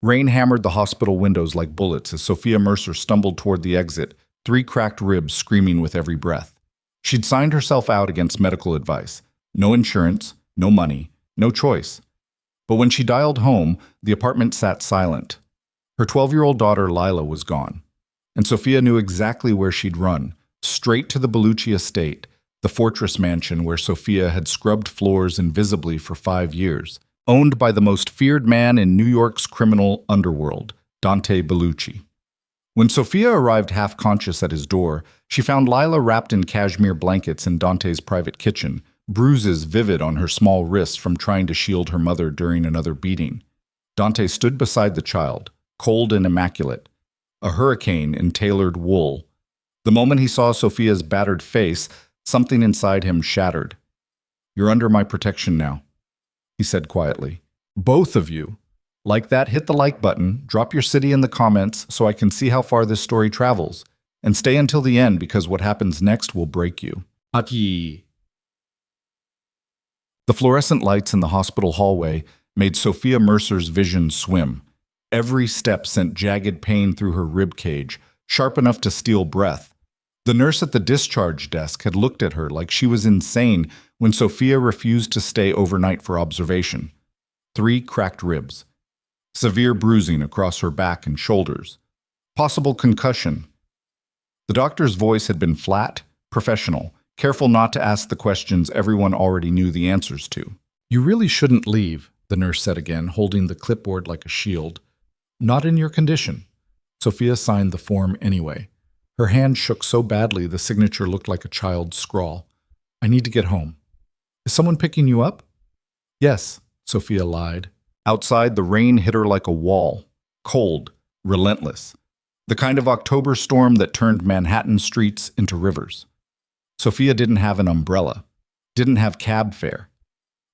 Rain hammered the hospital windows like bullets as Sophia Mercer stumbled toward the exit, three cracked ribs screaming with every breath. She'd signed herself out against medical advice. No insurance, no money, no choice. But when she dialed home, the apartment sat silent. Her 12-year-old daughter Lila was gone. And Sophia knew exactly where she'd run, straight to the Bellucci estate, the fortress mansion where Sophia had scrubbed floors invisibly for 5 years, owned by the most feared man in New York's criminal underworld, Dante Bellucci. When Sophia arrived half-conscious at his door, she found Lila wrapped in cashmere blankets in Dante's private kitchen, bruises vivid on her small wrists from trying to shield her mother during another beating. Dante stood beside the child, cold and immaculate, a hurricane in tailored wool. The moment he saw Sophia's battered face, something inside him shattered. "You're under my protection now," he said quietly. "Both of you. Like that, hit the like button, drop your city in the comments so I can see how far this story travels, and stay until the end because what happens next will break you." Aki. The fluorescent lights in the hospital hallway made Sophia Mercer's vision swim. Every step sent jagged pain through her rib cage, sharp enough to steal breath. The nurse at the discharge desk had looked at her like she was insane when Sophia refused to stay overnight for observation. 3 cracked ribs. Severe bruising across her back and shoulders. Possible concussion. The doctor's voice had been flat, professional, careful not to ask the questions everyone already knew the answers to. "You really shouldn't leave," the nurse said again, holding the clipboard like a shield. "Not in your condition." Sophia signed the form anyway. Her hand shook so badly the signature looked like a child's scrawl. "I need to get home." "Is someone picking you up?" "Yes," Sophia lied. Outside, the rain hit her like a wall. Cold, relentless. The kind of October storm that turned Manhattan streets into rivers. Sophia didn't have an umbrella. Didn't have cab fare.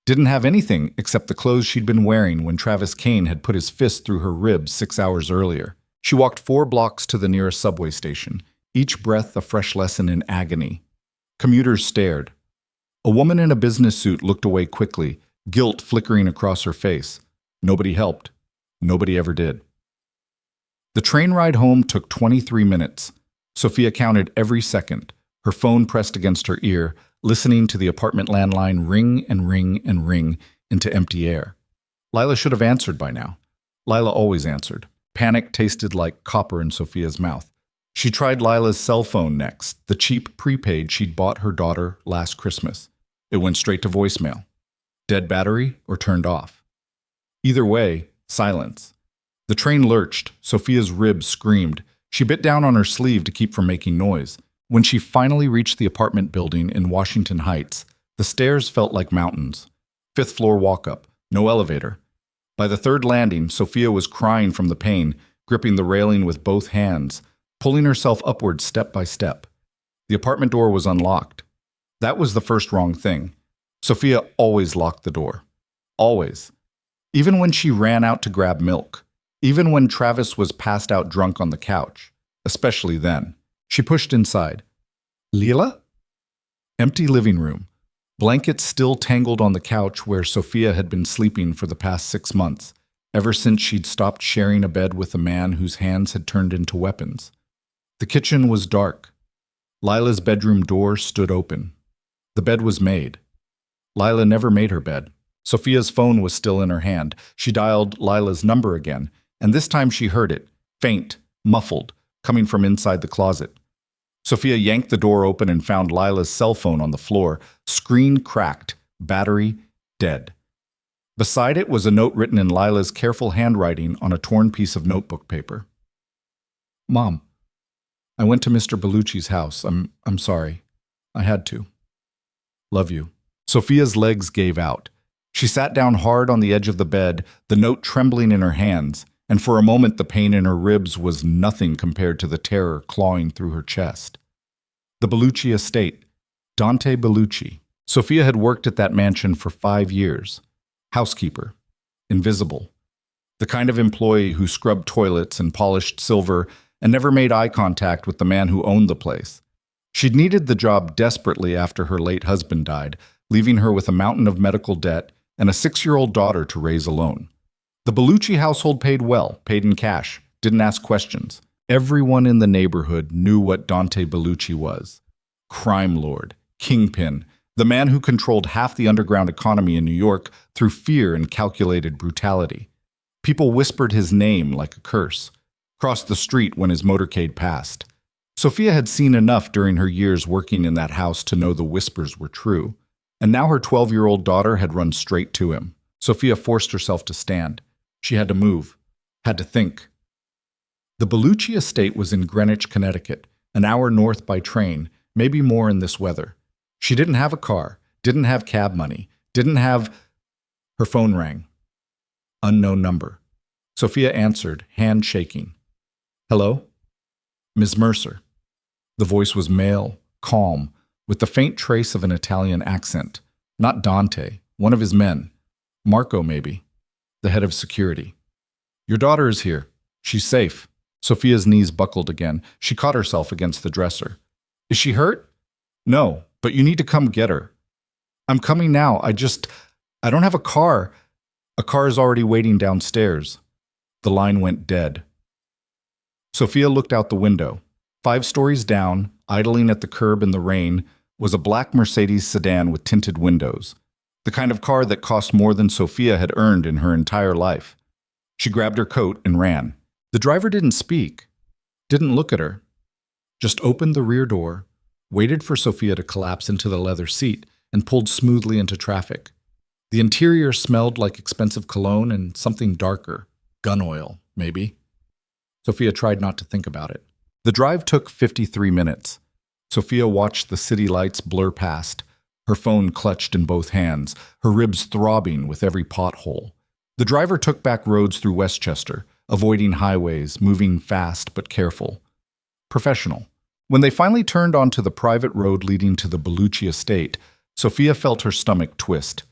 Didn't have anything except the clothes she'd been wearing when Travis Kane had put his fist through her ribs 6 hours earlier. She walked 4 blocks to the nearest subway station, each breath a fresh lesson in agony. Commuters stared. A woman in a business suit looked away quickly, guilt flickering across her face. Nobody helped. Nobody ever did. The train ride home took 23 minutes. Sophia counted every second, her phone pressed against her ear, listening to the apartment landline ring and ring and ring into empty air. Lila should have answered by now. Lila always answered. Panic tasted like copper in Sophia's mouth. She tried Lila's cell phone next, the cheap prepaid she'd bought her daughter last Christmas. It went straight to voicemail. Dead battery or turned off. Either way, silence. The train lurched. Sophia's ribs screamed. She bit down on her sleeve to keep from making noise. When she finally reached the apartment building in Washington Heights, the stairs felt like mountains. 5th floor walk-up, no elevator. By the 3rd landing, Sophia was crying from the pain, gripping the railing with both hands, pulling herself upward step by step. The apartment door was unlocked. That was the first wrong thing. Sophia always locked the door. Always. Even when she ran out to grab milk. Even when Travis was passed out drunk on the couch. Especially then. She pushed inside. Lila? Empty living room. Blankets still tangled on the couch where Sophia had been sleeping for the past 6 months, ever since she'd stopped sharing a bed with a man whose hands had turned into weapons. The kitchen was dark. Lila's bedroom door stood open. The bed was made. Lila never made her bed. Sophia's phone was still in her hand. She dialed Lila's number again, and this time she heard it, faint, muffled, coming from inside the closet. Sophia yanked the door open and found Lila's cell phone on the floor, screen cracked, battery dead. Beside it was a note written in Lila's careful handwriting on a torn piece of notebook paper. "Mom, I went to Mr. Bellucci's house. I'm sorry. I had to. Love you." Sophia's legs gave out. She sat down hard on the edge of the bed, the note trembling in her hands, and for a moment the pain in her ribs was nothing compared to the terror clawing through her chest. The Bellucci estate. Dante Bellucci. Sophia had worked at that mansion for 5 years. Housekeeper. Invisible. The kind of employee who scrubbed toilets and polished silver and never made eye contact with the man who owned the place. She'd needed the job desperately after her late husband died, leaving her with a mountain of medical debt and a 6-year-old daughter to raise alone. The Bellucci household paid well, paid in cash, didn't ask questions. Everyone in the neighborhood knew what Dante Bellucci was. Crime lord, kingpin, the man who controlled half the underground economy in New York through fear and calculated brutality. People whispered his name like a curse, crossed the street when his motorcade passed. Sophia had seen enough during her years working in that house to know the whispers were true, and now her 12-year-old daughter had run straight to him. Sophia forced herself to stand. She had to move, had to think. The Bellucci estate was in Greenwich, Connecticut, an hour north by train, maybe more in this weather. She didn't have a car, didn't have cab money, didn't have... Her phone rang. Unknown number. Sophia answered, hand shaking. Hello? Ms. Mercer. The voice was male, calm, with the faint trace of an Italian accent. Not Dante, one of his men. Marco, maybe. The head of security. Your daughter is here. She's safe. Sophia's knees buckled again. She caught herself against the dresser. Is she hurt? No, but you need to come get her. I'm coming now. I don't have a car. A car is already waiting downstairs. The line went dead. Sophia looked out the window. 5 stories down, idling at the curb in the rain, was a black Mercedes sedan with tinted windows. The kind of car that cost more than Sophia had earned in her entire life. She grabbed her coat and ran. The driver didn't speak, didn't look at her. Just opened the rear door, waited for Sophia to collapse into the leather seat, and pulled smoothly into traffic. The interior smelled like expensive cologne and something darker. Gun oil, maybe. Sophia tried not to think about it. The drive took 53 minutes. Sophia watched the city lights blur past, her phone clutched in both hands, her ribs throbbing with every pothole. The driver took back roads through Westchester, avoiding highways, moving fast but careful. Professional. When they finally turned onto the private road leading to the Bellucci estate, Sophia felt her stomach twist.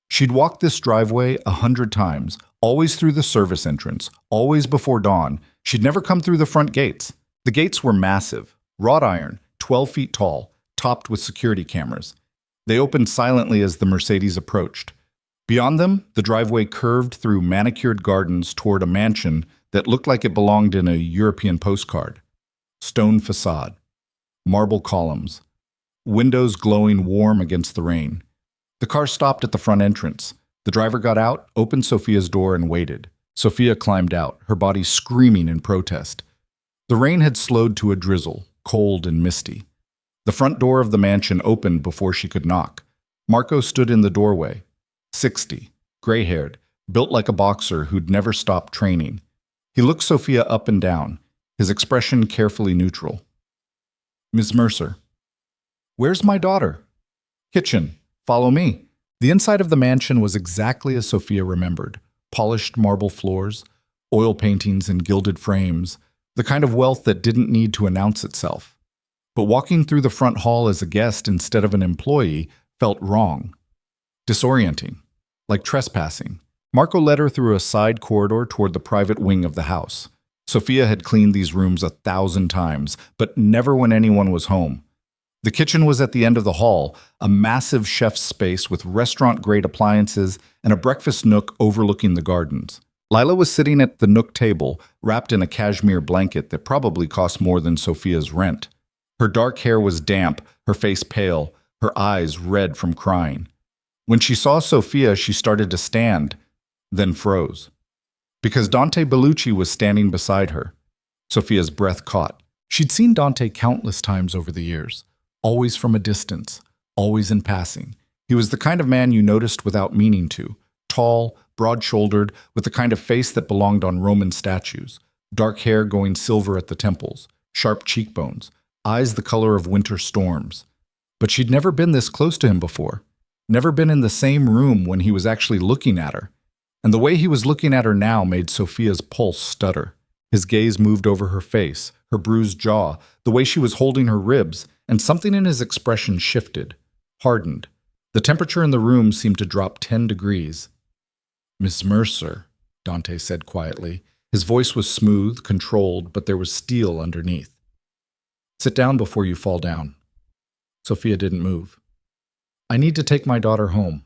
She'd walked this driveway 100 times, always through the service entrance, always before dawn. She'd never come through the front gates. The gates were massive, wrought iron, 12 feet tall, topped with security cameras. They opened silently as the Mercedes approached. Beyond them, the driveway curved through manicured gardens toward a mansion that looked like it belonged in a European postcard. Stone facade, marble columns, windows glowing warm against the rain. The car stopped at the front entrance. The driver got out, opened Sophia's door, and waited. Sophia climbed out, her body screaming in protest. The rain had slowed to a drizzle, cold and misty. The front door of the mansion opened before she could knock. Marco stood in the doorway. 60, gray-haired, built like a boxer who'd never stopped training. He looked Sophia up and down, his expression carefully neutral. Ms. Mercer. Where's my daughter? Kitchen. Follow me. The inside of the mansion was exactly as Sophia remembered. Polished marble floors, oil paintings and gilded frames, the kind of wealth that didn't need to announce itself. But walking through the front hall as a guest instead of an employee felt wrong. Disorienting, like trespassing. Marco led her through a side corridor toward the private wing of the house. Sophia had cleaned these rooms 1,000 times, but never when anyone was home. The kitchen was at the end of the hall, a massive chef's space with restaurant-grade appliances and a breakfast nook overlooking the gardens. Lila was sitting at the nook table, wrapped in a cashmere blanket that probably cost more than Sophia's rent. Her dark hair was damp, her face pale, her eyes red from crying. When she saw Sophia, she started to stand, then froze. Because Dante Bellucci was standing beside her. Sophia's breath caught. She'd seen Dante countless times over the years. Always from a distance, always in passing. He was the kind of man you noticed without meaning to. Tall, broad-shouldered, with the kind of face that belonged on Roman statues. Dark hair going silver at the temples, sharp cheekbones, eyes the color of winter storms. But she'd never been this close to him before. Never been in the same room when he was actually looking at her. And the way he was looking at her now made Sophia's pulse stutter. His gaze moved over her face, her bruised jaw, the way she was holding her ribs, and something in his expression shifted, hardened. The temperature in the room seemed to drop 10 degrees. Miss Mercer, Dante said quietly. His voice was smooth, controlled, but there was steel underneath. Sit down before you fall down. Sophia didn't move. I need to take my daughter home.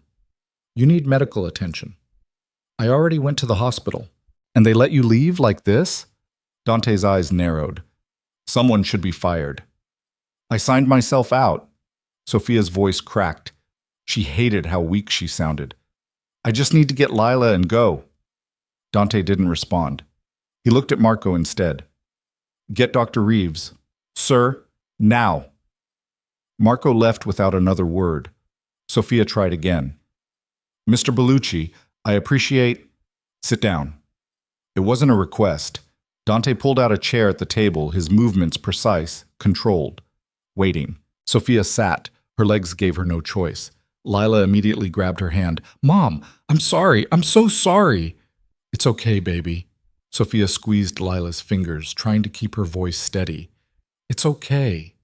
You need medical attention. I already went to the hospital. And they let you leave like this? Dante's eyes narrowed. Someone should be fired. I signed myself out. Sophia's voice cracked. She hated how weak she sounded. I just need to get Lila and go. Dante didn't respond. He looked at Marco instead. Get Dr. Reeves. Sir, now. Marco left without another word. Sophia tried again. Mr. Bellucci, I appreciate... Sit down. It wasn't a request. Dante pulled out a chair at the table, his movements precise, controlled. Waiting. Sophia sat. Her legs gave her no choice. Lila immediately grabbed her hand. Mom, I'm sorry. I'm so sorry. It's okay, baby. Sophia squeezed Lila's fingers, trying to keep her voice steady. It's okay.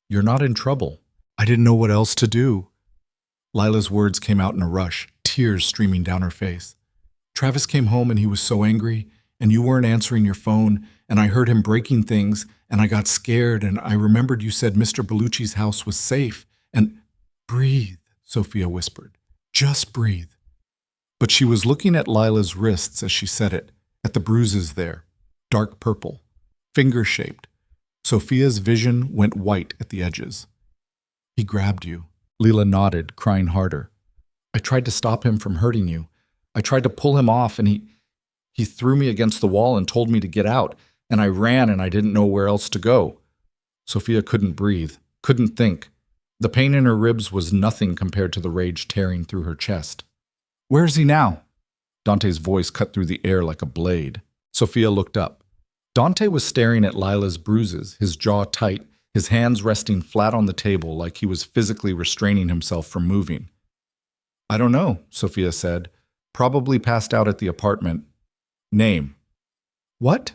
You're not in trouble. I didn't know what else to do. Lila's words came out in a rush, tears streaming down her face. Travis came home and he was so angry, and you weren't answering your phone, and I heard him breaking things, and I got scared, and I remembered you said Mr. Bellucci's house was safe, and... Breathe, Sophia whispered. Just breathe. But she was looking at Lila's wrists as she said it, at the bruises there, dark purple, finger-shaped. Sophia's vision went white at the edges. He grabbed you. Lila nodded, crying harder. I tried to stop him from hurting you. I tried to pull him off, and he threw me against the wall and told me to get out, and I ran and I didn't know where else to go. Sophia couldn't breathe, couldn't think. The pain in her ribs was nothing compared to the rage tearing through her chest. Where is he now? Dante's voice cut through the air like a blade. Sophia looked up. Dante was staring at Lila's bruises, his jaw tight, his hands resting flat on the table like he was physically restraining himself from moving. I don't know, Sophia said. Probably passed out at the apartment. Name. What?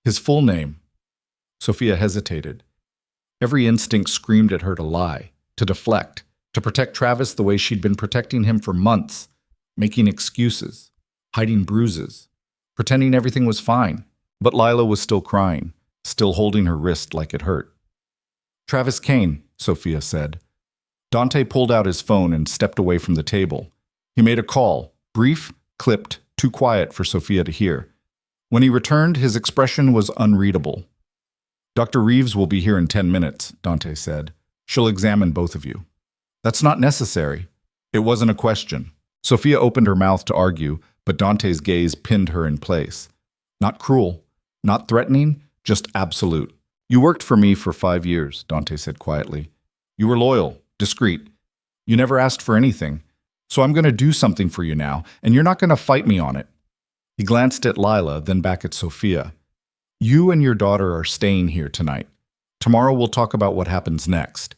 His full name. Sophia hesitated. Every instinct screamed at her to lie, to deflect, to protect Travis the way she'd been protecting him for months, making excuses, hiding bruises, pretending everything was fine. But Lila was still crying, still holding her wrist like it hurt. Travis Kane, Sophia said. Dante pulled out his phone and stepped away from the table. He made a call, brief, clipped, too quiet for Sophia to hear. When he returned, his expression was unreadable. Dr. Reeves will be here in 10 minutes, Dante said. She'll examine both of you. That's not necessary. It wasn't a question. Sophia opened her mouth to argue, but Dante's gaze pinned her in place. Not cruel, not threatening, just absolute. You worked for me for 5 years, Dante said quietly. You were loyal, discreet. You never asked for anything. So I'm going to do something for you now, and you're not going to fight me on it. He glanced at Lila, then back at Sophia. You and your daughter are staying here tonight. Tomorrow we'll talk about what happens next.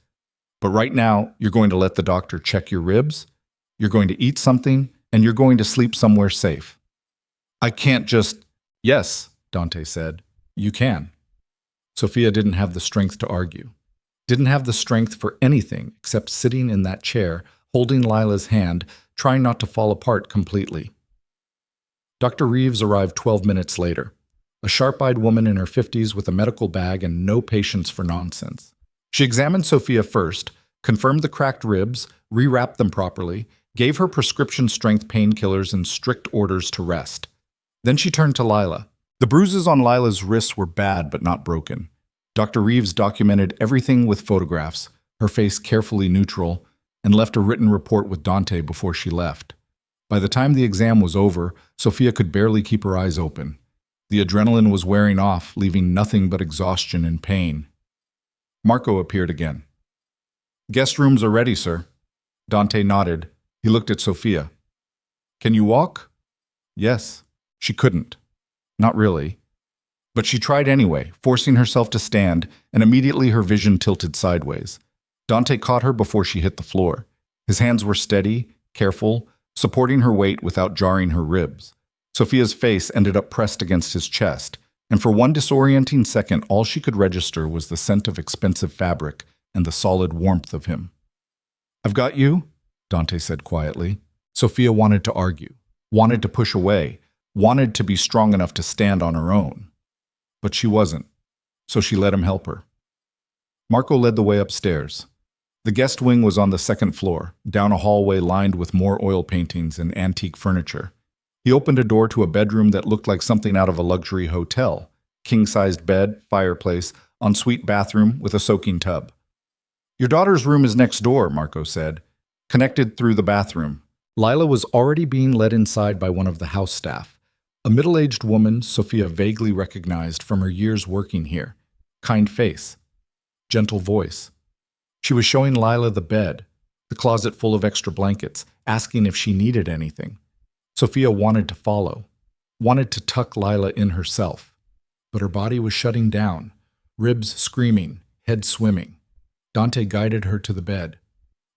But right now, you're going to let the doctor check your ribs, you're going to eat something, and you're going to sleep somewhere safe. I can't just... Yes, Dante said. You can. Sophia didn't have the strength to argue. Didn't have the strength for anything except sitting in that chair, holding Lila's hand, trying not to fall apart completely. Dr. Reeves arrived 12 minutes later. A sharp-eyed woman in her 50s with a medical bag and no patience for nonsense. She examined Sophia first, confirmed the cracked ribs, rewrapped them properly, gave her prescription-strength painkillers and strict orders to rest. Then she turned to Lila. The bruises on Lila's wrists were bad but not broken. Dr. Reeves documented everything with photographs, her face carefully neutral, and left a written report with Dante before she left. By the time the exam was over, Sophia could barely keep her eyes open. The adrenaline was wearing off, leaving nothing but exhaustion and pain. Marco appeared again. Guest rooms are ready, sir. Dante nodded. He looked at Sophia. Can you walk? Yes. She couldn't. Not really. But she tried anyway, forcing herself to stand, and immediately her vision tilted sideways. Dante caught her before she hit the floor. His hands were steady, careful, supporting her weight without jarring her ribs. Sophia's face ended up pressed against his chest, and for one disorienting second all she could register was the scent of expensive fabric and the solid warmth of him. I've got you, Dante said quietly. Sophia wanted to argue, wanted to push away, wanted to be strong enough to stand on her own. But she wasn't, so she let him help her. Marco led the way upstairs. The guest wing was on the second floor, down a hallway lined with more oil paintings and antique furniture. He opened a door to a bedroom that looked like something out of a luxury hotel. King-sized bed, fireplace, ensuite bathroom with a soaking tub. Your daughter's room is next door, Marco said, connected through the bathroom. Lila was already being led inside by one of the house staff, a middle-aged woman Sophia vaguely recognized from her years working here. Kind face, gentle voice. She was showing Lila the bed, the closet full of extra blankets, asking if she needed anything. Sophia wanted to follow, wanted to tuck Lila in herself, but her body was shutting down, ribs screaming, head swimming. Dante guided her to the bed.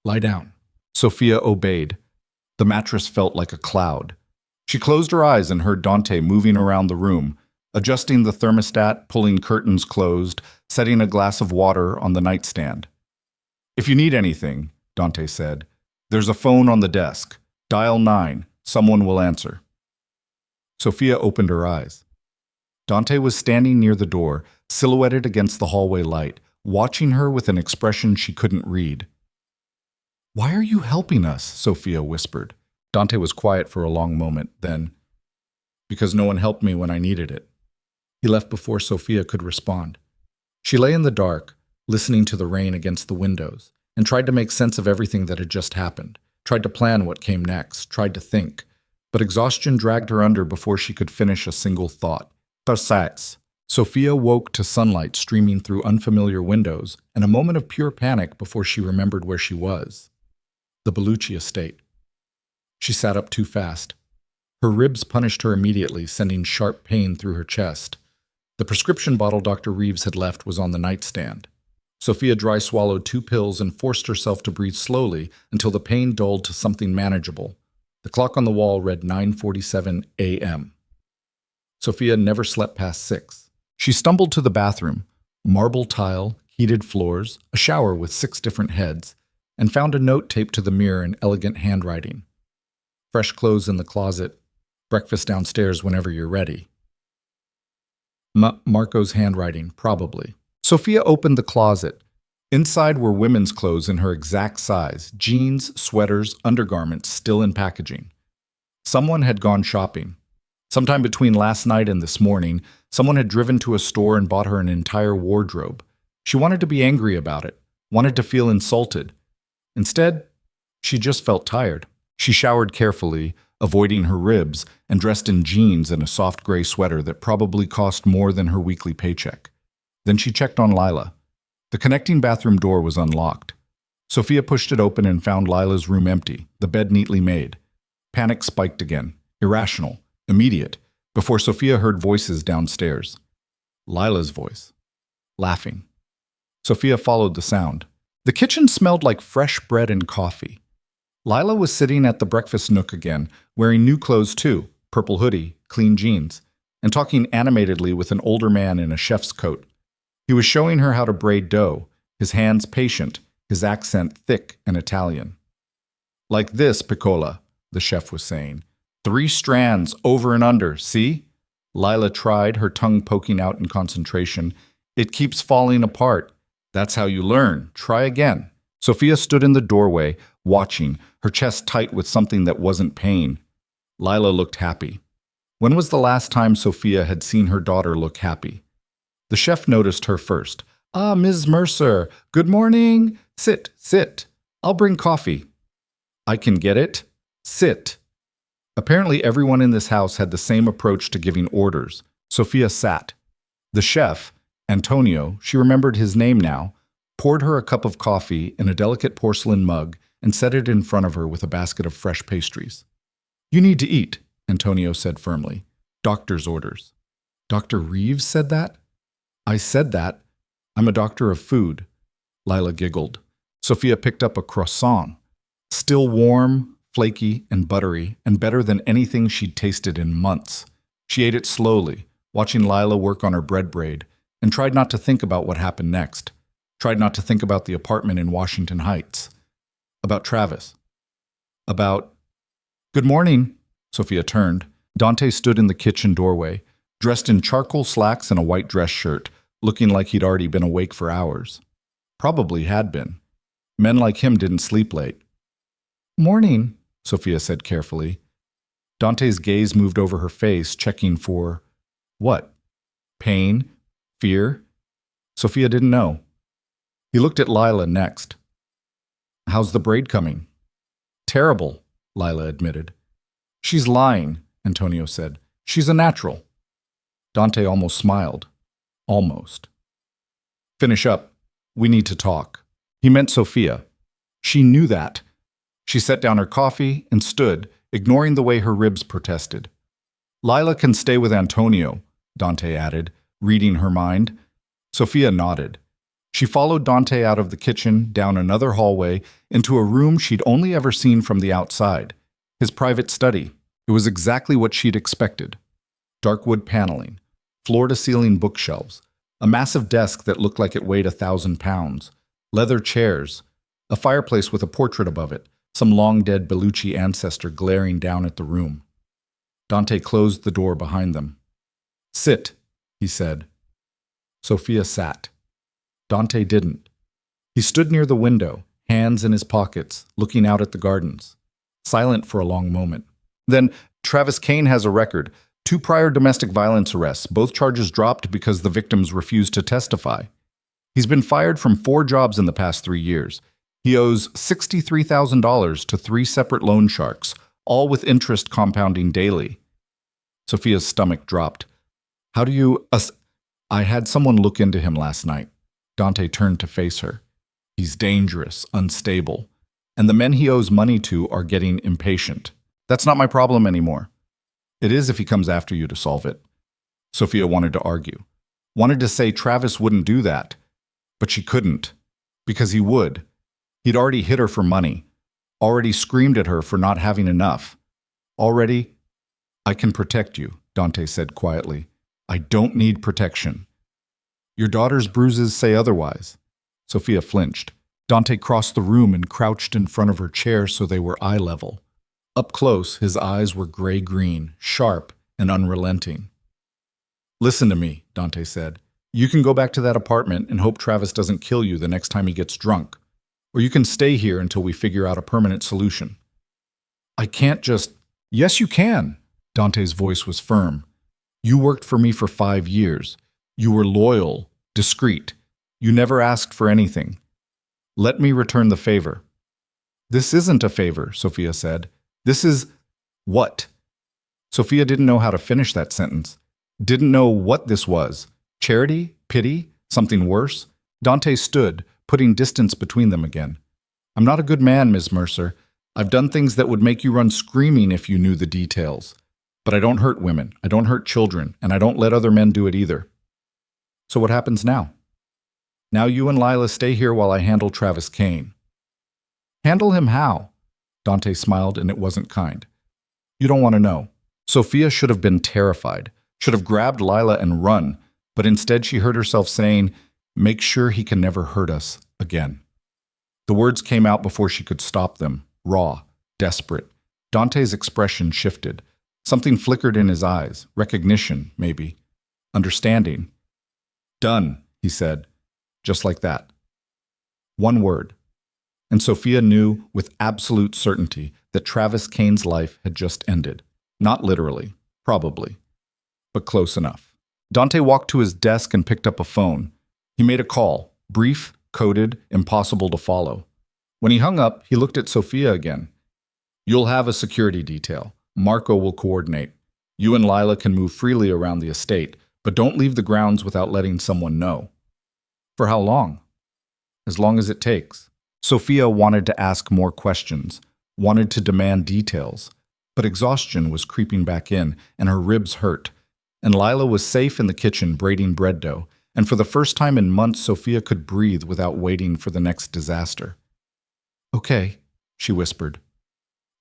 Lie down. Sophia obeyed. The mattress felt like a cloud. She closed her eyes and heard Dante moving around the room, adjusting the thermostat, pulling curtains closed, setting a glass of water on the nightstand. If you need anything, Dante said, there's a phone on the desk. Dial 9. Someone will answer. Sophia opened her eyes. Dante was standing near the door, silhouetted against the hallway light, watching her with an expression she couldn't read. Why are you helping us? Sophia whispered. Dante was quiet for a long moment, then, because no one helped me when I needed it. He left before Sophia could respond. She lay in the dark, listening to the rain against the windows, and tried to make sense of everything that had just happened, tried to plan what came next, tried to think, but exhaustion dragged her under before she could finish a single thought. Besides, Sophia woke to sunlight streaming through unfamiliar windows and a moment of pure panic before she remembered where she was. The Bellucci estate. She sat up too fast. Her ribs punished her immediately, sending sharp pain through her chest. The prescription bottle Dr. Reeves had left was on the nightstand. Sophia dry swallowed 2 pills and forced herself to breathe slowly until the pain dulled to something manageable. The clock on the wall read 9:47 a.m. Sophia never slept past 6. She stumbled to the bathroom, marble tile, heated floors, a shower with 6 different heads, and found a note taped to the mirror in elegant handwriting. Fresh clothes in the closet, breakfast downstairs whenever you're ready. Marco's handwriting, probably. Sophia opened the closet. Inside were women's clothes in her exact size, jeans, sweaters, undergarments still in packaging. Someone had gone shopping. Sometime between last night and this morning, someone had driven to a store and bought her an entire wardrobe. She wanted to be angry about it, wanted to feel insulted. Instead, she just felt tired. She showered carefully, avoiding her ribs, and dressed in jeans and a soft gray sweater that probably cost more than her weekly paycheck. Then she checked on Lila. The connecting bathroom door was unlocked. Sophia pushed it open and found Lila's room empty, the bed neatly made. Panic spiked again, irrational, immediate, before Sophia heard voices downstairs. Lila's voice, laughing. Sophia followed the sound. The kitchen smelled like fresh bread and coffee. Lila was sitting at the breakfast nook again, wearing new clothes too, purple hoodie, clean jeans, and talking animatedly with an older man in a chef's coat. He was showing her how to braid dough, his hands patient, his accent thick and Italian. Like this, Piccola, the chef was saying. 3 strands, over and under, see? Lila tried, her tongue poking out in concentration. It keeps falling apart. That's how you learn. Try again. Sophia stood in the doorway, watching, her chest tight with something that wasn't pain. Lila looked happy. When was the last time Sophia had seen her daughter look happy? The chef noticed her first. Ah, Ms. Mercer, good morning. Sit, sit. I'll bring coffee. I can get it. Sit. Apparently everyone in this house had the same approach to giving orders. Sophia sat. The chef, Antonio, she remembered his name now, poured her a cup of coffee in a delicate porcelain mug and set it in front of her with a basket of fresh pastries. You need to eat, Antonio said firmly. Doctor's orders. Dr. Reeves said that? I said that. I'm a doctor of food. Lila giggled. Sophia picked up a croissant. Still warm, flaky, and buttery, and better than anything she'd tasted in months. She ate it slowly, watching Lila work on her bread braid, and tried not to think about what happened next. Tried not to think about the apartment in Washington Heights. About Travis. About... Good morning. Sophia turned. Dante stood in the kitchen doorway, dressed in charcoal slacks and a white dress shirt, looking like he'd already been awake for hours. Probably had been. Men like him didn't sleep late. Morning, Sophia said carefully. Dante's gaze moved over her face, checking for what? Pain? Fear? Sophia didn't know. He looked at Lila next. How's the braid coming? Terrible, Lila admitted. She's lying, Antonio said. She's a natural. Dante almost smiled. Almost. Finish up. We need to talk. He meant Sophia. She knew that. She set down her coffee and stood, ignoring the way her ribs protested. Lila can stay with Antonio, Dante added, reading her mind. Sophia nodded. She followed Dante out of the kitchen, down another hallway, into a room she'd only ever seen from the outside. His private study. It was exactly what she'd expected. Dark wood paneling, floor-to-ceiling bookshelves, a massive desk that looked like it weighed 1,000 pounds, leather chairs, a fireplace with a portrait above it, some long-dead Bellucci ancestor glaring down at the room. Dante closed the door behind them. Sit, he said. Sophia sat. Dante didn't. He stood near the window, hands in his pockets, looking out at the gardens, silent for a long moment. Then, Travis Kane has a record, 2 prior domestic violence arrests, both charges dropped because the victims refused to testify. He's been fired from 4 jobs in the past 3 years. He owes $63,000 to 3 separate loan sharks, all with interest compounding daily. Sophia's stomach dropped. How do you... I had someone look into him last night. Dante turned to face her. He's dangerous, unstable, and the men he owes money to are getting impatient. That's not my problem anymore. It is if he comes after you to solve it. Sophia wanted to argue. Wanted to say Travis wouldn't do that. But she couldn't. Because he would. He'd already hit her for money. Already screamed at her for not having enough. Already... I can protect you, Dante said quietly. I don't need protection. Your daughter's bruises say otherwise. Sophia flinched. Dante crossed the room and crouched in front of her chair so they were eye level. Up close, his eyes were gray-green, sharp and unrelenting. Listen to me, Dante said. You can go back to that apartment and hope Travis doesn't kill you the next time he gets drunk. Or you can stay here until we figure out a permanent solution. I can't just... Yes, you can. Dante's voice was firm. You worked for me for 5 years. You were loyal, discreet. You never asked for anything. Let me return the favor. This isn't a favor, Sophia said. This is... what? Sophia didn't know how to finish that sentence. Didn't know what this was. Charity? Pity? Something worse? Dante stood, putting distance between them again. I'm not a good man, Ms. Mercer. I've done things that would make you run screaming if you knew the details. But I don't hurt women, I don't hurt children, and I don't let other men do it either. So what happens now? Now you and Lila stay here while I handle Travis Kane. Handle him how? Dante smiled, and it wasn't kind. You don't want to know. Sophia should have been terrified, should have grabbed Lila and run, but instead she heard herself saying, make sure he can never hurt us again. The words came out before she could stop them, raw, desperate. Dante's expression shifted. Something flickered in his eyes, recognition, maybe, understanding. Done, he said, just like that. One word. And Sophia knew with absolute certainty that Travis Kane's life had just ended. Not literally, probably, but close enough. Dante walked to his desk and picked up a phone. He made a call, brief, coded, impossible to follow. When he hung up, he looked at Sophia again. You'll have a security detail. Marco will coordinate. You and Lila can move freely around the estate, but don't leave the grounds without letting someone know. For how long? As long as it takes. Sophia wanted to ask more questions, wanted to demand details, but exhaustion was creeping back in, and her ribs hurt. And Lila was safe in the kitchen braiding bread dough, and for the first time in months, Sophia could breathe without waiting for the next disaster. Okay, she whispered.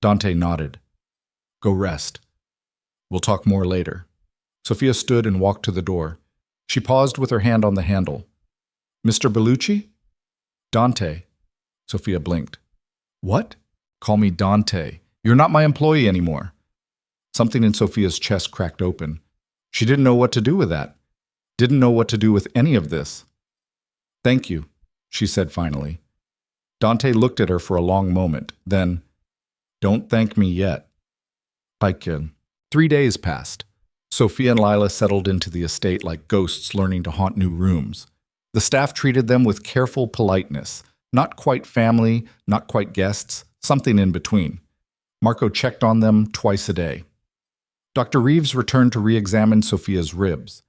Dante nodded. Go rest. We'll talk more later. Sophia stood and walked to the door. She paused with her hand on the handle. Mr. Bellucci? Dante. Sophia blinked. What? Call me Dante. You're not my employee anymore. Something in Sophia's chest cracked open. She didn't know what to do with that. Didn't know what to do with any of this. Thank you, she said finally. Dante looked at her for a long moment, then, don't thank me yet. Paikin. 3 days passed. Sophia and Lila settled into the estate like ghosts learning to haunt new rooms. The staff treated them with careful politeness. Not quite family, not quite guests, something in between. Marco checked on them twice a day. Dr. Reeves returned to re-examine Sophia's ribs.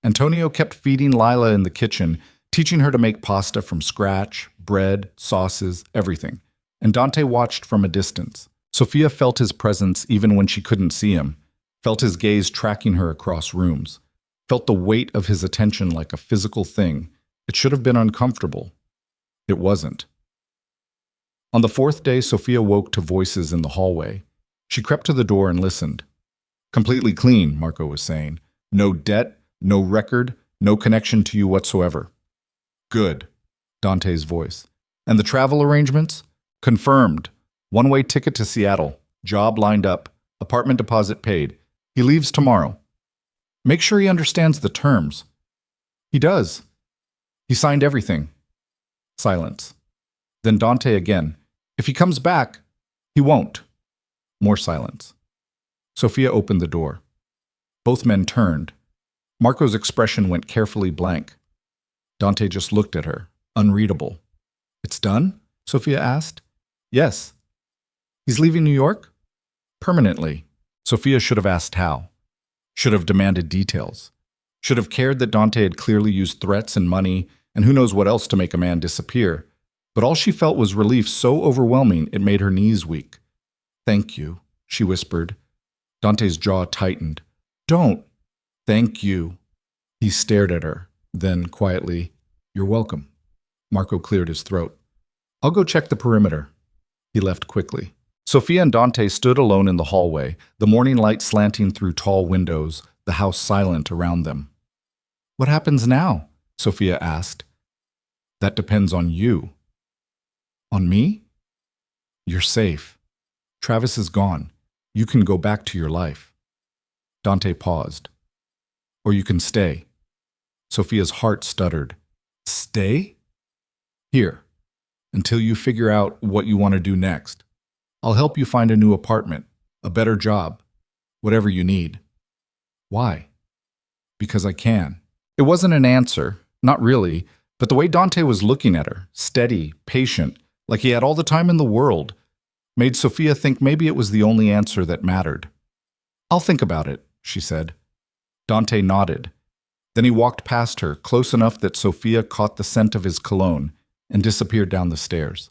Antonio kept feeding Lila in the kitchen, teaching her to make pasta from scratch, bread, sauces, everything. And Dante watched from a distance. Sophia felt his presence even when she couldn't see him, felt his gaze tracking her across rooms, felt the weight of his attention like a physical thing. It should have been uncomfortable. It wasn't. On the 4th day, Sophia woke to voices in the hallway. She crept to the door and listened. Completely clean, Marco was saying. No debt, no record, no connection to you whatsoever. Good, Dante's voice. And the travel arrangements? Confirmed. One-way ticket to Seattle. Job lined up. Apartment deposit paid. He leaves tomorrow. Make sure he understands the terms. He does. He signed everything. Silence. Then Dante again. If he comes back, he won't. More silence. Sophia opened the door. Both men turned. Marco's expression went carefully blank. Dante just looked at her, unreadable. It's done? Sophia asked. Yes. He's leaving New York? Permanently. Sophia should have asked how. Should have demanded details. Should have cared that Dante had clearly used threats and money, and who knows what else to make a man disappear. But all she felt was relief so overwhelming it made her knees weak. Thank you, she whispered. Dante's jaw tightened. Don't. Thank you. He stared at her. Then, quietly, You're welcome. Marco cleared his throat. I'll go check the perimeter. He left quickly. Sophia and Dante stood alone in the hallway, the morning light slanting through tall windows, the house silent around them. What happens now? Sophia asked. That depends on you. On me? You're safe. Travis is gone. You can go back to your life. Dante paused. Or you can stay. Sophia's heart stuttered. Stay? Here, until you figure out what you want to do next. I'll help you find a new apartment, a better job, whatever you need. Why? Because I can. It wasn't an answer, not really, but the way Dante was looking at her, steady, patient, like he had all the time in the world, made Sophia think maybe it was the only answer that mattered. I'll think about it, she said. Dante nodded. Then he walked past her, close enough that Sophia caught the scent of his cologne, and disappeared down the stairs.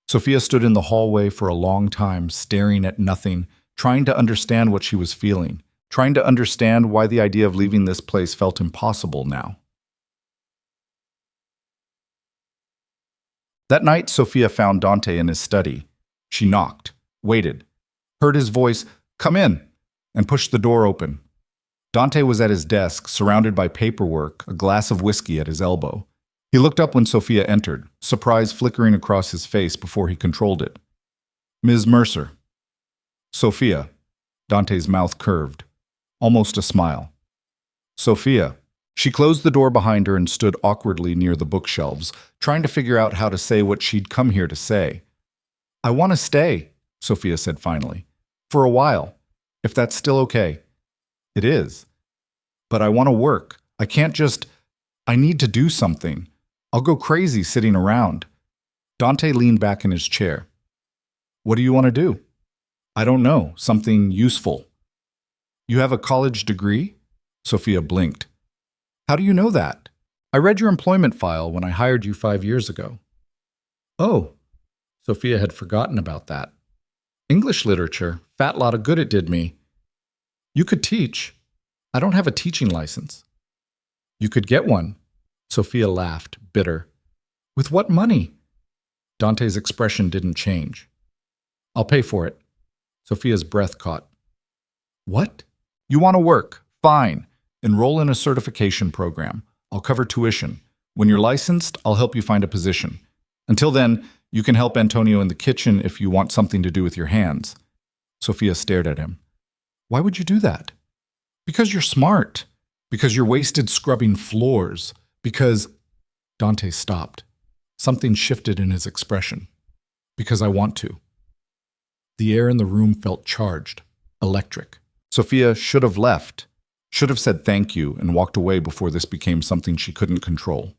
Sophia stood in the hallway for a long time, staring at nothing, trying to understand what she was feeling, trying to understand why the idea of leaving this place felt impossible now. That night, Sophia found Dante in his study. She knocked, waited, heard his voice, "Come in," and pushed the door open. Dante was at his desk, surrounded by paperwork, a glass of whiskey at his elbow. He looked up when Sophia entered, surprise flickering across his face before he controlled it. Ms. Mercer. Sophia. Dante's mouth curved. Almost a smile. Sophia. She closed the door behind her and stood awkwardly near the bookshelves, trying to figure out how to say what she'd come here to say. I want to stay, Sophia said finally. For a while, if that's still okay. It is. But I want to work. I can't just... I need to do something. I'll go crazy sitting around. Dante leaned back in his chair. What do you want to do? I don't know. Something useful. You have a college degree? Sophia blinked. How do you know that? I read your employment file when I hired you 5 years ago. Oh, Sophia had forgotten about that. English literature. Fat lot of good it did me. You could teach. I don't have a teaching license. You could get one. Sophia laughed, bitter. With what money? Dante's expression didn't change. I'll pay for it. Sophia's breath caught. What? You want to work? Fine. Enroll in a certification program. I'll cover tuition. When you're licensed, I'll help you find a position. Until then, you can help Antonio in the kitchen if you want something to do with your hands. Sophia stared at him. Why would you do that? Because you're smart. Because you're wasted scrubbing floors. Because... Dante stopped. Something shifted in his expression. Because I want to. The air in the room felt charged. Electric. Sophia should have left, should have said thank you and walked away before this became something she couldn't control.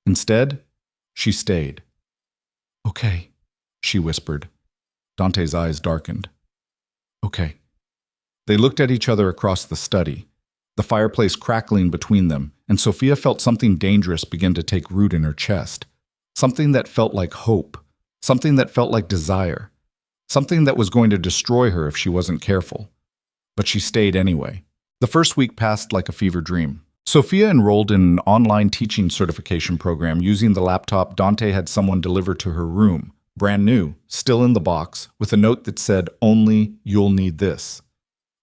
Instead, she stayed. Okay, she whispered. Dante's eyes darkened. Okay. They looked at each other across the study, the fireplace crackling between them, and Sophia felt something dangerous begin to take root in her chest. Something that felt like hope, something that felt like desire, something that was going to destroy her if she wasn't careful. But she stayed anyway. The first week passed like a fever dream. Sophia enrolled in an online teaching certification program using the laptop Dante had someone deliver to her room, brand new, still in the box, with a note that said, "Only you'll need this."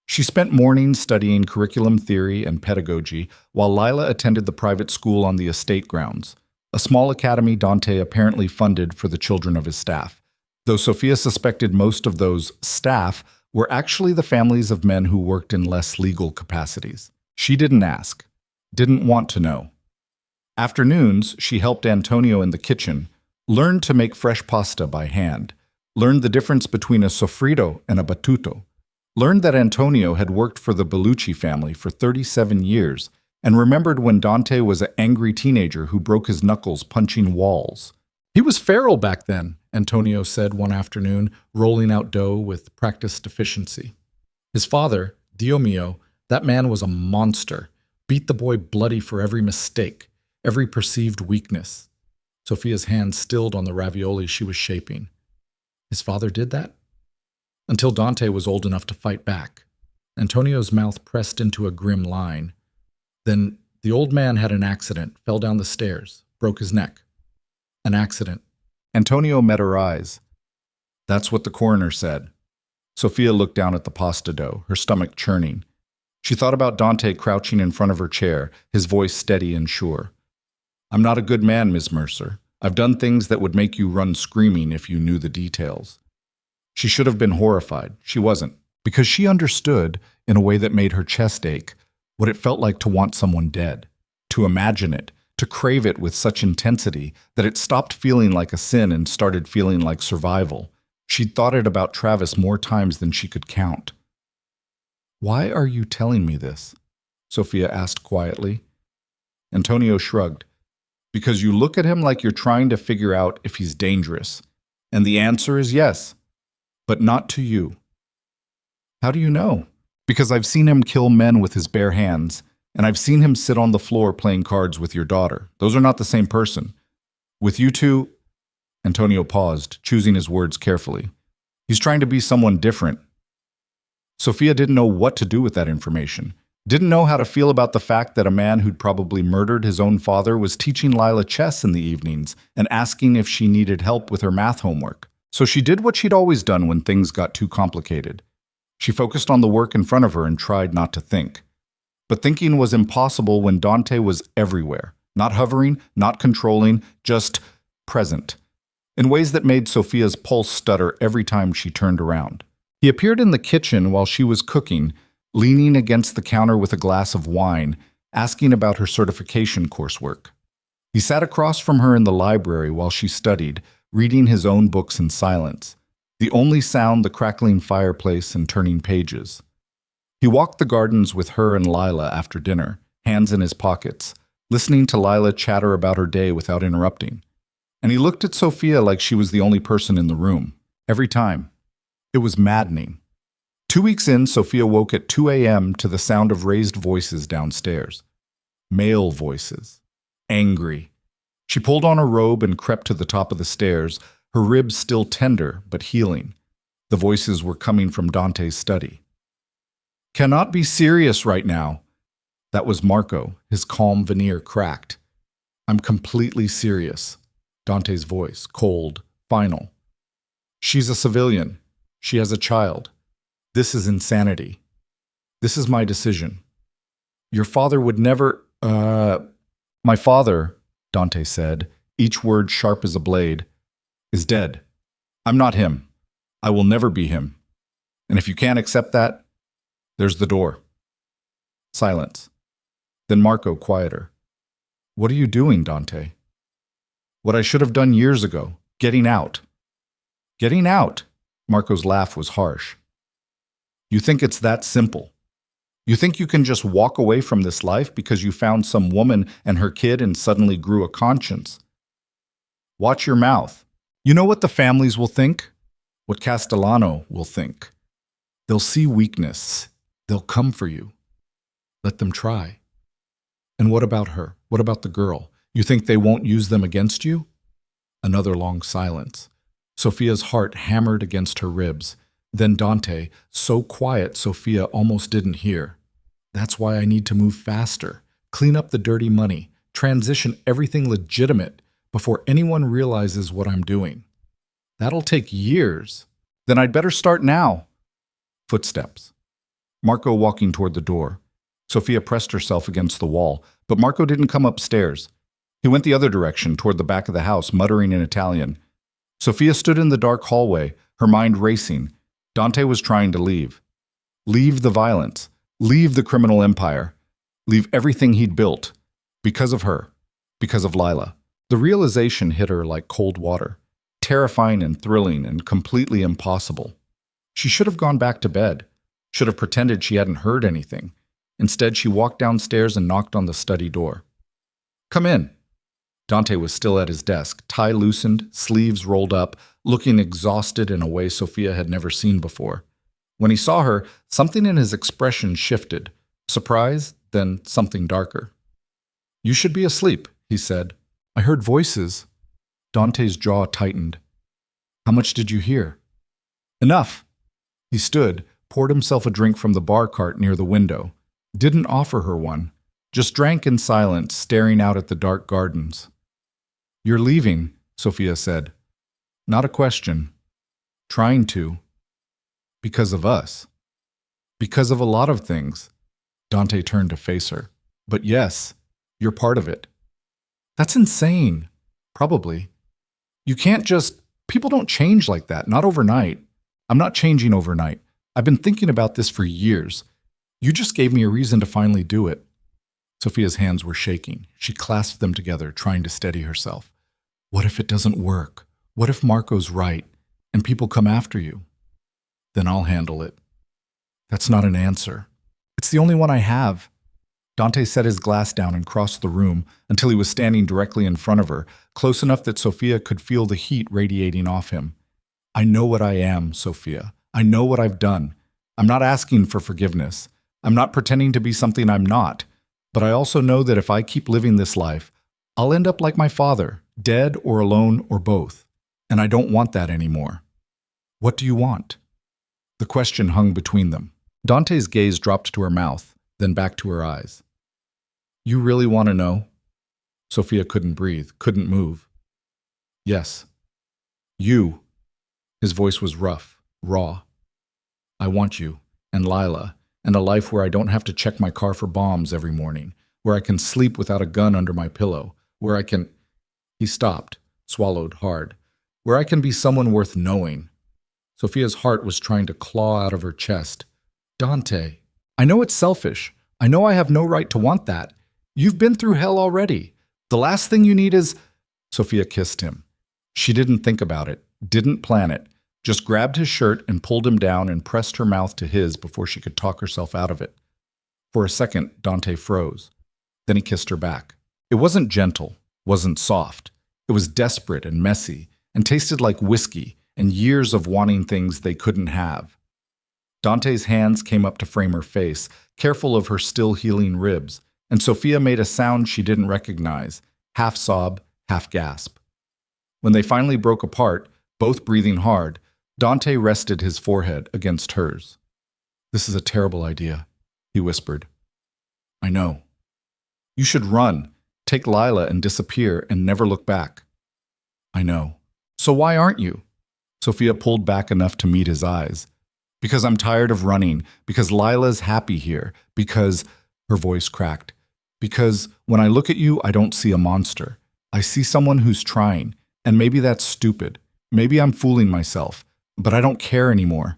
She spent mornings studying curriculum theory and pedagogy while Lila attended the private school on the estate grounds, a small academy Dante apparently funded for the children of his staff, though Sophia suspected most of those staff were actually the families of men who worked in less legal capacities. She didn't ask, didn't want to know. Afternoons, she helped Antonio in the kitchen, learned to make fresh pasta by hand, learned the difference between a sofrito and a battuto, learned that Antonio had worked for the Bellucci family for 37 years, and remembered when Dante was an angry teenager who broke his knuckles punching walls. He was feral back then, Antonio said one afternoon, rolling out dough with practiced efficiency. His father, Dio mio, that man was a monster, beat the boy bloody for every mistake, every perceived weakness. Sophia's hand stilled on the ravioli she was shaping. His father did that? Until Dante was old enough to fight back. Antonio's mouth pressed into a grim line. Then the old man had an accident, fell down the stairs, broke his neck. An accident. Antonio met her eyes. That's what the coroner said. Sophia looked down at the pasta dough, her stomach churning. She thought about Dante crouching in front of her chair, his voice steady and sure. "I'm not a good man, Miss Mercer. I've done things that would make you run screaming if you knew the details." She should have been horrified. She wasn't, because she understood, in a way that made her chest ache, what it felt like to want someone dead, to imagine it, to crave it with such intensity that it stopped feeling like a sin and started feeling like survival. She'd thought it about Travis more times than she could count. "Why are you telling me this?" Sophia asked quietly. Antonio shrugged. "Because you look at him like you're trying to figure out if he's dangerous. And the answer is yes. But not to you." "How do you know?" "Because I've seen him kill men with his bare hands, and I've seen him sit on the floor playing cards with your daughter. Those are not the same person. With you two..." Antonio paused, choosing his words carefully. "He's trying to be someone different." Sophia didn't know what to do with that information. Didn't know how to feel about the fact that a man who'd probably murdered his own father was teaching Lila chess in the evenings and asking if she needed help with her math homework. So she did what she'd always done when things got too complicated. She focused on the work in front of her and tried not to think. But thinking was impossible when Dante was everywhere, not hovering, not controlling, just present, in ways that made Sophia's pulse stutter every time she turned around. He appeared in the kitchen while she was cooking, leaning against the counter with a glass of wine, asking about her certification coursework. He sat across from her in the library while she studied, reading his own books in silence, the only sound the crackling fireplace and turning pages. He walked the gardens with her and Lila after dinner, hands in his pockets, listening to Lila chatter about her day without interrupting. And he looked at Sophia like she was the only person in the room, every time. It was maddening. 2 weeks in, Sophia woke at 2 a.m. to the sound of raised voices downstairs. Male voices. Angry. She pulled on her robe and crept to the top of the stairs, her ribs still tender but healing. The voices were coming from Dante's study. "Cannot be serious right now." That was Marco, his calm veneer cracked. "I'm completely serious." Dante's voice, cold, final. "She's a civilian. She has a child. This is insanity. This is my decision. Your father would never, My father," Dante said, each word sharp as a blade, "is dead. I'm not him. I will never be him. And if you can't accept that, there's the door." Silence. Then Marco, quieter. "What are you doing, Dante?" "What I should have done years ago. Getting out." "Getting out?" Marco's laugh was harsh. You think it's that simple. You think you can just walk away from this life because you found some woman and her kid and suddenly grew a conscience. Watch your mouth. You know what the families will think? What Castellano will think. They'll see weakness. They'll come for you. Let them try. And what about her? What about the girl? You think they won't use them against you? Another long silence. Sophia's heart hammered against her ribs. Then Dante, so quiet Sophia almost didn't hear. That's why I need to move faster, clean up the dirty money, transition everything legitimate before anyone realizes what I'm doing. That'll take years. Then I'd better start now. Footsteps. Marco walking toward the door. Sophia pressed herself against the wall, but Marco didn't come upstairs. He went the other direction, toward the back of the house, muttering in Italian. Sophia stood in the dark hallway, her mind racing. Dante was trying to leave. Leave the violence. Leave the criminal empire. Leave everything he'd built. Because of her. Because of Lila. The realization hit her like cold water. Terrifying and thrilling and completely impossible. She should have gone back to bed. Should have pretended she hadn't heard anything. Instead, she walked downstairs and knocked on the study door. Come in. Dante was still at his desk, tie loosened, sleeves rolled up, looking exhausted in a way Sophia had never seen before. When he saw her, something in his expression shifted. Surprise, then something darker. You should be asleep, he said. I heard voices. Dante's jaw tightened. How much did you hear? Enough. He stood, poured himself a drink from the bar cart near the window. Didn't offer her one. Just drank in silence, staring out at the dark gardens. You're leaving, Sophia said. Not a question. Trying to. Because of us. Because of a lot of things. Dante turned to face her. But yes, you're part of it. That's insane. Probably. You can't just... People don't change like that, not overnight. I'm not changing overnight. I've been thinking about this for years. You just gave me a reason to finally do it. Sophia's hands were shaking. She clasped them together, trying to steady herself. What if it doesn't work? What if Marco's right, and people come after you? Then I'll handle it. That's not an answer. It's the only one I have. Dante set his glass down and crossed the room until he was standing directly in front of her, close enough that Sophia could feel the heat radiating off him. I know what I am, Sophia. I know what I've done. I'm not asking for forgiveness. I'm not pretending to be something I'm not. But I also know that if I keep living this life, I'll end up like my father, dead or alone or both. And I don't want that anymore. What do you want? The question hung between them. Dante's gaze dropped to her mouth, then back to her eyes. You really want to know? Sophia couldn't breathe, couldn't move. Yes. You. His voice was rough, raw. I want you, and Lila, and a life where I don't have to check my car for bombs every morning, where I can sleep without a gun under my pillow, where I can... He stopped, swallowed hard. Where I can be someone worth knowing. Sophia's heart was trying to claw out of her chest. Dante, I know it's selfish. I know I have no right to want that. You've been through hell already. The last thing you need is... Sophia kissed him. She didn't think about it, didn't plan it, just grabbed his shirt and pulled him down and pressed her mouth to his before she could talk herself out of it. For a second, Dante froze. Then he kissed her back. It wasn't gentle, wasn't soft. It was desperate and messy, and tasted like whiskey and years of wanting things they couldn't have. Dante's hands came up to frame her face, careful of her still healing ribs, and Sophia made a sound she didn't recognize, half sob, half gasp. When they finally broke apart, both breathing hard, Dante rested his forehead against hers. This is a terrible idea, he whispered. I know. You should run, take Lila and disappear and never look back. I know. So why aren't you? Sophia pulled back enough to meet his eyes. Because I'm tired of running, because Lila's happy here, because, her voice cracked, because when I look at you, I don't see a monster. I see someone who's trying, and maybe that's stupid. Maybe I'm fooling myself, but I don't care anymore.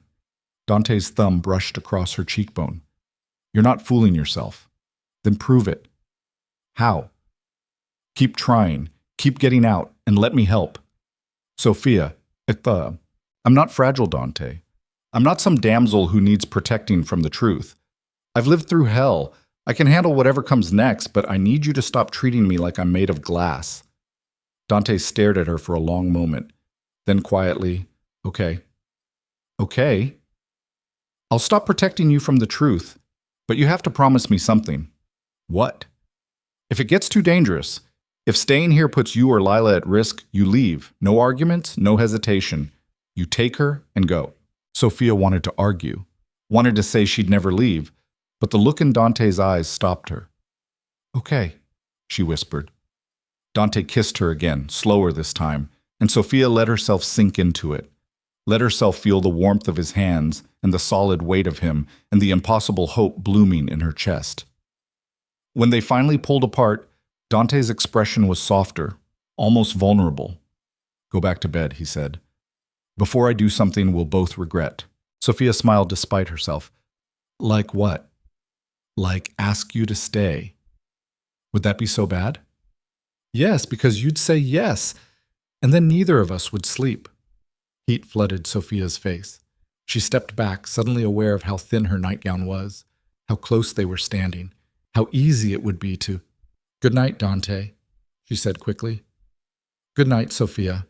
Dante's thumb brushed across her cheekbone. You're not fooling yourself. Then prove it. How? Keep trying, keep getting out, and let me help. Sophia, I'm not fragile, Dante. I'm not some damsel who needs protecting from the truth. I've lived through hell. I can handle whatever comes next, but I need you to stop treating me like I'm made of glass." Dante stared at her for a long moment. Then quietly, "Okay. Okay. I'll stop protecting you from the truth, but you have to promise me something." "What?" "If it gets too dangerous, if staying here puts you or Lila at risk, you leave. No arguments, no hesitation. You take her and go." Sophia wanted to argue, wanted to say she'd never leave, but the look in Dante's eyes stopped her. "Okay," she whispered. Dante kissed her again, slower this time, and Sophia let herself sink into it, let herself feel the warmth of his hands and the solid weight of him and the impossible hope blooming in her chest. When they finally pulled apart, Dante's expression was softer, almost vulnerable. "Go back to bed," he said. "Before I do something we'll both regret." Sophia smiled despite herself. "Like what?" "Like ask you to stay." "Would that be so bad?" "Yes, because you'd say yes, and then neither of us would sleep." Heat flooded Sophia's face. She stepped back, suddenly aware of how thin her nightgown was, how close they were standing, how easy it would be to— "Good night, Dante," she said quickly. "Good night, Sophia."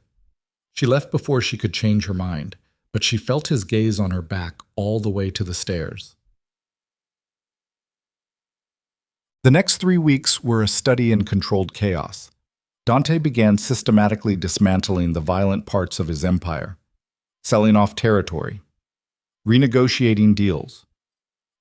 She left before she could change her mind, but she felt his gaze on her back all the way to the stairs. The next 3 weeks were a study in controlled chaos. Dante began systematically dismantling the violent parts of his empire, selling off territory, renegotiating deals,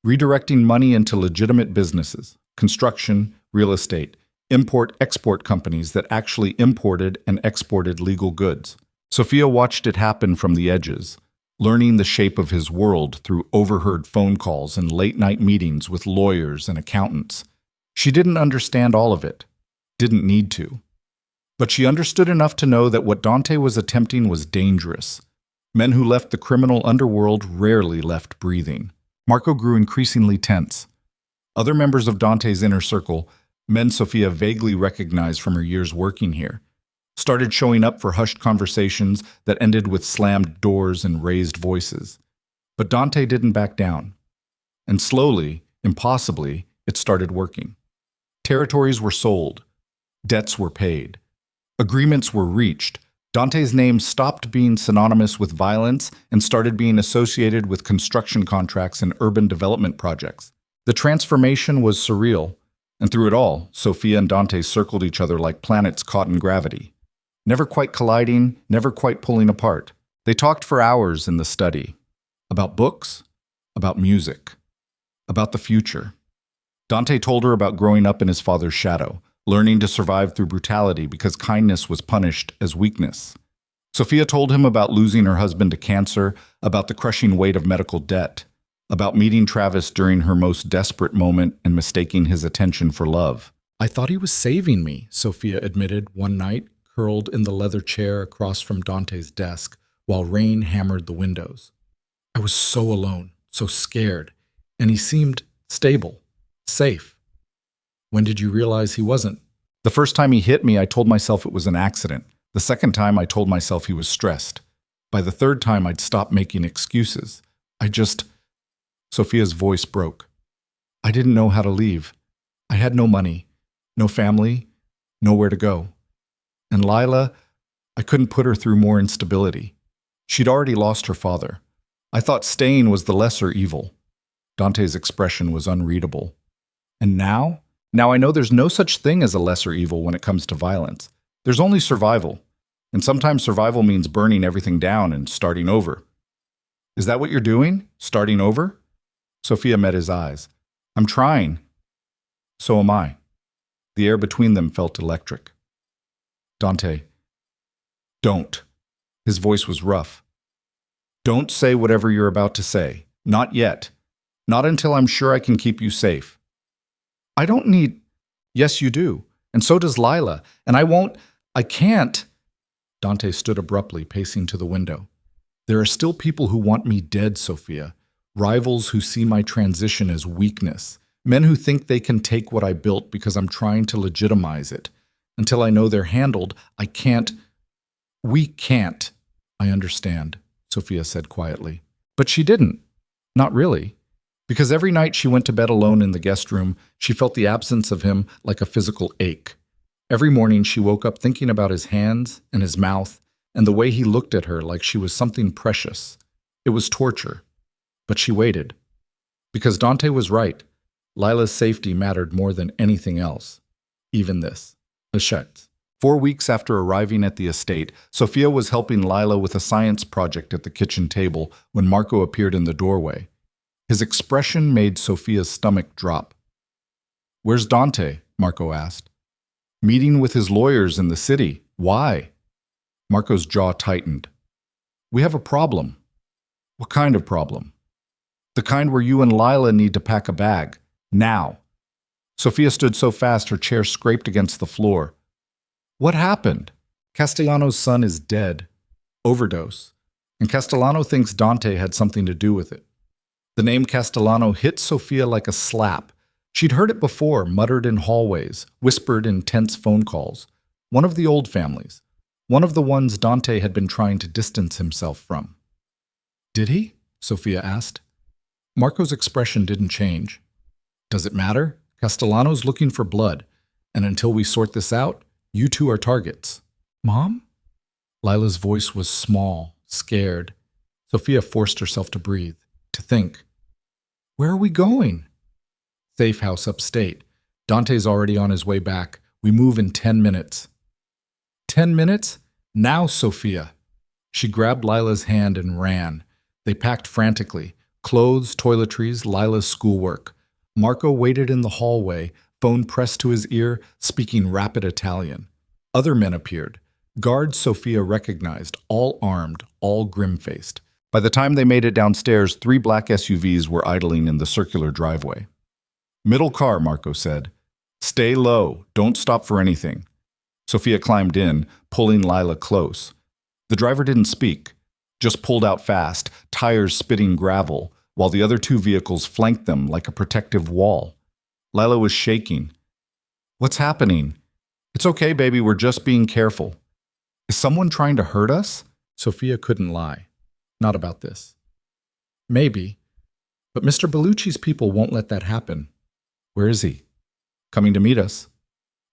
redirecting money into legitimate businesses, construction, real estate, import-export companies that actually imported and exported legal goods. Sophia watched it happen from the edges, learning the shape of his world through overheard phone calls and late-night meetings with lawyers and accountants. She didn't understand all of it, didn't need to. But she understood enough to know that what Dante was attempting was dangerous. Men who left the criminal underworld rarely left breathing. Marco grew increasingly tense. Other members of Dante's inner circle, men Sophia vaguely recognized from her years working here, started showing up for hushed conversations that ended with slammed doors and raised voices. But Dante didn't back down. And slowly, impossibly, it started working. Territories were sold. Debts were paid. Agreements were reached. Dante's name stopped being synonymous with violence and started being associated with construction contracts and urban development projects. The transformation was surreal, and through it all, Sophia and Dante circled each other like planets caught in gravity. Never quite colliding, never quite pulling apart. They talked for hours in the study. About books, about music, about the future. Dante told her about growing up in his father's shadow, learning to survive through brutality because kindness was punished as weakness. Sophia told him about losing her husband to cancer, about the crushing weight of medical debt, about meeting Travis during her most desperate moment and mistaking his attention for love. "I thought he was saving me," Sophia admitted one night, curled in the leather chair across from Dante's desk while rain hammered the windows. "I was so alone, so scared, and he seemed stable, safe." "When did you realize he wasn't?" "The first time he hit me, I told myself it was an accident. The second time, I told myself he was stressed. By the third time, I'd stopped making excuses. Sophia's voice broke. "I didn't know how to leave. I had no money, no family, nowhere to go. And Lila, I couldn't put her through more instability. She'd already lost her father. I thought staying was the lesser evil." Dante's expression was unreadable. "And now? Now I know there's no such thing as a lesser evil when it comes to violence. There's only survival. And sometimes survival means burning everything down and starting over." "Is that what you're doing? Starting over?" Sophia met his eyes. "I'm trying." "So am I." The air between them felt electric. "Dante, don't." His voice was rough. "Don't say whatever you're about to say. Not yet. Not until I'm sure I can keep you safe." "I don't need—" "Yes, you do. And so does Lila. And I can't." Dante stood abruptly, pacing to the window. "There are still people who want me dead, Sophia. Rivals who see my transition as weakness. Men who think they can take what I built because I'm trying to legitimize it. Until I know they're handled, I can't—" "We can't." "I understand," Sophia said quietly. But she didn't. Not really. Because every night she went to bed alone in the guest room, she felt the absence of him like a physical ache. Every morning she woke up thinking about his hands and his mouth and the way he looked at her like she was something precious. It was torture. But she waited. Because Dante was right. Lila's safety mattered more than anything else. Even this. Hachette. 4 weeks after arriving at the estate, Sophia was helping Lila with a science project at the kitchen table when Marco appeared in the doorway. His expression made Sophia's stomach drop. "Where's Dante?" Marco asked. "Meeting with his lawyers in the city. Why?" Marco's jaw tightened. "We have a problem." "What kind of problem?" "The kind where you and Lila need to pack a bag. Now." Sophia stood so fast her chair scraped against the floor. "What happened?" "Castellano's son is dead. Overdose. And Castellano thinks Dante had something to do with it." The name Castellano hit Sophia like a slap. She'd heard it before, muttered in hallways, whispered in tense phone calls. One of the old families. One of the ones Dante had been trying to distance himself from. "Did he?" Sophia asked. Marco's expression didn't change. "Does it matter? Castellano's looking for blood. And until we sort this out, you two are targets." "Mom?" Lila's voice was small, scared. Sophia forced herself to breathe, to think. "Where are we going?" "Safe house upstate. Dante's already on his way back. We move in 10 minutes. 10 minutes? Now, Sophia." She grabbed Lila's hand and ran. They packed frantically. Clothes, toiletries, Lila's schoolwork. Marco waited in the hallway, phone pressed to his ear, speaking rapid Italian. Other men appeared. Guards Sophia recognized, all armed, all grim-faced. By the time they made it downstairs, 3 black SUVs were idling in the circular driveway. "Middle car," Marco said. "Stay low. Don't stop for anything." Sophia climbed in, pulling Lila close. The driver didn't speak, just pulled out fast, tires spitting gravel, while the other 2 vehicles flanked them like a protective wall. Lila was shaking. "What's happening?" "It's okay, baby. We're just being careful." "Is someone trying to hurt us?" Sophia couldn't lie. Not about this. "Maybe. But Mr. Bellucci's people won't let that happen." "Where is he?" "Coming to meet us."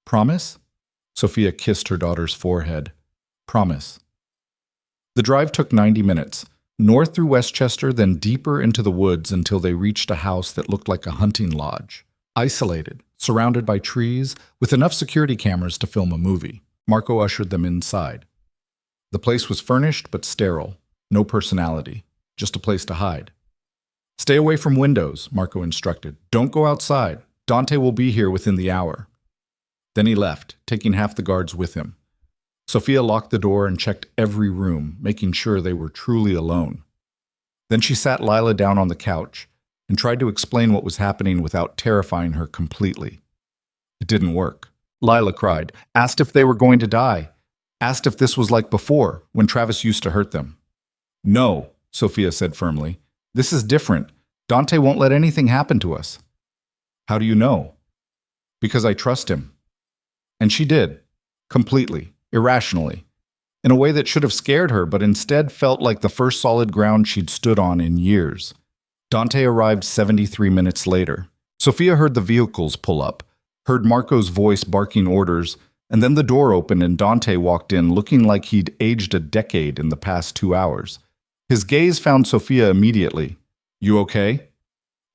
"Promise?" Sophia kissed her daughter's forehead. "Promise." The drive took 90 minutes, north through Westchester, then deeper into the woods until they reached a house that looked like a hunting lodge. Isolated, surrounded by trees, with enough security cameras to film a movie. Marco ushered them inside. The place was furnished but sterile. No personality. Just a place to hide. "Stay away from windows," Marco instructed. "Don't go outside. Dante will be here within the hour." Then he left, taking half the guards with him. Sophia locked the door and checked every room, making sure they were truly alone. Then she sat Lila down on the couch and tried to explain what was happening without terrifying her completely. It didn't work. Lila cried, asked if they were going to die, asked if this was like before, when Travis used to hurt them. "No," Sophia said firmly. "This is different. Dante won't let anything happen to us." "How do you know?" "Because I trust him." And she did. Completely. Irrationally. In a way that should have scared her, but instead felt like the first solid ground she'd stood on in years. Dante arrived 73 minutes later. Sophia heard the vehicles pull up, heard Marco's voice barking orders, and then the door opened and Dante walked in looking like he'd aged a decade in the past 2 hours. His gaze found Sophia immediately. "You okay?"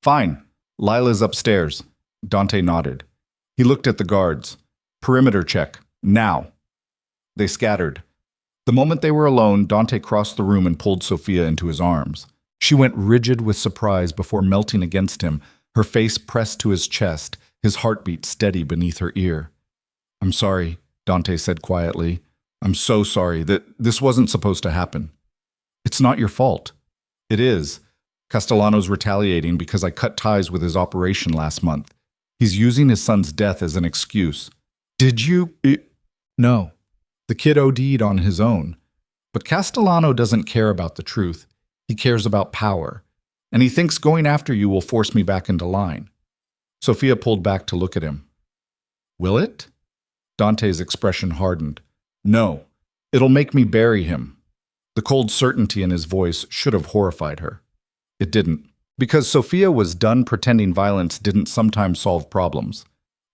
"Fine. Lila's upstairs." Dante nodded. He looked at the guards. "Perimeter check. Now." They scattered. The moment they were alone, Dante crossed the room and pulled Sophia into his arms. She went rigid with surprise before melting against him, her face pressed to his chest, his heartbeat steady beneath her ear. "I'm sorry," Dante said quietly. "I'm so sorry. This wasn't supposed to happen." "It's not your fault." "It is. Castellano's retaliating because I cut ties with his operation last month. He's using his son's death as an excuse." "Did you—" "No. The kid OD'd on his own. But Castellano doesn't care about the truth. He cares about power. And he thinks going after you will force me back into line." Sophia pulled back to look at him. "Will it?" Dante's expression hardened. "No. It'll make me bury him." The cold certainty in his voice should have horrified her. It didn't. Because Sophia was done pretending violence didn't sometimes solve problems.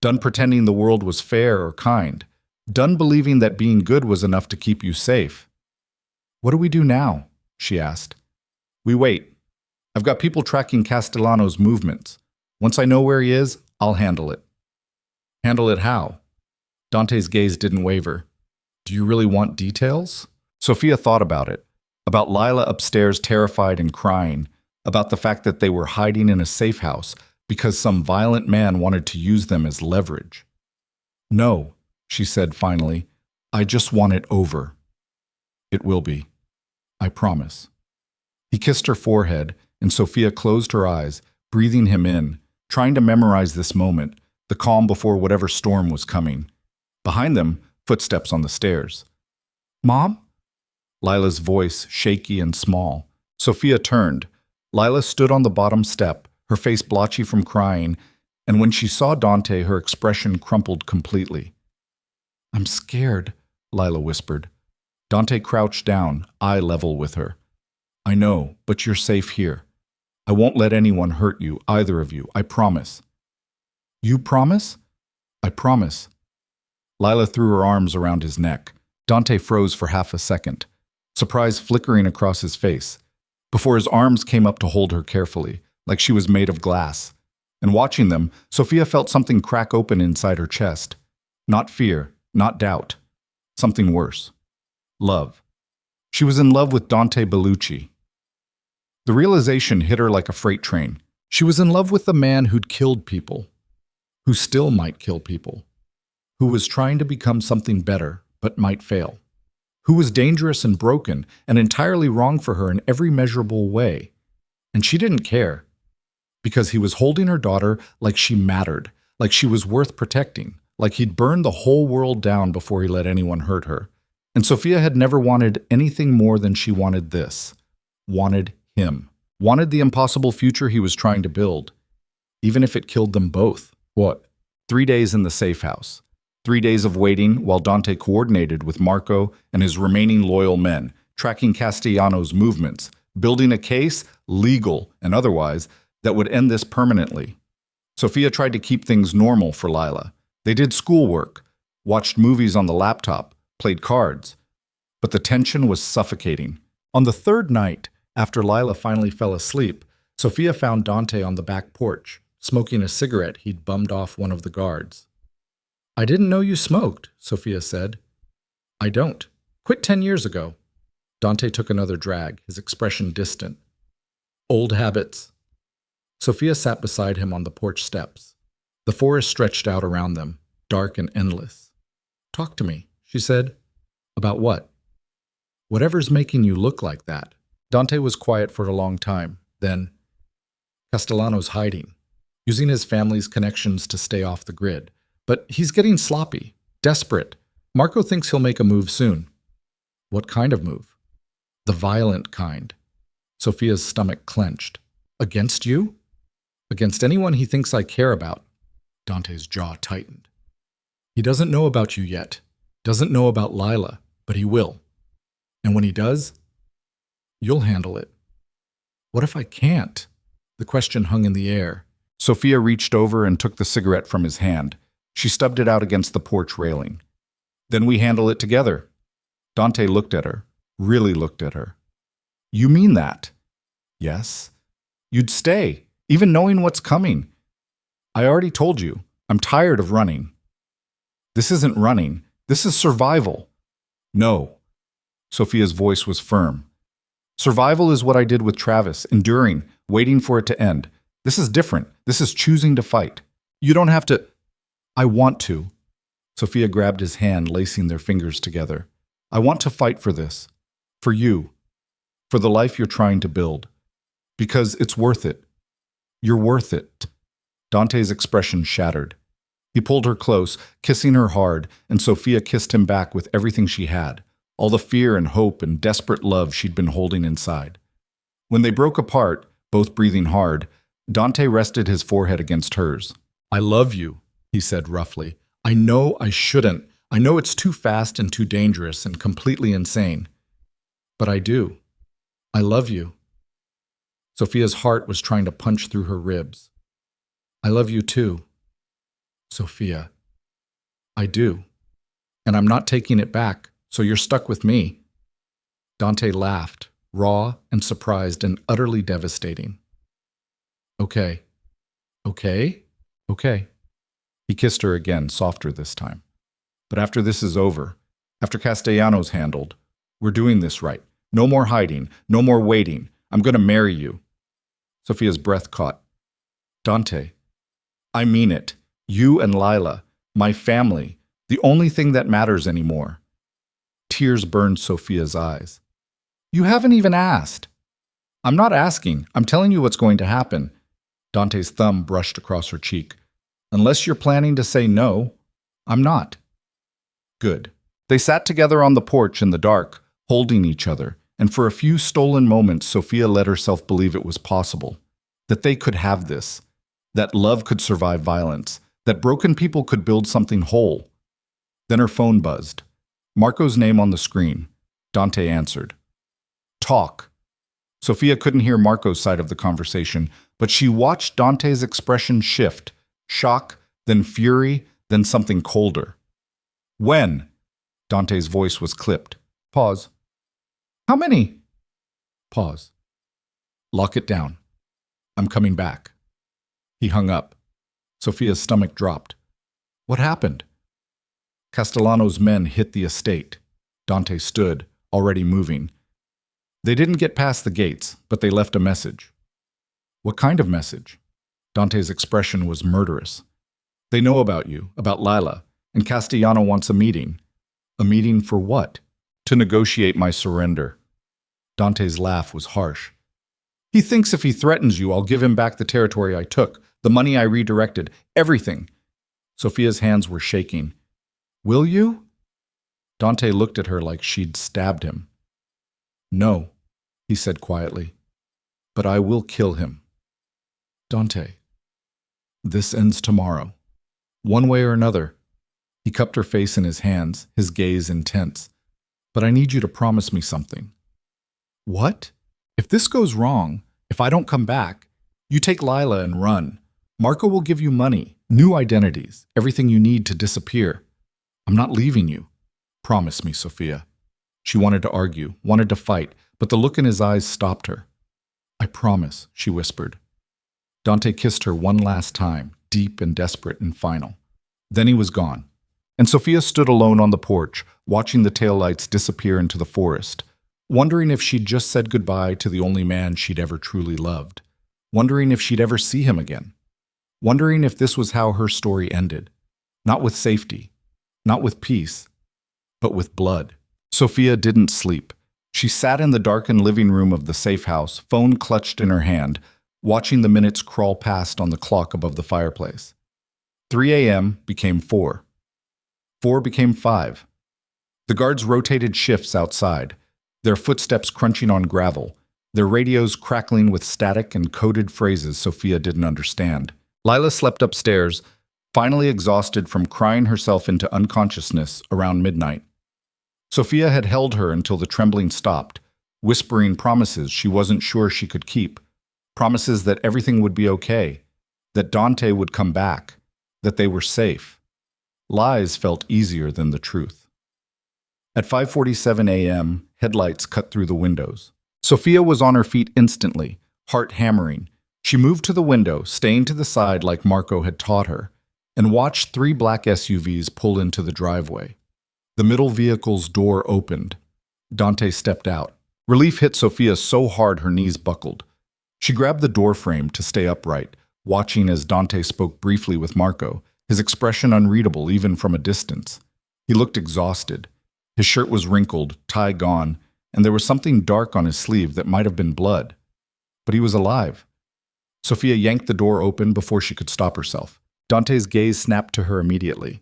Done pretending the world was fair or kind. Done believing that being good was enough to keep you safe. "What do we do now?" she asked. "We wait. I've got people tracking Castellano's movements. Once I know where he is, I'll handle it." "Handle it how?" Dante's gaze didn't waver. "Do you really want details?" Sophia thought about it. About Lila upstairs terrified and crying. About the fact that they were hiding in a safe house because some violent man wanted to use them as leverage. "No," she said finally. "I just want it over." "It will be. I promise." He kissed her forehead, and Sophia closed her eyes, breathing him in, trying to memorize this moment, the calm before whatever storm was coming. Behind them, footsteps on the stairs. "Mom?" Lila's voice shaky and small. Sophia turned. Lila stood on the bottom step, her face blotchy from crying, and when she saw Dante, her expression crumpled completely. "I'm scared," Lila whispered. Dante crouched down, eye level with her. "I know, but you're safe here. I won't let anyone hurt you, either of you, I promise." "You promise?" "I promise." Lila threw her arms around his neck. Dante froze for half a second, surprise flickering across his face, before his arms came up to hold her carefully, like she was made of glass. And watching them, Sophia felt something crack open inside her chest. Not fear, not doubt. Something worse. Love. She was in love with Dante Bellucci. The realization hit her like a freight train. She was in love with the man who'd killed people, who still might kill people, who was trying to become something better, but might fail, who was dangerous and broken and entirely wrong for her in every measurable way. And she didn't care, because he was holding her daughter like she mattered, like she was worth protecting, like he'd burned the whole world down before he let anyone hurt her. And Sophia had never wanted anything more than she wanted this. Wanted him. Wanted the impossible future he was trying to build. Even if it killed them both. What? 3 days in the safe house. 3 days of waiting while Dante coordinated with Marco and his remaining loyal men, tracking Castellano's movements, building a case, legal and otherwise, that would end this permanently. Sophia tried to keep things normal for Lila. They did schoolwork, watched movies on the laptop, played cards. But the tension was suffocating. On the third night, after Lila finally fell asleep, Sophia found Dante on the back porch, smoking a cigarette he'd bummed off one of the guards. "I didn't know you smoked," Sophia said. "I don't. Quit 10 years ago." Dante took another drag, his expression distant. "Old habits." Sophia sat beside him on the porch steps. The forest stretched out around them, dark and endless. "Talk to me," she said. "About what?" "Whatever's making you look like that." Dante was quiet for a long time. Then, "Castellano's hiding, using his family's connections to stay off the grid. But he's getting sloppy, desperate. Marco thinks he'll make a move soon." "What kind of move?" "The violent kind." Sophia's stomach clenched. "Against you?" "Against anyone he thinks I care about." Dante's jaw tightened. "He doesn't know about you yet. Doesn't know about Lila, but he will. And when he does, you'll handle it." "What if I can't?" The question hung in the air. Sophia reached over and took the cigarette from his hand. She stubbed it out against the porch railing. "Then we handle it together." Dante looked at her, really looked at her. "You mean that?" "Yes. You'd stay, even knowing what's coming." "I already told you, I'm tired of running." "This isn't running. This is survival." "No." Sophia's voice was firm. "Survival is what I did with Travis, enduring, waiting for it to end. This is different. This is choosing to fight. You don't have to—" "I want to." Sophia grabbed his hand, lacing their fingers together. "I want to fight for this. For you. For the life you're trying to build. Because it's worth it. You're worth it." Dante's expression shattered. He pulled her close, kissing her hard, and Sophia kissed him back with everything she had, all the fear and hope and desperate love she'd been holding inside. When they broke apart, both breathing hard, Dante rested his forehead against hers. "I love you," he said roughly. "I know I shouldn't. I know it's too fast and too dangerous and completely insane. But I do. I love you." Sophia's heart was trying to punch through her ribs. I love you too, Sophia. I do. And I'm not taking it back, so you're stuck with me. Dante laughed, raw and surprised and utterly devastating. Okay. Okay? Okay. He kissed her again, softer this time. But after this is over, after Castellanos handled, we're doing this right. No more hiding, no more waiting. I'm going to marry you. Sophia's breath caught. Dante, I mean it. You and Lila, my family, the only thing that matters anymore. Tears burned Sophia's eyes. You haven't even asked. I'm not asking. I'm telling you what's going to happen. Dante's thumb brushed across her cheek. Unless you're planning to say no, I'm not. Good. They sat together on the porch in the dark, holding each other, and for a few stolen moments, Sophia let herself believe it was possible, that they could have this, that love could survive violence, that broken people could build something whole. Then her phone buzzed. Marco's name on the screen. Dante answered. Talk. Sophia couldn't hear Marco's side of the conversation, but she watched Dante's expression shift, shock, then fury, then something colder. When? Dante's voice was clipped. Pause. How many? Pause. Lock it down. I'm coming back. He hung up. Sophia's stomach dropped. What happened? Castellano's men hit the estate. Dante stood, already moving. They didn't get past the gates, but they left a message. What kind of message? Dante's expression was murderous. They know about you, about Lila, and Castellano wants a meeting. A meeting for what? To negotiate my surrender. Dante's laugh was harsh. He thinks if he threatens you, I'll give him back the territory I took, the money I redirected, everything. Sophia's hands were shaking. Will you? Dante looked at her like she'd stabbed him. No, he said quietly, but I will kill him. Dante, this ends tomorrow. One way or another. He cupped her face in his hands, his gaze intense. But I need you to promise me something. What? If this goes wrong, if I don't come back, you take Lila and run. Marco will give you money, new identities, everything you need to disappear. I'm not leaving you. Promise me, Sophia. She wanted to argue, wanted to fight, but the look in his eyes stopped her. I promise, she whispered. Dante kissed her one last time, deep and desperate and final. Then he was gone, and Sophia stood alone on the porch, watching the taillights disappear into the forest, wondering if she'd just said goodbye to the only man she'd ever truly loved, wondering if she'd ever see him again, wondering if this was how her story ended, not with safety, not with peace, but with blood. Sophia didn't sleep. She sat in the darkened living room of the safe house, phone clutched in her hand, watching the minutes crawl past on the clock above the fireplace. 3 a.m. became 4. 4 became 5. The guards rotated shifts outside, their footsteps crunching on gravel, their radios crackling with static and coded phrases Sophia didn't understand. Lila slept upstairs, finally exhausted from crying herself into unconsciousness around midnight. Sophia had held her until the trembling stopped, whispering promises she wasn't sure she could keep, promises that everything would be okay, that Dante would come back, that they were safe. Lies felt easier than the truth. At 5:47 a.m., headlights cut through the windows. Sophia was on her feet instantly, heart hammering. She moved to the window, staying to the side like Marco had taught her, and watched 3 black SUVs pull into the driveway. The middle vehicle's door opened. Dante stepped out. Relief hit Sophia so hard her knees buckled. She grabbed the door frame to stay upright, watching as Dante spoke briefly with Marco, his expression unreadable even from a distance. He looked exhausted. His shirt was wrinkled, tie gone, and there was something dark on his sleeve that might have been blood. But he was alive. Sophia yanked the door open before she could stop herself. Dante's gaze snapped to her immediately.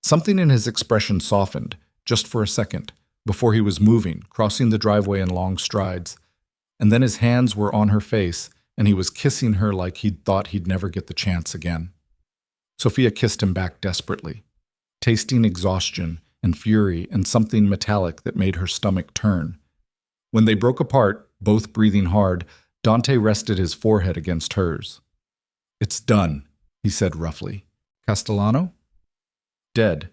Something in his expression softened, just for a second, before he was moving, crossing the driveway in long strides. And then his hands were on her face, and he was kissing her like he'd thought he'd never get the chance again. Sophia kissed him back desperately, tasting exhaustion and fury and something metallic that made her stomach turn. When they broke apart, both breathing hard, Dante rested his forehead against hers. "It's done," he said roughly. "Castellano?" "Dead.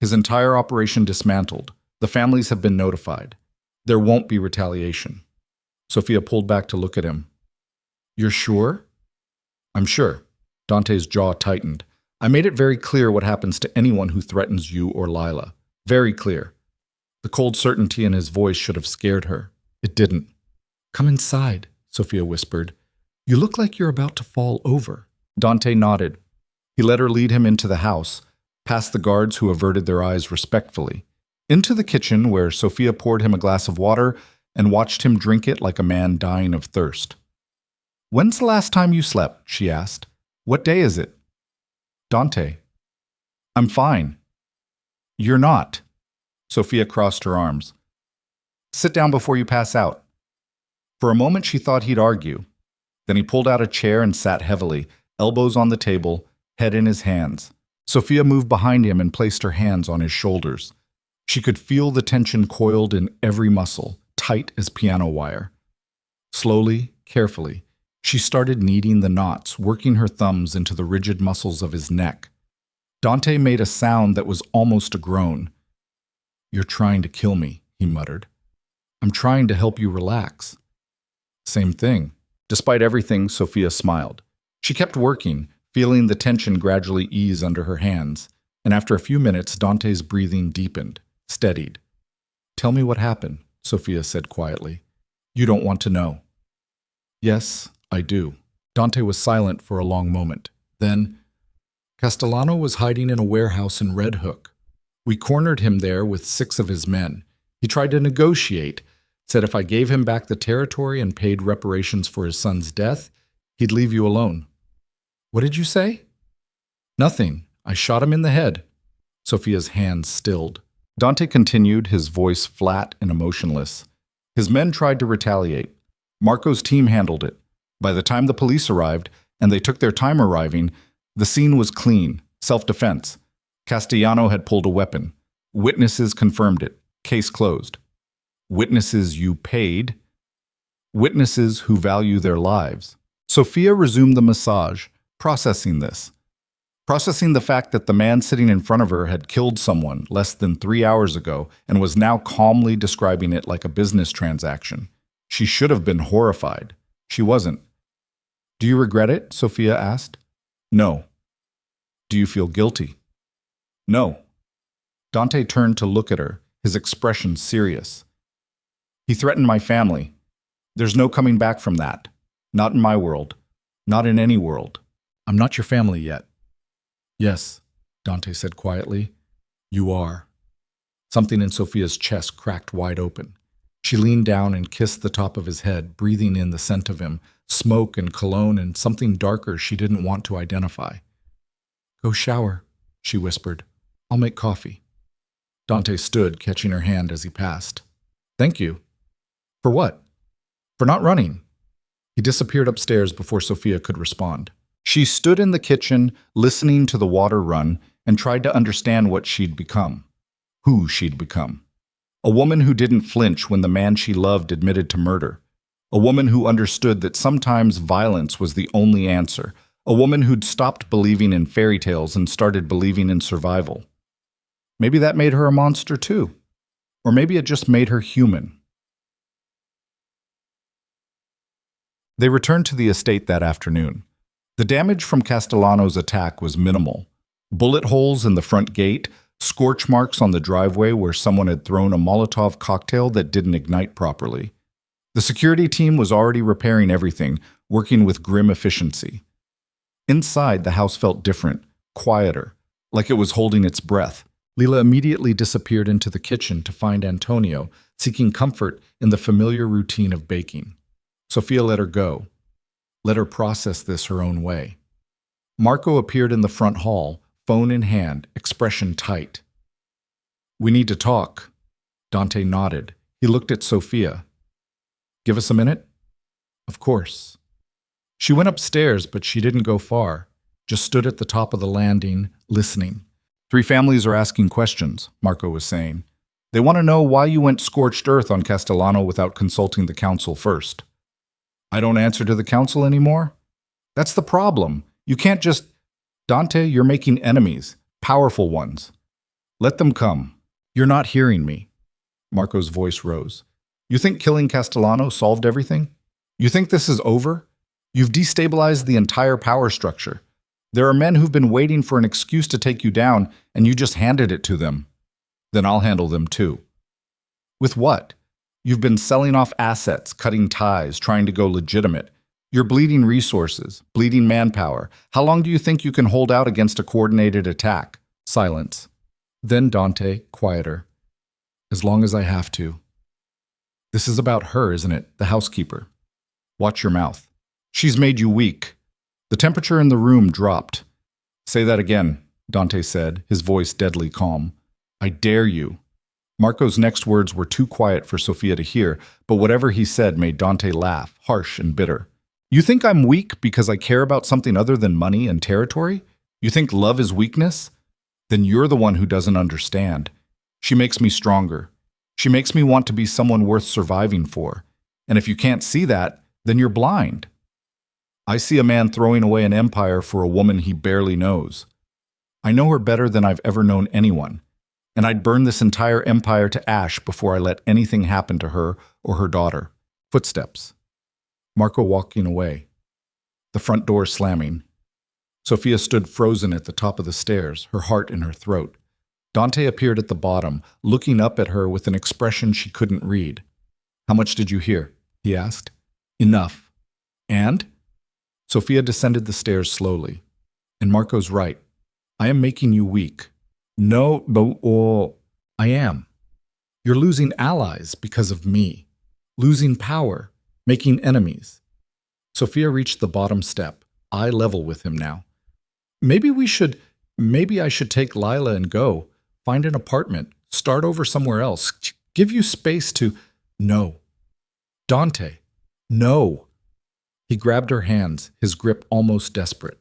His entire operation dismantled. The families have been notified. There won't be retaliation." Sophia pulled back to look at him. "You're sure?" "I'm sure." Dante's jaw tightened. "I made it very clear what happens to anyone who threatens you or Lila. Very clear." The cold certainty in his voice should have scared her. It didn't. "Come inside," Sophia whispered. "You look like you're about to fall over." Dante nodded. He let her lead him into the house, past the guards who averted their eyes respectfully, into the kitchen where Sophia poured him a glass of water and watched him drink it like a man dying of thirst. "When's the last time you slept?" she asked. "What day is it?" "Dante." "I'm fine." "You're not." Sophia crossed her arms. "Sit down before you pass out." For a moment she thought he'd argue. Then he pulled out a chair and sat heavily, elbows on the table, head in his hands. Sophia moved behind him and placed her hands on his shoulders. She could feel the tension coiled in every muscle, tight as piano wire. Slowly, carefully, she started kneading the knots, working her thumbs into the rigid muscles of his neck. Dante made a sound that was almost a groan. "You're trying to kill me," he muttered. "I'm trying to help you relax." Same thing. Despite everything, Sophia smiled. She kept working, feeling the tension gradually ease under her hands, and after a few minutes, Dante's breathing deepened, steadied. "Tell me what happened," Sophia said quietly. "You don't want to know." "Yes, I do." Dante was silent for a long moment. Then, "Castellano was hiding in a warehouse in Red Hook. We cornered him there with 6 of his men. He tried to negotiate, said if I gave him back the territory and paid reparations for his son's death, he'd leave you alone." "What did you say?" "Nothing. I shot him in the head." Sophia's hands stilled. Dante continued, his voice flat and emotionless. "His men tried to retaliate. Marco's team handled it. By the time the police arrived, and they took their time arriving, the scene was clean, self-defense. Castellano had pulled a weapon. Witnesses confirmed it. Case closed. Witnesses you paid. Witnesses who value their lives." Sophia resumed the massage, processing this. Processing the fact that the man sitting in front of her had killed someone less than 3 hours ago and was now calmly describing it like a business transaction. She should have been horrified. She wasn't. "Do you regret it?" Sophia asked. "No." "Do you feel guilty?" "No." Dante turned to look at her, his expression serious. "He threatened my family. There's no coming back from that. Not in my world. Not in any world. I'm not your family yet." "Yes," Dante said quietly. "You are." Something in Sophia's chest cracked wide open. She leaned down and kissed the top of his head, breathing in the scent of him, smoke and cologne and something darker she didn't want to identify. "Go shower," she whispered. "I'll make coffee." Dante stood, catching her hand as he passed. "Thank you." "For what?" "For not running." He disappeared upstairs before Sophia could respond. She stood in the kitchen, listening to the water run, and tried to understand what she'd become. Who she'd become. A woman who didn't flinch when the man she loved admitted to murder. A woman who understood that sometimes violence was the only answer. A woman who'd stopped believing in fairy tales and started believing in survival. Maybe that made her a monster too. Or maybe it just made her human. They returned to the estate that afternoon. The damage from Castellano's attack was minimal. Bullet holes in the front gate, scorch marks on the driveway where someone had thrown a Molotov cocktail that didn't ignite properly. The security team was already repairing everything, working with grim efficiency. Inside, the house felt different, quieter, like it was holding its breath. Lila immediately disappeared into the kitchen to find Antonio, seeking comfort in the familiar routine of baking. Sophia let her go. Let her process this her own way. Marco appeared in the front hall, phone in hand, expression tight. "We need to talk." Dante nodded. He looked at Sophia. "Give us a minute?" "Of course." She went upstairs, but she didn't go far, just stood at the top of the landing, listening. "3 families are asking questions," Marco was saying. "They want to know why you went scorched earth on Castellano without consulting the council first." I don't answer to the council anymore? That's the problem. You can't just... Dante, you're making enemies, powerful ones. Let them come. You're not hearing me. Marco's voice rose. You think killing Castellano solved everything? You think this is over? You've destabilized the entire power structure. There are men who've been waiting for an excuse to take you down, and you just handed it to them. Then I'll handle them too. With what? You've been selling off assets, cutting ties, trying to go legitimate. You're bleeding resources, bleeding manpower. How long do you think you can hold out against a coordinated attack? Silence. Then Dante, quieter. As long as I have to. This is about her, isn't it? The housekeeper. Watch your mouth. She's made you weak. The temperature in the room dropped. Say that again, Dante said, his voice deadly calm. I dare you. Marco's next words were too quiet for Sophia to hear, but whatever he said made Dante laugh, harsh and bitter. You think I'm weak because I care about something other than money and territory? You think love is weakness? Then you're the one who doesn't understand. She makes me stronger. She makes me want to be someone worth surviving for. And if you can't see that, then you're blind. I see a man throwing away an empire for a woman he barely knows. I know her better than I've ever known anyone, and I'd burn this entire empire to ash before I let anything happen to her or her daughter. Footsteps. Marco walking away. The front door slamming. Sophia stood frozen at the top of the stairs, her heart in her throat. Dante appeared at the bottom, looking up at her with an expression she couldn't read. How much did you hear? He asked. Enough. And? Sophia descended the stairs slowly. And Marco's right. I am making you weak. No, but I am. You're losing allies because of me. Losing power. Making enemies. Sophia reached the bottom step, eye level with him now. Maybe I should take Lila and go. Find an apartment. Start over somewhere else. Give you space to... No. Dante. No. He grabbed her hands, his grip almost desperate.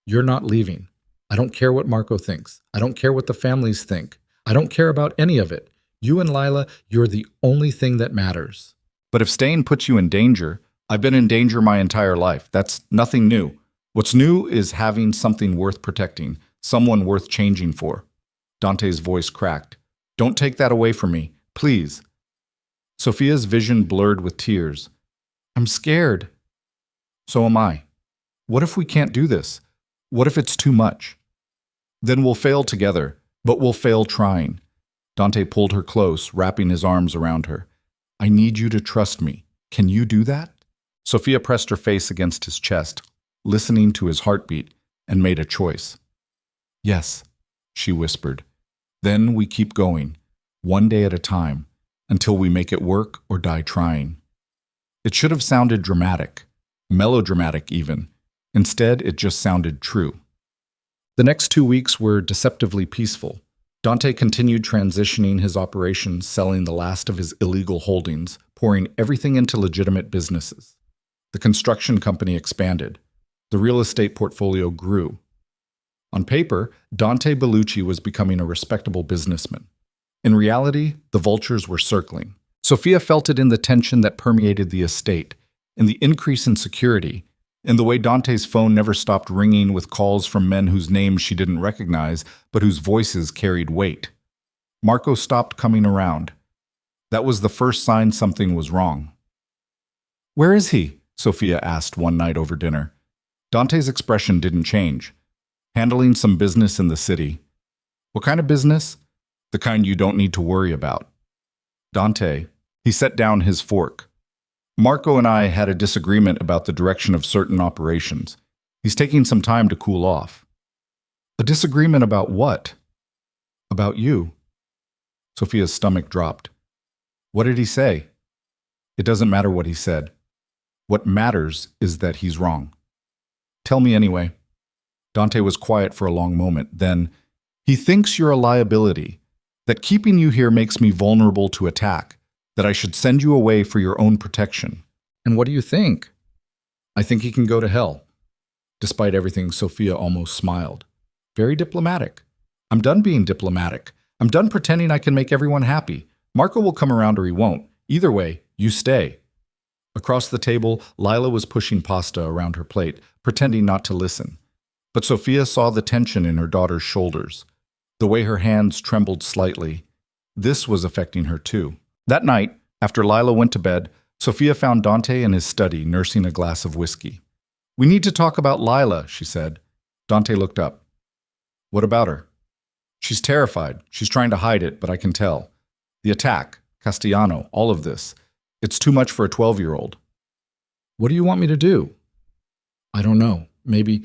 You're not leaving. I don't care what Marco thinks. I don't care what the families think. I don't care about any of it. You and Lila, you're the only thing that matters. But if staying puts you in danger, I've been in danger my entire life. That's nothing new. What's new is having something worth protecting, someone worth changing for. Dante's voice cracked. Don't take that away from me, please. Sophia's vision blurred with tears. I'm scared. So am I. What if we can't do this? What if it's too much? Then we'll fail together, but we'll fail trying. Dante pulled her close, wrapping his arms around her. I need you to trust me. Can you do that? Sophia pressed her face against his chest, listening to his heartbeat, and made a choice. Yes, she whispered. Then we keep going, one day at a time, until we make it work or die trying. It should have sounded dramatic, melodramatic even. Instead, it just sounded true. The next 2 weeks were deceptively peaceful. Dante continued transitioning his operations, selling the last of his illegal holdings, pouring everything into legitimate businesses. The construction company expanded. The real estate portfolio grew. On paper, Dante Bellucci was becoming a respectable businessman. In reality, the vultures were circling. Sophia felt it in the tension that permeated the estate, in the increase in security, in the way Dante's phone never stopped ringing with calls from men whose names she didn't recognize, but whose voices carried weight. Marco stopped coming around. That was the first sign something was wrong. Where is he? Sophia asked one night over dinner. Dante's expression didn't change. Handling some business in the city. What kind of business? The kind you don't need to worry about. Dante, he set down his fork. Marco and I had a disagreement about the direction of certain operations. He's taking some time to cool off. A disagreement about what? About you. Sophia's stomach dropped. What did he say? It doesn't matter what he said. What matters is that he's wrong. Tell me anyway. Dante was quiet for a long moment. Then, he thinks you're a liability, that keeping you here makes me vulnerable to attack, that I should send you away for your own protection. And what do you think? I think he can go to hell. Despite everything, Sophia almost smiled. Very diplomatic. I'm done being diplomatic. I'm done pretending I can make everyone happy. Marco will come around or he won't. Either way, you stay. Across the table, Lila was pushing pasta around her plate, pretending not to listen. But Sophia saw the tension in her daughter's shoulders, the way her hands trembled slightly. This was affecting her too. That night, after Lila went to bed, Sophia found Dante in his study nursing a glass of whiskey. "We need to talk about Lila," she said. Dante looked up. "What about her?" "She's terrified. She's trying to hide it, but I can tell. The attack, Castellano, all of this. It's too much for a 12-year-old. What do you want me to do?" "I don't know. Maybe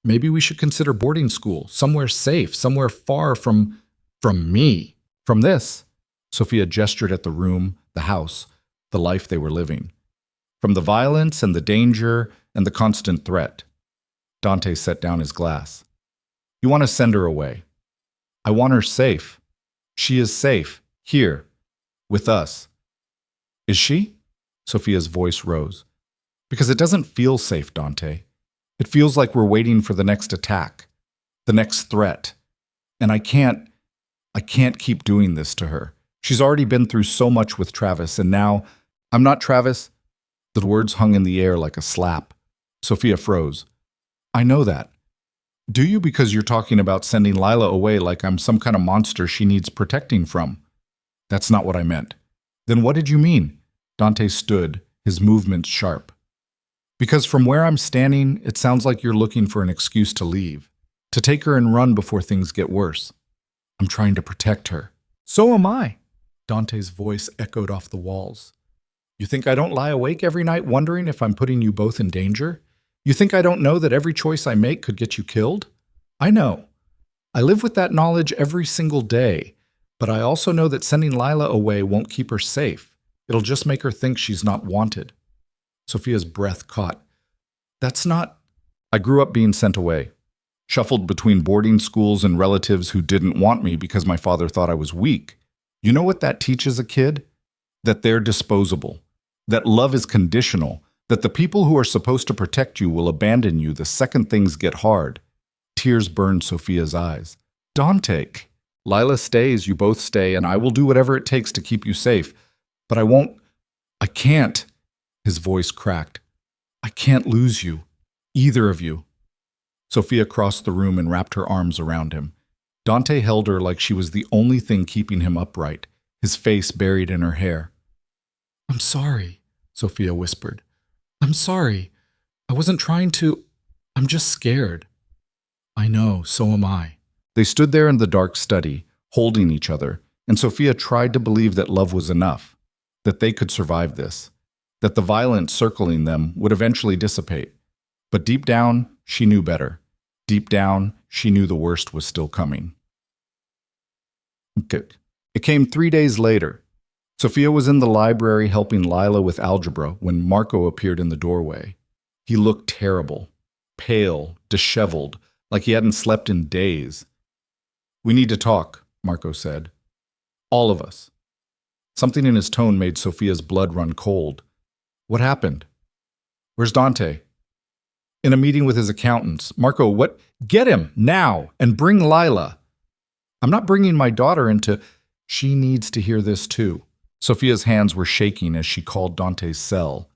we should consider boarding school, somewhere safe, somewhere far from me, from this." Sophia gestured at the room, the house, the life they were living. From the violence and the danger and the constant threat. Dante set down his glass. "You want to send her away. I want her safe. She is safe, here, with us." "Is she?" Sophia's voice rose. "Because it doesn't feel safe, Dante. It feels like we're waiting for the next attack, the next threat. And I can't keep doing this to her. She's already been through so much with Travis, and now, I'm not Travis." The words hung in the air like a slap. Sophia froze. "I know that. Do you, because you're talking about sending Lila away like I'm some kind of monster she needs protecting from?" "That's not what I meant." "Then what did you mean?" Dante stood, his movements sharp. "Because from where I'm standing, it sounds like you're looking for an excuse to leave, to take her and run before things get worse. I'm trying to protect her." "So am I." Dante's voice echoed off the walls. "You think I don't lie awake every night wondering if I'm putting you both in danger? You think I don't know that every choice I make could get you killed? I know. I live with that knowledge every single day, but I also know that sending Lila away won't keep her safe. It'll just make her think she's not wanted." Sophia's breath caught. "That's not—" "I grew up being sent away, shuffled between boarding schools and relatives who didn't want me because my father thought I was weak. You know what that teaches a kid? That they're disposable, that love is conditional, that the people who are supposed to protect you will abandon you the second things get hard." Tears burned Sophia's eyes. "Dante, Lila stays, you both stay, and I will do whatever it takes to keep you safe. But I can't." His voice cracked. "I can't lose you, either of you." Sophia crossed the room and wrapped her arms around him. Dante held her like she was the only thing keeping him upright, his face buried in her hair. "I'm sorry," Sophia whispered. "I'm sorry. I wasn't trying to. I'm just scared." "I know, so am I." They stood there in the dark study, holding each other, and Sophia tried to believe that love was enough, that they could survive this, that the violence circling them would eventually dissipate. But deep down, she knew better. Deep down, she knew the worst was still coming. It came 3 days later. Sophia was in the library helping Lila with algebra when Marco appeared in the doorway. He looked terrible, pale, disheveled, like he hadn't slept in days. "We need to talk," Marco said. "All of us." Something in his tone made Sophia's blood run cold. "What happened?" "Where's Dante?" "In a meeting with his accountants." "Marco, what? Get him, now, and bring Lila." "I'm not bringing my daughter into—" "She needs to hear this too." Sophia's hands were shaking as she called Dante's cell.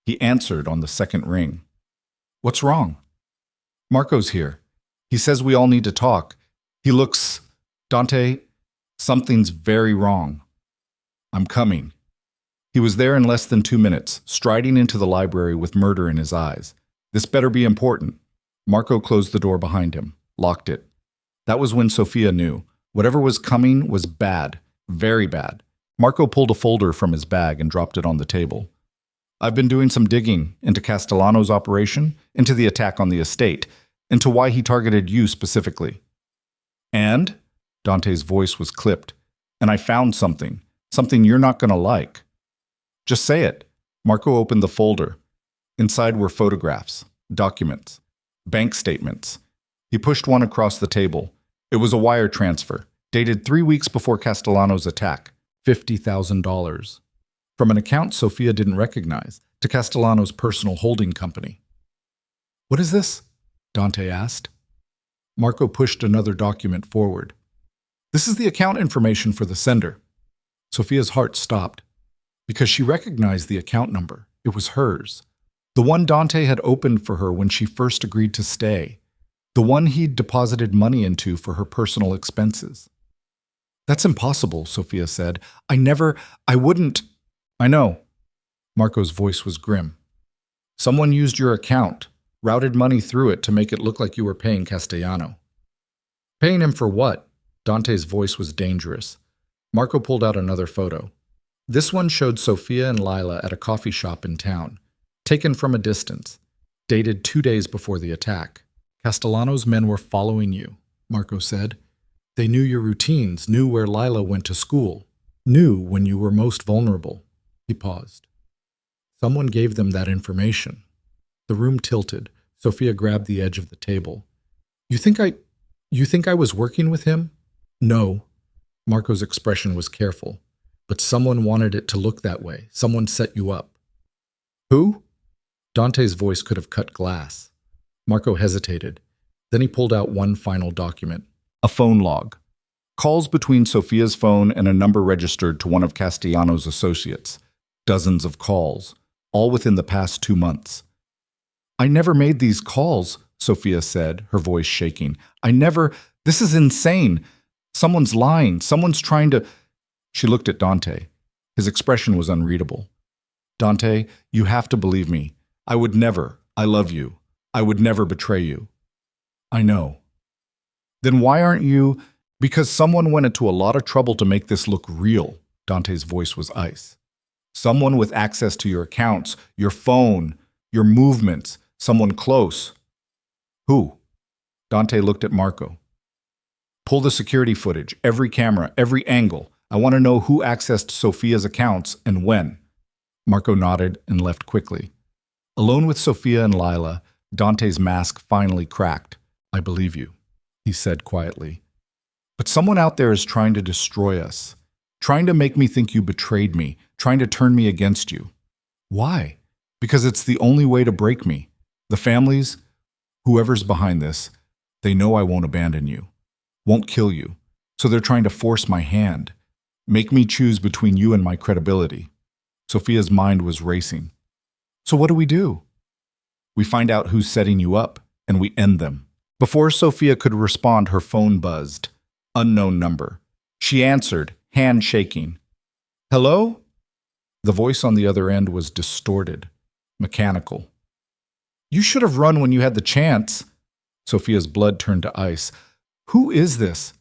He answered on the second ring. "What's wrong?" "Marco's here. He says we all need to talk. He looks— Dante, something's very wrong." "I'm coming." He was there in less than 2 minutes, striding into the library with murder in his eyes. "This better be important." Marco closed the door behind him, locked it. That was when Sophia knew. Whatever was coming was bad, very bad. Marco pulled a folder from his bag and dropped it on the table. "I've been doing some digging into Castellano's operation, into the attack on the estate, into why he targeted you specifically." "And?" Dante's voice was clipped. "And I found something you're not going to like." "Just say it." Marco opened the folder. Inside were photographs, documents, bank statements. He pushed one across the table. It was a wire transfer, dated 3 weeks before Castellano's attack, $50,000. From an account Sophia didn't recognize, to Castellano's personal holding company. "What is this?" Dante asked. Marco pushed another document forward. "This is the account information for the sender." Sophia's heart stopped, because she recognized the account number. It was hers. The one Dante had opened for her when she first agreed to stay. The one he'd deposited money into for her personal expenses. That's impossible, Sophia said. I wouldn't. I know. Marco's voice was grim. Someone used your account, routed money through it to make it look like you were paying Castellano. Paying him for what? Dante's voice was dangerous. Marco pulled out another photo. This one showed Sophia and Lila at a coffee shop in town, taken from a distance, dated 2 days before the attack. Castellano's men were following you, Marco said. They knew your routines, knew where Lila went to school, knew when you were most vulnerable. He paused. Someone gave them that information. The room tilted. Sophia grabbed the edge of the table. You think I was working with him? No. Marco's expression was careful. But someone wanted it to look that way. Someone set you up. Who? Dante's voice could have cut glass. Marco hesitated. Then he pulled out one final document. A phone log. Calls between Sophia's phone and a number registered to one of Castellano's associates. Dozens of calls, all within the past 2 months. I never made these calls, Sophia said, her voice shaking. This is insane. Someone's lying. Someone's trying to... She looked at Dante. His expression was unreadable. Dante, you have to believe me. I love you. I would never betray you. I know. Then why aren't you... Because someone went into a lot of trouble to make this look real. Dante's voice was ice. Someone with access to your accounts, your phone, your movements, someone close. Who? Dante looked at Marco. Pull the security footage, every camera, every angle. I want to know who accessed Sophia's accounts and when. Marco nodded and left quickly. Alone with Sophia and Lila, Dante's mask finally cracked. I believe you, he said quietly. But someone out there is trying to destroy us, trying to make me think you betrayed me, trying to turn me against you. Why? Because it's the only way to break me. The families, whoever's behind this, they know I won't abandon you, won't kill you. So they're trying to force my hand, make me choose between you and my credibility. Sophia's mind was racing. So what do we do? We find out who's setting you up, and we end them. Before Sophia could respond, her phone buzzed. Unknown number. She answered, hand shaking. Hello? The voice on the other end was distorted, mechanical. You should have run when you had the chance. Sophia's blood turned to ice. Who is this?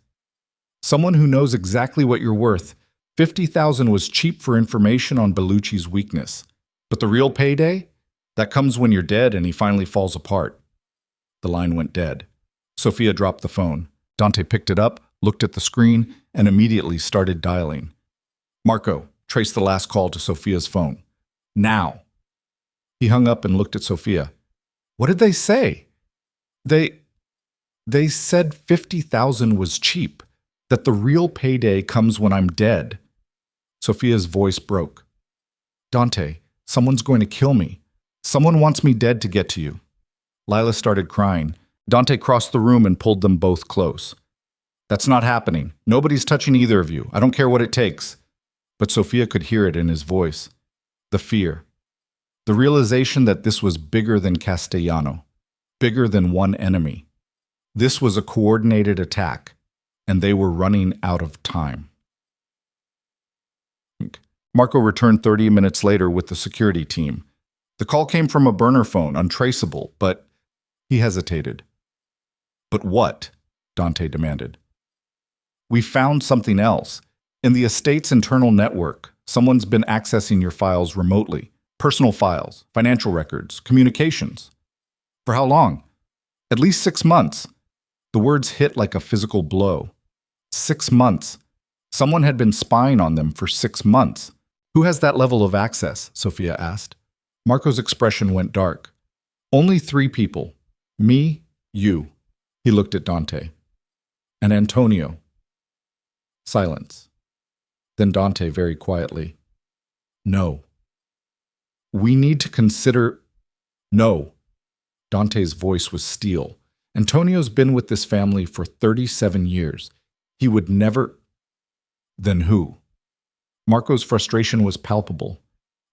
Someone who knows exactly what you're worth. 50,000 was cheap for information on Bellucci's weakness. But the real payday? That comes when you're dead and he finally falls apart. The line went dead. Sophia dropped the phone. Dante picked it up, looked at the screen, and immediately started dialing. Marco, trace the last call to Sophia's phone. Now. He hung up and looked at Sophia. What did they say? They said 50,000 was cheap, that the real payday comes when I'm dead. Sophia's voice broke. Dante, someone's going to kill me. Someone wants me dead to get to you. Lila started crying. Dante crossed the room and pulled them both close. That's not happening. Nobody's touching either of you. I don't care what it takes. But Sophia could hear it in his voice. The fear. The realization that this was bigger than Castellano. Bigger than one enemy. This was a coordinated attack, and they were running out of time. Marco returned 30 minutes later with the security team. The call came from a burner phone, untraceable, but he hesitated. But what? Dante demanded. We found something else. In the estate's internal network, someone's been accessing your files remotely. Personal files, financial records, communications. For how long? At least 6 months. The words hit like a physical blow. 6 months. Someone had been spying on them for 6 months. Who has that level of access? Sophia asked. Marco's expression went dark. Only 3 people. Me, you. He looked at Dante. And Antonio. Silence. Then Dante very quietly. No. We need to consider... No. Dante's voice was steel. Antonio's been with this family for 37 years. He would never... Then who? Marco's frustration was palpable.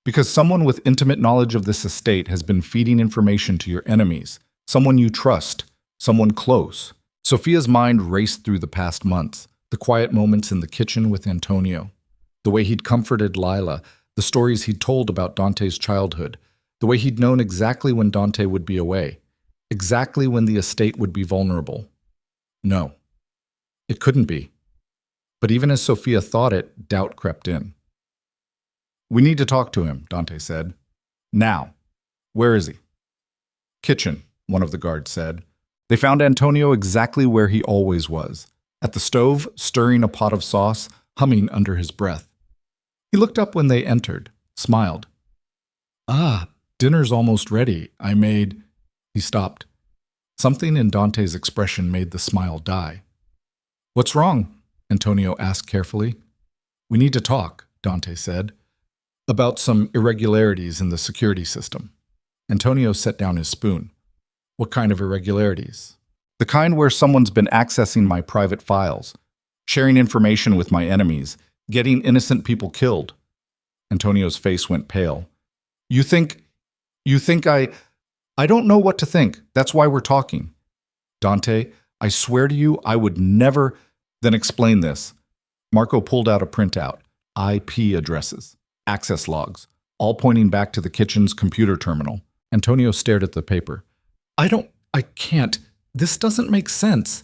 Because someone with intimate knowledge of this estate has been feeding information to your enemies, someone you trust, someone close. Sophia's mind raced through the past months, the quiet moments in the kitchen with Antonio, the way he'd comforted Lila, the stories he'd told about Dante's childhood, the way he'd known exactly when Dante would be away, exactly when the estate would be vulnerable. No, it couldn't be. But even as Sophia thought it, doubt crept in. "We need to talk to him," Dante said. "Now. Where is he?" "Kitchen," one of the guards said. They found Antonio exactly where he always was, at the stove, stirring a pot of sauce, humming under his breath. He looked up when they entered, smiled. "Ah, dinner's almost ready. I made—" He stopped. Something in Dante's expression made the smile die. "What's wrong?" Antonio asked carefully. "We need to talk," Dante said, "about some irregularities in the security system." Antonio set down his spoon. "What kind of irregularities?" "The kind where someone's been accessing my private files, sharing information with my enemies, getting innocent people killed." Antonio's face went pale. You think I don't know what to think. That's why we're talking." "Dante, I swear to you, I would never—" "Then explain this." Marco pulled out a printout. IP addresses, access logs, all pointing back to the kitchen's computer terminal. Antonio stared at the paper. I can't. This doesn't make sense.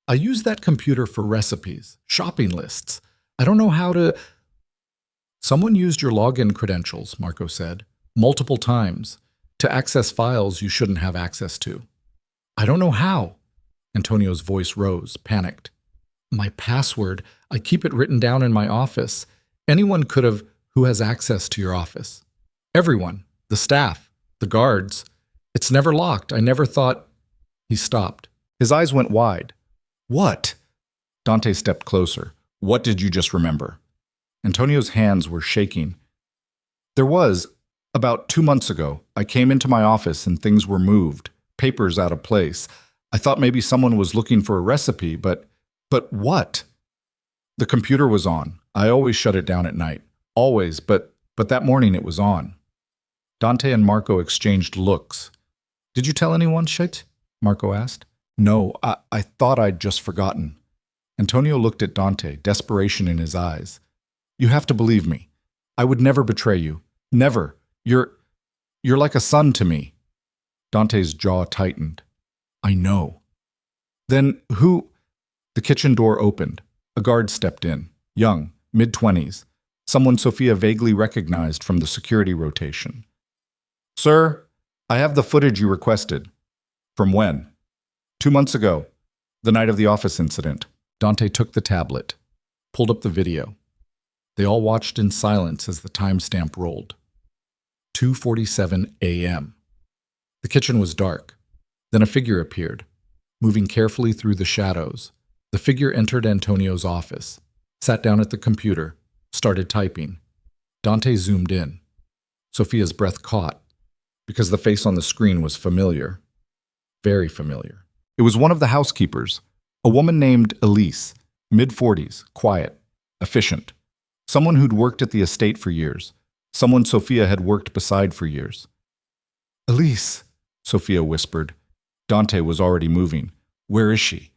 I use that computer for recipes, shopping lists. I don't know how to—" "Someone used your login credentials," Marco said, "multiple times, to access files you shouldn't have access to." "I don't know how." Antonio's voice rose, panicked. "My password, I keep it written down in my office. Anyone could have who has access to your office. Everyone, the staff, the guards. It's never locked. I never thought—" He stopped. His eyes went wide. "What?" Dante stepped closer. "What did you just remember?" Antonio's hands were shaking. "There was, about 2 months ago, I came into my office and things were moved, papers out of place. I thought maybe someone was looking for a recipe, but what?" "The computer was on. I always shut it down at night. Always, but that morning it was on." Dante and Marco exchanged looks. "Did you tell anyone, shit?" Marco asked. "No, I thought I'd just forgotten." Antonio looked at Dante, desperation in his eyes. "You have to believe me. I would never betray you. Never. You're like a son to me." Dante's jaw tightened. "I know." "Then who—" The kitchen door opened. A guard stepped in, young, mid-20s, someone Sophia vaguely recognized from the security rotation. "Sir, I have the footage you requested." "From when?" 2 months ago, the night of the office incident." Dante took the tablet, pulled up the video. They all watched in silence as the timestamp rolled. 2:47 a.m. The kitchen was dark. Then a figure appeared, moving carefully through the shadows. The figure entered Antonio's office, sat down at the computer, started typing. Dante zoomed in. Sophia's breath caught, because the face on the screen was familiar. Very familiar. It was one of the housekeepers, a woman named Elise, mid-40s, quiet, efficient. Someone who'd worked at the estate for years. Someone Sophia had worked beside for years. "Elise," Sophia whispered. Dante was already moving. "Where is she?"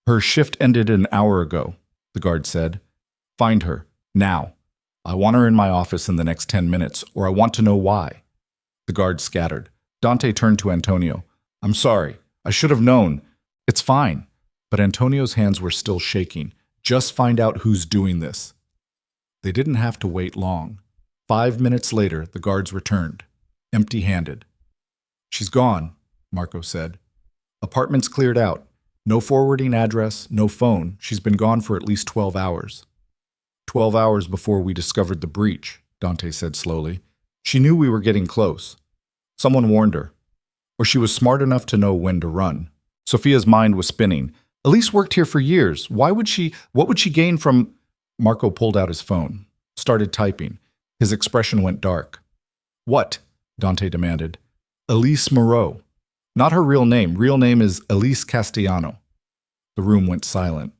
"Her shift ended an hour ago," the guard said. "Find her, now. I want her in my office in the next 10 minutes, or I want to know why." The guard scattered. Dante turned to Antonio. "I'm sorry. I should have known. It's fine." But Antonio's hands were still shaking. "Just find out who's doing this." They didn't have to wait long. 5 minutes later, the guards returned, empty-handed. "She's gone," Marco said. "Apartment's cleared out. No forwarding address, no phone. She's been gone for at least 12 hours. 12 hours before we discovered the breach," Dante said slowly. "She knew we were getting close. Someone warned her. Or she was smart enough to know when to run." Sophia's mind was spinning. "Elise worked here for years. What would she gain from—" Marco pulled out his phone, started typing. His expression went dark. "What?" Dante demanded. "Elise Moreau. Not her real name. Real name is Elise Castellano." The room went silent.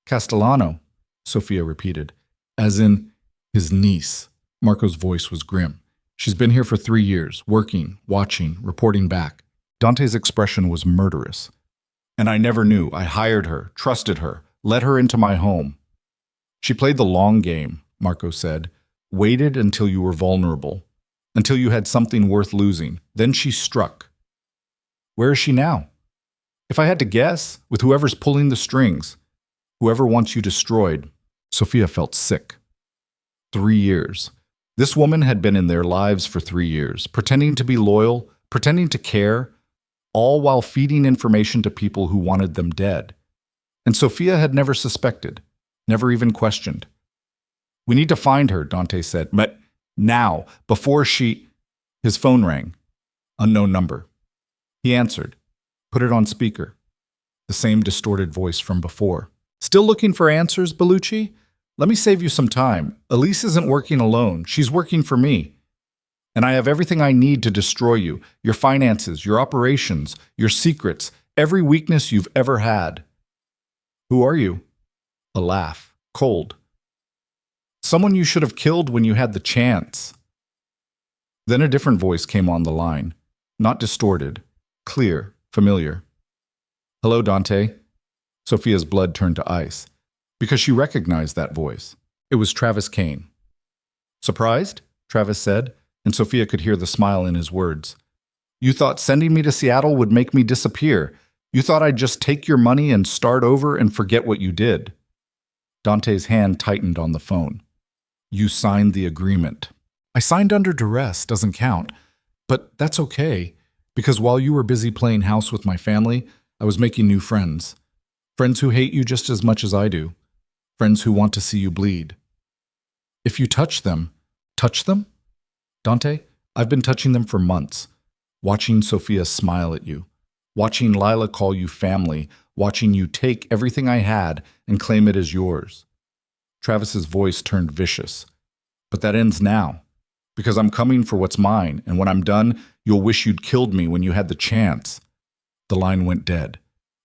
"Castellano," Sophia repeated. "As in his niece." Marco's voice was grim. She's been here for 3 years, working, watching, reporting back. Dante's expression was murderous. And I never knew. I hired her, trusted her, let her into my home. She played the long game, Marco said, waited until you were vulnerable, until you had something worth losing. Then she struck. Where is she now? If I had to guess, with whoever's pulling the strings, whoever wants you destroyed. Sophia felt sick. 3 years. This woman had been in their lives for 3 years, pretending to be loyal, pretending to care, all while feeding information to people who wanted them dead. And Sophia had never suspected, never even questioned. We need to find her, Dante said, but now, before she... His phone rang. Unknown number. He answered, put it on speaker. The same distorted voice from before. Still looking for answers, Bellucci? Let me save you some time. Elise isn't working alone. She's working for me. And I have everything I need to destroy you, your finances, your operations, your secrets, every weakness you've ever had. Who are you? A laugh. Cold. Someone you should have killed when you had the chance. Then a different voice came on the line. Not distorted. Clear. Familiar. Hello, Dante. Sophia's blood turned to ice, because she recognized that voice. It was Travis Kane. Surprised? Travis said, and Sophia could hear the smile in his words. You thought sending me to Seattle would make me disappear. You thought I'd just take your money and start over and forget what you did. Dante's hand tightened on the phone. You signed the agreement. I signed under duress, doesn't count. But that's okay, because while you were busy playing house with my family, I was making new friends. Friends who hate you just as much as I do. Friends who want to see you bleed. If you touch them, touch them? Dante, I've been touching them for months, watching Sophia smile at you, watching Lila call you family, watching you take everything I had and claim it as yours. Travis's voice turned vicious. But that ends now, because I'm coming for what's mine, and when I'm done, you'll wish you'd killed me when you had the chance. The line went dead.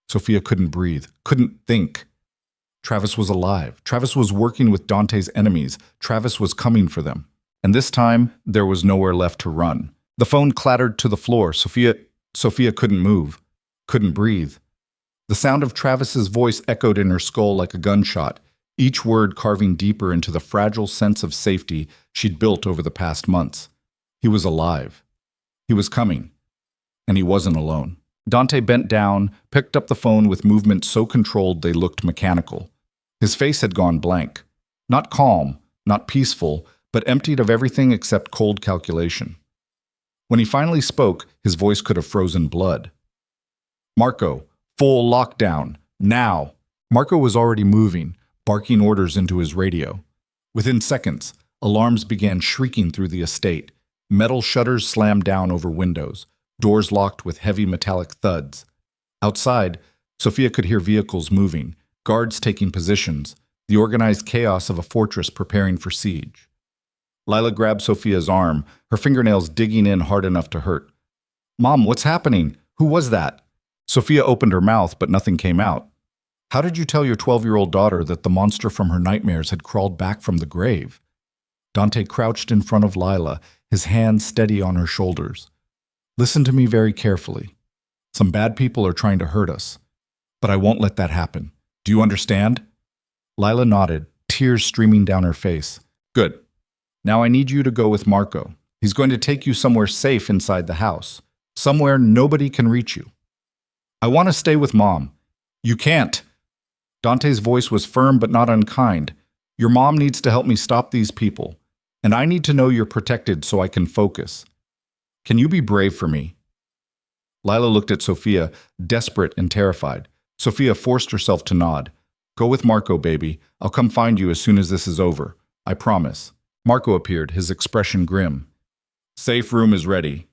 Sophia couldn't breathe, couldn't think. Travis was alive. Travis was working with Dante's enemies. Travis was coming for them. And this time, there was nowhere left to run. The phone clattered to the floor. Sophia couldn't move, couldn't breathe. The sound of Travis's voice echoed in her skull like a gunshot, each word carving deeper into the fragile sense of safety she'd built over the past months. He was alive. He was coming. And he wasn't alone. Dante bent down, picked up the phone with movements so controlled they looked mechanical. His face had gone blank. Not calm, not peaceful, but emptied of everything except cold calculation. When he finally spoke, his voice could have frozen blood. Marco, full lockdown, now. Marco was already moving, barking orders into his radio. Within seconds, alarms began shrieking through the estate. Metal shutters slammed down over windows. Doors locked with heavy metallic thuds. Outside, Sophia could hear vehicles moving, guards taking positions, the organized chaos of a fortress preparing for siege. Lila grabbed Sophia's arm, her fingernails digging in hard enough to hurt. Mom, what's happening? Who was that? Sophia opened her mouth, but nothing came out. How did you tell your 12-year-old daughter that the monster from her nightmares had crawled back from the grave? Dante crouched in front of Lila, his hands steady on her shoulders. Listen to me very carefully. Some bad people are trying to hurt us, but I won't let that happen. Do you understand? Lila nodded, tears streaming down her face. Good. Now I need you to go with Marco. He's going to take you somewhere safe inside the house, somewhere nobody can reach you. I want to stay with Mom. You can't. Dante's voice was firm but not unkind. Your mom needs to help me stop these people, and I need to know you're protected so I can focus. Can you be brave for me? Lila looked at Sophia, desperate and terrified. Sophia forced herself to nod. Go with Marco, baby. I'll come find you as soon as this is over. I promise. Marco appeared, his expression grim. Safe room is ready.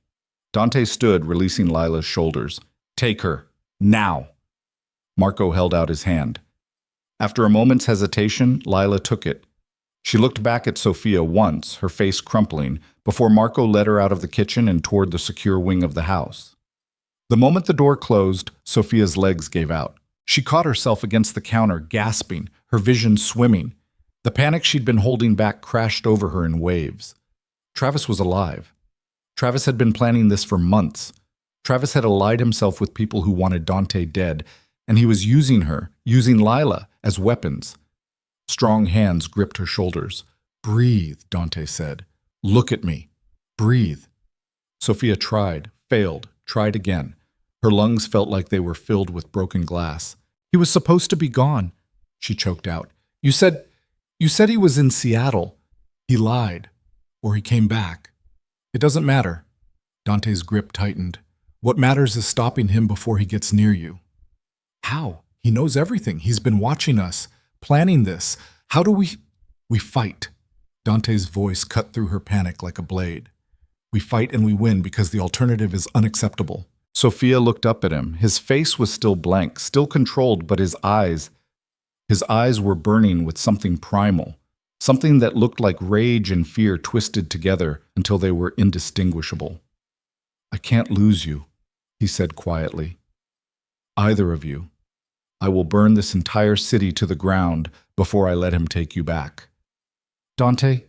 Dante stood, releasing Lila's shoulders. Take her. Now. Marco held out his hand. After a moment's hesitation, Lila took it. She looked back at Sophia once, her face crumpling, before Marco led her out of the kitchen and toward the secure wing of the house. The moment the door closed, Sophia's legs gave out. She caught herself against the counter, gasping, her vision swimming. The panic she'd been holding back crashed over her in waves. Travis was alive. Travis had been planning this for months. Travis had allied himself with people who wanted Dante dead, and he was using her, using Lila, as weapons. Strong hands gripped her shoulders. "Breathe," Dante said. "Look at me. Breathe." Sophia tried, failed, tried again. Her lungs felt like they were filled with broken glass. "He was supposed to be gone," she choked out. You said he was in Seattle. He lied. Or he came back. It doesn't matter." Dante's grip tightened. "What matters is stopping him before he gets near you." "How? He knows everything. He's been watching us, planning this. How do we fight." Dante's voice cut through her panic like a blade. "We fight and we win because the alternative is unacceptable." Sophia looked up at him. His face was still blank, still controlled, but his eyes were burning with something primal, something that looked like rage and fear twisted together until they were indistinguishable. "I can't lose you," he said quietly. "Either of you. I will burn this entire city to the ground before I let him take you back." "Dante?"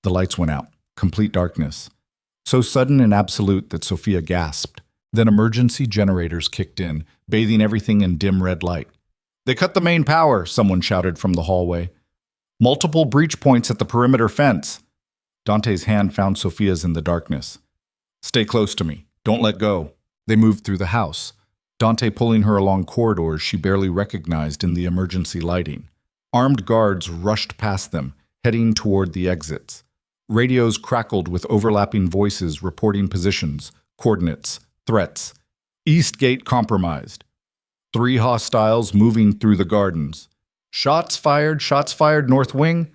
The lights went out, complete darkness. So sudden and absolute that Sophia gasped. Then emergency generators kicked in, bathing everything in dim red light. "They cut the main power," someone shouted from the hallway. "Multiple breach points at the perimeter fence." Dante's hand found Sophia's in the darkness. "Stay close to me. Don't let go." They moved through the house, Dante pulling her along corridors she barely recognized in the emergency lighting. Armed guards rushed past them, heading toward the exits. Radios crackled with overlapping voices reporting positions, coordinates, threats. "East gate compromised. 3 hostiles moving through the gardens. Shots fired, north wing."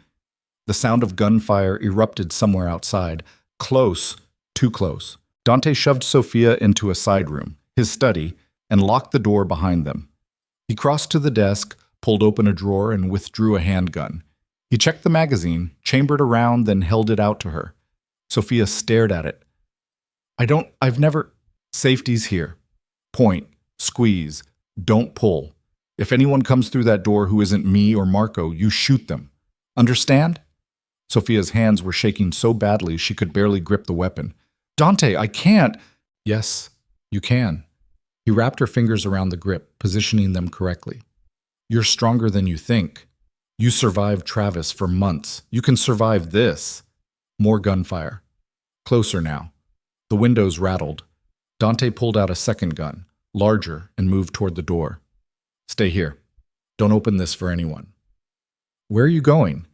The sound of gunfire erupted somewhere outside. Close, too close. Dante shoved Sophia into a side room, his study, and locked the door behind them. He crossed to the desk, pulled open a drawer, and withdrew a handgun. He checked the magazine, chambered around, then held it out to her. Sophia stared at it. I've never... Safety's here. Point. Squeeze. Don't pull. If anyone comes through that door who isn't me or Marco, you shoot them. Understand?" Sophia's hands were shaking so badly she could barely grip the weapon. "Dante, I can't." "Yes, you can." He wrapped her fingers around the grip, positioning them correctly. "You're stronger than you think. You survived Travis for months. You can survive this." More gunfire. Closer now. The windows rattled. Dante pulled out a second gun, larger, and moved toward the door. "Stay here. Don't open this for anyone." "Where are you going?"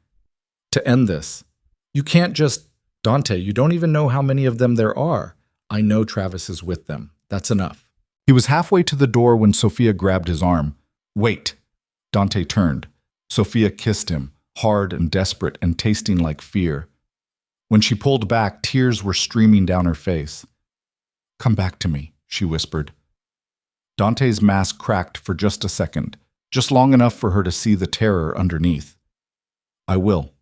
"To end this. You can't just..." "Dante, you don't even know how many of them there are." "I know Travis is with them. That's enough." He was halfway to the door when Sophia grabbed his arm. "Wait." Dante turned. Sophia kissed him, hard and desperate and tasting like fear. When she pulled back, tears were streaming down her face. "Come back to me," she whispered. Dante's mask cracked for just a second, just long enough for her to see the terror underneath. "I will."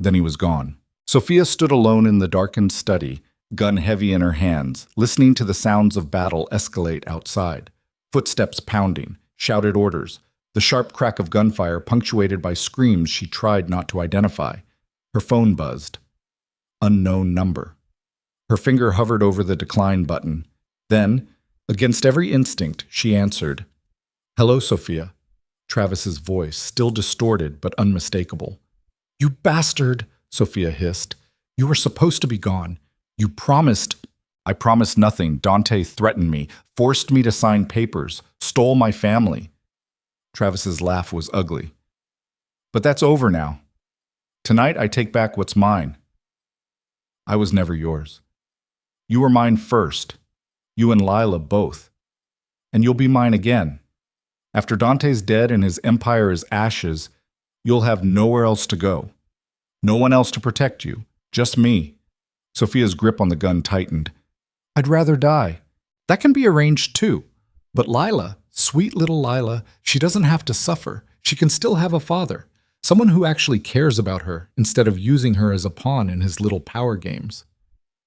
Then he was gone. Sophia stood alone in the darkened study, gun heavy in her hands, listening to the sounds of battle escalate outside. Footsteps pounding, shouted orders, the sharp crack of gunfire punctuated by screams she tried not to identify. Her phone buzzed. Unknown number. Her finger hovered over the decline button. Then, against every instinct, she answered. "Hello, Sophia." Travis's voice, still distorted but unmistakable. "You bastard," Sophia hissed. "You were supposed to be gone. You promised..." "I promised nothing. Dante threatened me, forced me to sign papers, stole my family." Travis's laugh was ugly. "But that's over now. Tonight I take back what's mine." "I was never yours. You were mine first. You and Lila both. And you'll be mine again. After Dante's dead and his empire is ashes, you'll have nowhere else to go. No one else to protect you. Just me." Sophia's grip on the gun tightened. "I'd rather die. That can be arranged too. But Lila, sweet little Lila, she doesn't have to suffer. She can still have a father. Someone who actually cares about her instead of using her as a pawn in his little power games."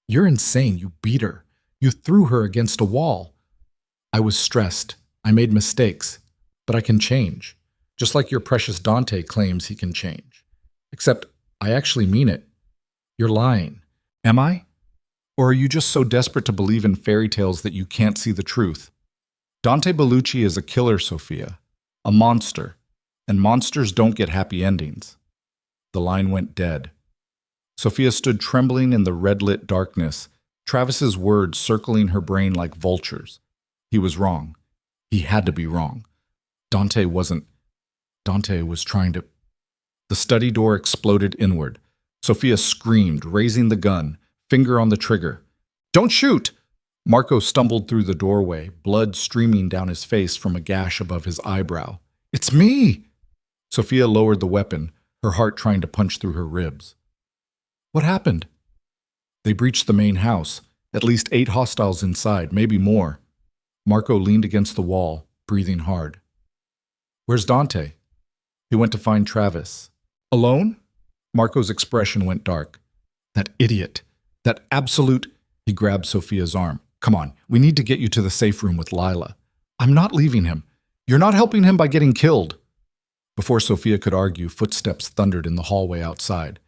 "You're insane. You beat her. You threw her against a wall." "I was stressed. I made mistakes. But I can change. Just like your precious Dante claims he can change. Except I actually mean it. You're lying. Am I? Or are you just so desperate to believe in fairy tales that you can't see the truth? Dante Bellucci is a killer, Sophia. A monster. And monsters don't get happy endings. The line went dead. Sophia stood trembling in the red-lit darkness, Travis's words circling her brain like vultures. He was wrong. He had to be wrong. Dante wasn't. Dante was trying to... The study door exploded inward. Sophia screamed, raising the gun, finger on the trigger. "Don't shoot!" Marco stumbled through the doorway, blood streaming down his face from a gash above his eyebrow. "It's me!" Sophia lowered the weapon, her heart trying to punch through her ribs. What happened? They breached the main house. At least 8 hostiles inside, maybe more. Marco leaned against the wall, breathing hard. "Where's Dante?" "He went to find Travis." "Alone?" Marco's expression went dark. "That idiot. That absolute..." He grabbed Sophia's arm. "Come on, we need to get you to the safe room with Lila." "I'm not leaving him. You're not helping him by getting killed." Before Sophia could argue, footsteps thundered in the hallway outside.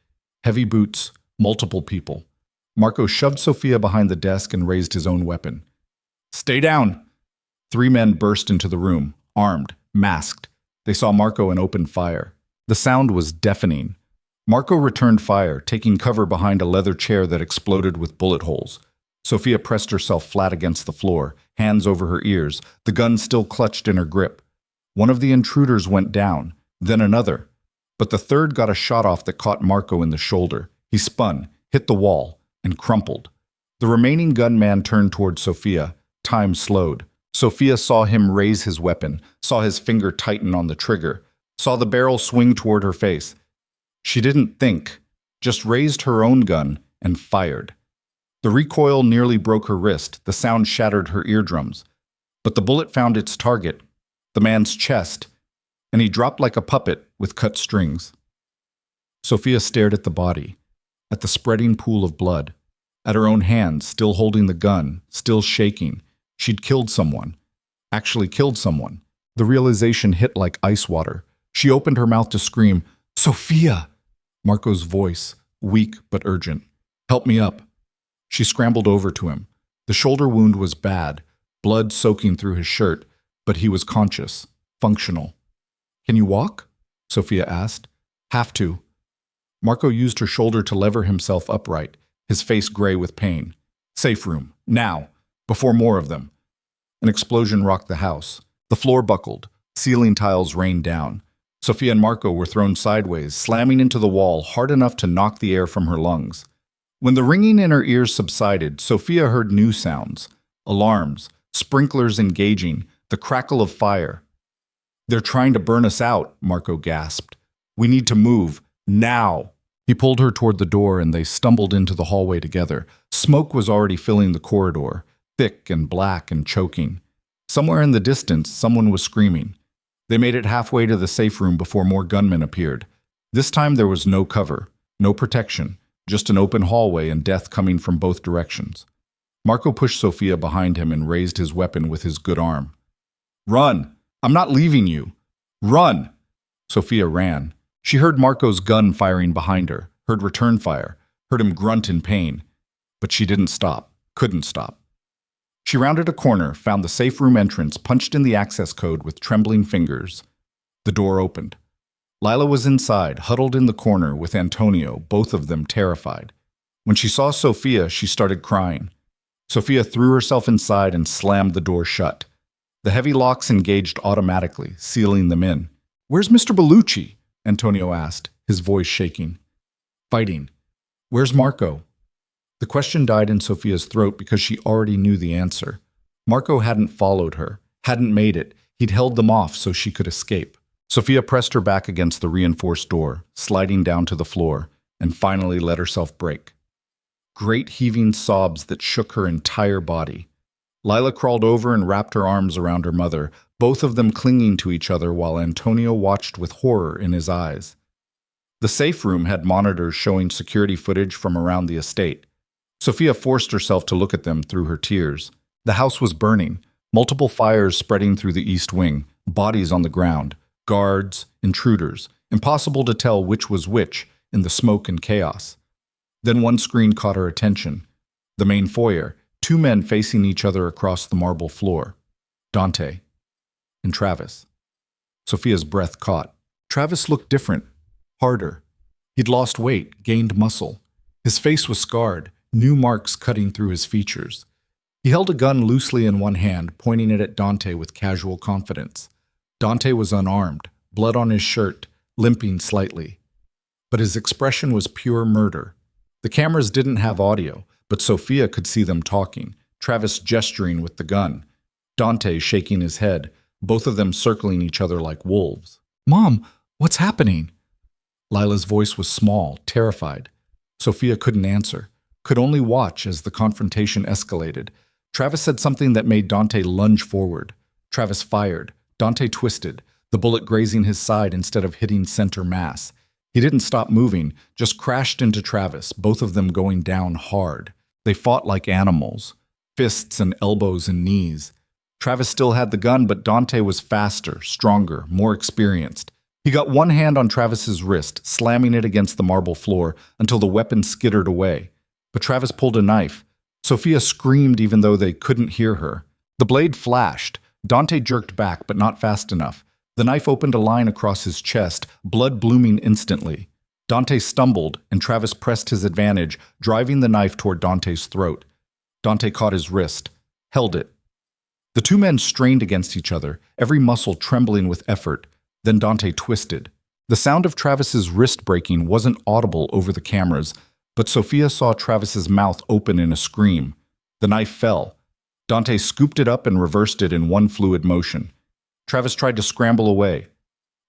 Heavy boots, multiple people. Marco shoved Sophia behind the desk and raised his own weapon. "Stay down!" 3 men burst into the room, armed, masked. They saw Marco and opened fire. The sound was deafening. Marco returned fire, taking cover behind a leather chair that exploded with bullet holes. Sophia pressed herself flat against the floor, hands over her ears, the gun still clutched in her grip. One of the intruders went down, then another. But the third got a shot off that caught Marco in the shoulder. He spun, hit the wall, and crumpled. The remaining gunman turned toward Sophia. Time slowed. Sophia saw him raise his weapon, saw his finger tighten on the trigger, saw the barrel swing toward her face. She didn't think, just raised her own gun and fired. The recoil nearly broke her wrist, the sound shattered her eardrums. But the bullet found its target, the man's chest, and he dropped like a puppet with cut strings. Sophia stared at the body, at the spreading pool of blood, at her own hands, still holding the gun, still shaking. She'd killed someone. Actually killed someone. The realization hit like ice water. She opened her mouth to scream, "Sophia!" Marco's voice, weak but urgent. "Help me up." She scrambled over to him. The shoulder wound was bad, blood soaking through his shirt, but he was conscious, functional. "Can you walk?" Sophia asked. "Have to." Marco used her shoulder to lever himself upright, his face gray with pain. "Safe room, now, before more of them." An explosion rocked the house. The floor buckled, ceiling tiles rained down. Sophia and Marco were thrown sideways, slamming into the wall hard enough to knock the air from her lungs. When the ringing in her ears subsided, Sophia heard new sounds. Alarms, sprinklers engaging, the crackle of fire. "They're trying to burn us out," Marco gasped. "We need to move, now." He pulled her toward the door and they stumbled into the hallway together. Smoke was already filling the corridor, thick and black and choking. Somewhere in the distance, someone was screaming. They made it halfway to the safe room before more gunmen appeared. This time there was no cover, no protection, just an open hallway and death coming from both directions. Marco pushed Sophia behind him and raised his weapon with his good arm. "Run! I'm not leaving you! Run!" Sophia ran. She heard Marco's gun firing behind her, heard return fire, heard him grunt in pain. But she didn't stop, couldn't stop. She rounded a corner, found the safe room entrance, punched in the access code with trembling fingers. The door opened. Lila was inside, huddled in the corner with Antonio, both of them terrified. When she saw Sophia, she started crying. Sophia threw herself inside and slammed the door shut. The heavy locks engaged automatically, sealing them in. "Where's Mr. Bellucci?" Antonio asked, his voice shaking. "Fighting." "Where's Marco?" The question died in Sophia's throat because she already knew the answer. Marco hadn't followed her, hadn't made it. He'd held them off so she could escape. Sophia pressed her back against the reinforced door, sliding down to the floor, and finally let herself break. Great heaving sobs that shook her entire body. Lila crawled over and wrapped her arms around her mother, both of them clinging to each other while Antonio watched with horror in his eyes. The safe room had monitors showing security footage from around the estate. Sophia forced herself to look at them through her tears. The house was burning, multiple fires spreading through the east wing, bodies on the ground, guards, intruders, impossible to tell which was which in the smoke and chaos. Then one screen caught her attention. The main foyer, two men facing each other across the marble floor. Dante and Travis. Sophia's breath caught. Travis looked different, harder. He'd lost weight, gained muscle. His face was scarred, new marks cutting through his features. He held a gun loosely in one hand, pointing it at Dante with casual confidence. Dante was unarmed, blood on his shirt, limping slightly. But his expression was pure murder. The cameras didn't have audio, but Sophia could see them talking, Travis gesturing with the gun, Dante shaking his head, both of them circling each other like wolves. "Mom, what's happening?" Lila's voice was small, terrified. Sophia couldn't answer, could only watch as the confrontation escalated. Travis said something that made Dante lunge forward. Travis fired. Dante twisted, the bullet grazing his side instead of hitting center mass. He didn't stop moving, just crashed into Travis, both of them going down hard. They fought like animals, fists and elbows and knees. Travis still had the gun, but Dante was faster, stronger, more experienced. He got one hand on Travis's wrist, slamming it against the marble floor until the weapon skittered away. But Travis pulled a knife. Sophia screamed even though they couldn't hear her. The blade flashed. Dante jerked back, but not fast enough. The knife opened a line across his chest, blood blooming instantly. Dante stumbled, and Travis pressed his advantage, driving the knife toward Dante's throat. Dante caught his wrist, held it. The two men strained against each other, every muscle trembling with effort. Then Dante twisted. The sound of Travis's wrist breaking wasn't audible over the cameras, but Sophia saw Travis's mouth open in a scream. The knife fell. Dante scooped it up and reversed it in one fluid motion. Travis tried to scramble away.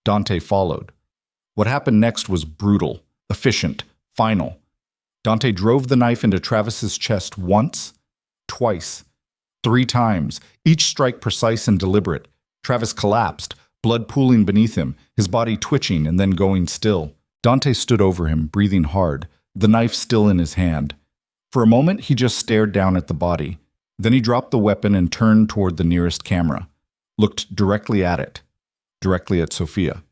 Dante followed. What happened next was brutal, efficient, final. Dante drove the knife into Travis's chest once, twice, 3 times, each strike precise and deliberate. Travis collapsed, blood pooling beneath him, his body twitching and then going still. Dante stood over him, breathing hard, the knife still in his hand. For a moment, he just stared down at the body. Then he dropped the weapon and turned toward the nearest camera, looked directly at it, directly at Sophia.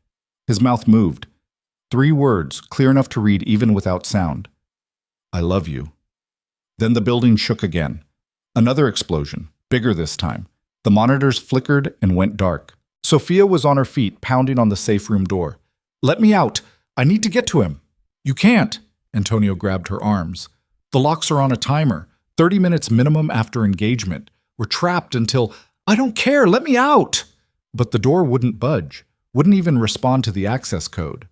His mouth moved. 3 words, clear enough to read even without sound. "I love you." Then the building shook again. Another explosion, bigger this time. The monitors flickered and went dark. Sophia was on her feet, pounding on the safe room door. "Let me out! I need to get to him!" "You can't!" Antonio grabbed her arms. "The locks are on a timer, 30 minutes minimum after engagement. We're trapped until— I don't care, let me out!" But the door wouldn't budge, wouldn't even respond to the access code.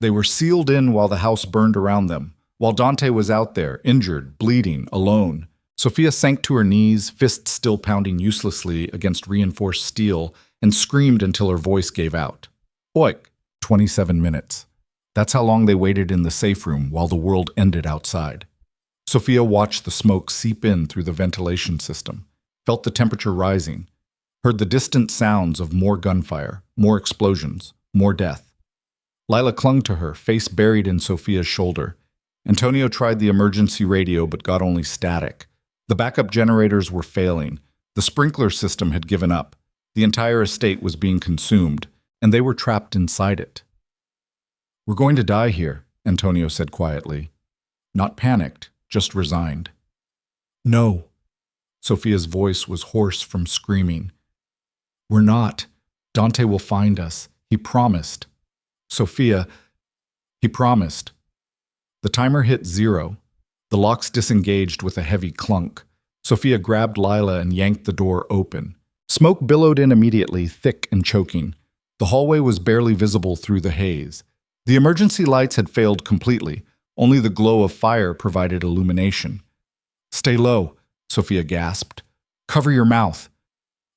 They were sealed in while the house burned around them, while Dante was out there, injured, bleeding, alone. Sophia sank to her knees, fists still pounding uselessly against reinforced steel, and screamed until her voice gave out. Oik! 27 minutes. That's how long they waited in the safe room while the world ended outside. Sophia watched the smoke seep in through the ventilation system, felt the temperature rising, heard the distant sounds of more gunfire, more explosions, more death. Lila clung to her, face buried in Sophia's shoulder. Antonio tried the emergency radio but got only static. The backup generators were failing. The sprinkler system had given up. The entire estate was being consumed, and they were trapped inside it. "We're going to die here," Antonio said quietly. Not panicked, just resigned. "No." Sophia's voice was hoarse from screaming. "We're not. Dante will find us. He promised." "Sophia, he promised." The timer hit 0. The locks disengaged with a heavy clunk. Sophia grabbed Lila and yanked the door open. Smoke billowed in immediately, thick and choking. The hallway was barely visible through the haze. The emergency lights had failed completely. Only the glow of fire provided illumination. "Stay low," Sophia gasped. "Cover your mouth."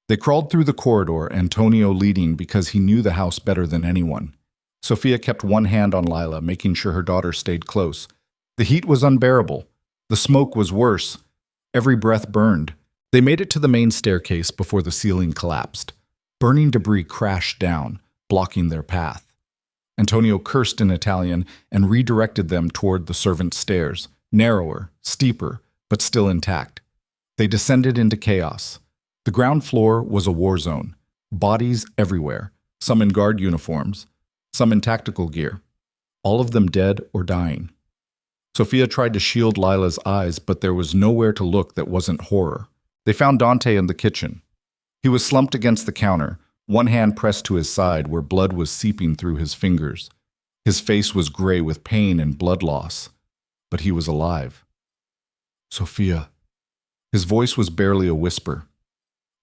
They crawled through the corridor, Antonio leading because he knew the house better than anyone. Sophia kept one hand on Lila, making sure her daughter stayed close. The heat was unbearable. The smoke was worse. Every breath burned. They made it to the main staircase before the ceiling collapsed. Burning debris crashed down, blocking their path. Antonio cursed in Italian and redirected them toward the servants' stairs, narrower, steeper, but still intact. They descended into chaos. The ground floor was a war zone. Bodies everywhere, some in guard uniforms, some in tactical gear, all of them dead or dying. Sophia tried to shield Lila's eyes, but there was nowhere to look that wasn't horror. They found Dante in the kitchen. He was slumped against the counter, one hand pressed to his side where blood was seeping through his fingers. His face was gray with pain and blood loss, but he was alive. Sophia. His voice was barely a whisper.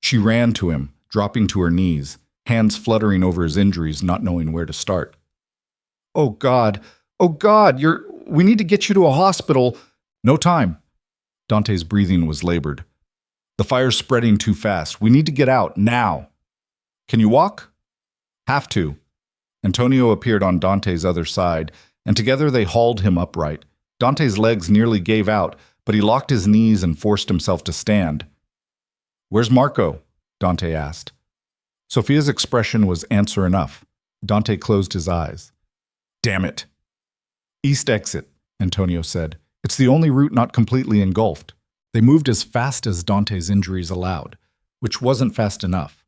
She ran to him, dropping to her knees, hands fluttering over his injuries, not knowing where to start. Oh God, we need to get you to a hospital. No time. Dante's breathing was labored. The fire's spreading too fast. We need to get out, now. Can you walk? Have to. Antonio appeared on Dante's other side, and together they hauled him upright. Dante's legs nearly gave out, but he locked his knees and forced himself to stand. Where's Marco? Dante asked. Sophia's expression was answer enough. Dante closed his eyes. Damn it. East exit, Antonio said. It's the only route not completely engulfed. They moved as fast as Dante's injuries allowed, which wasn't fast enough.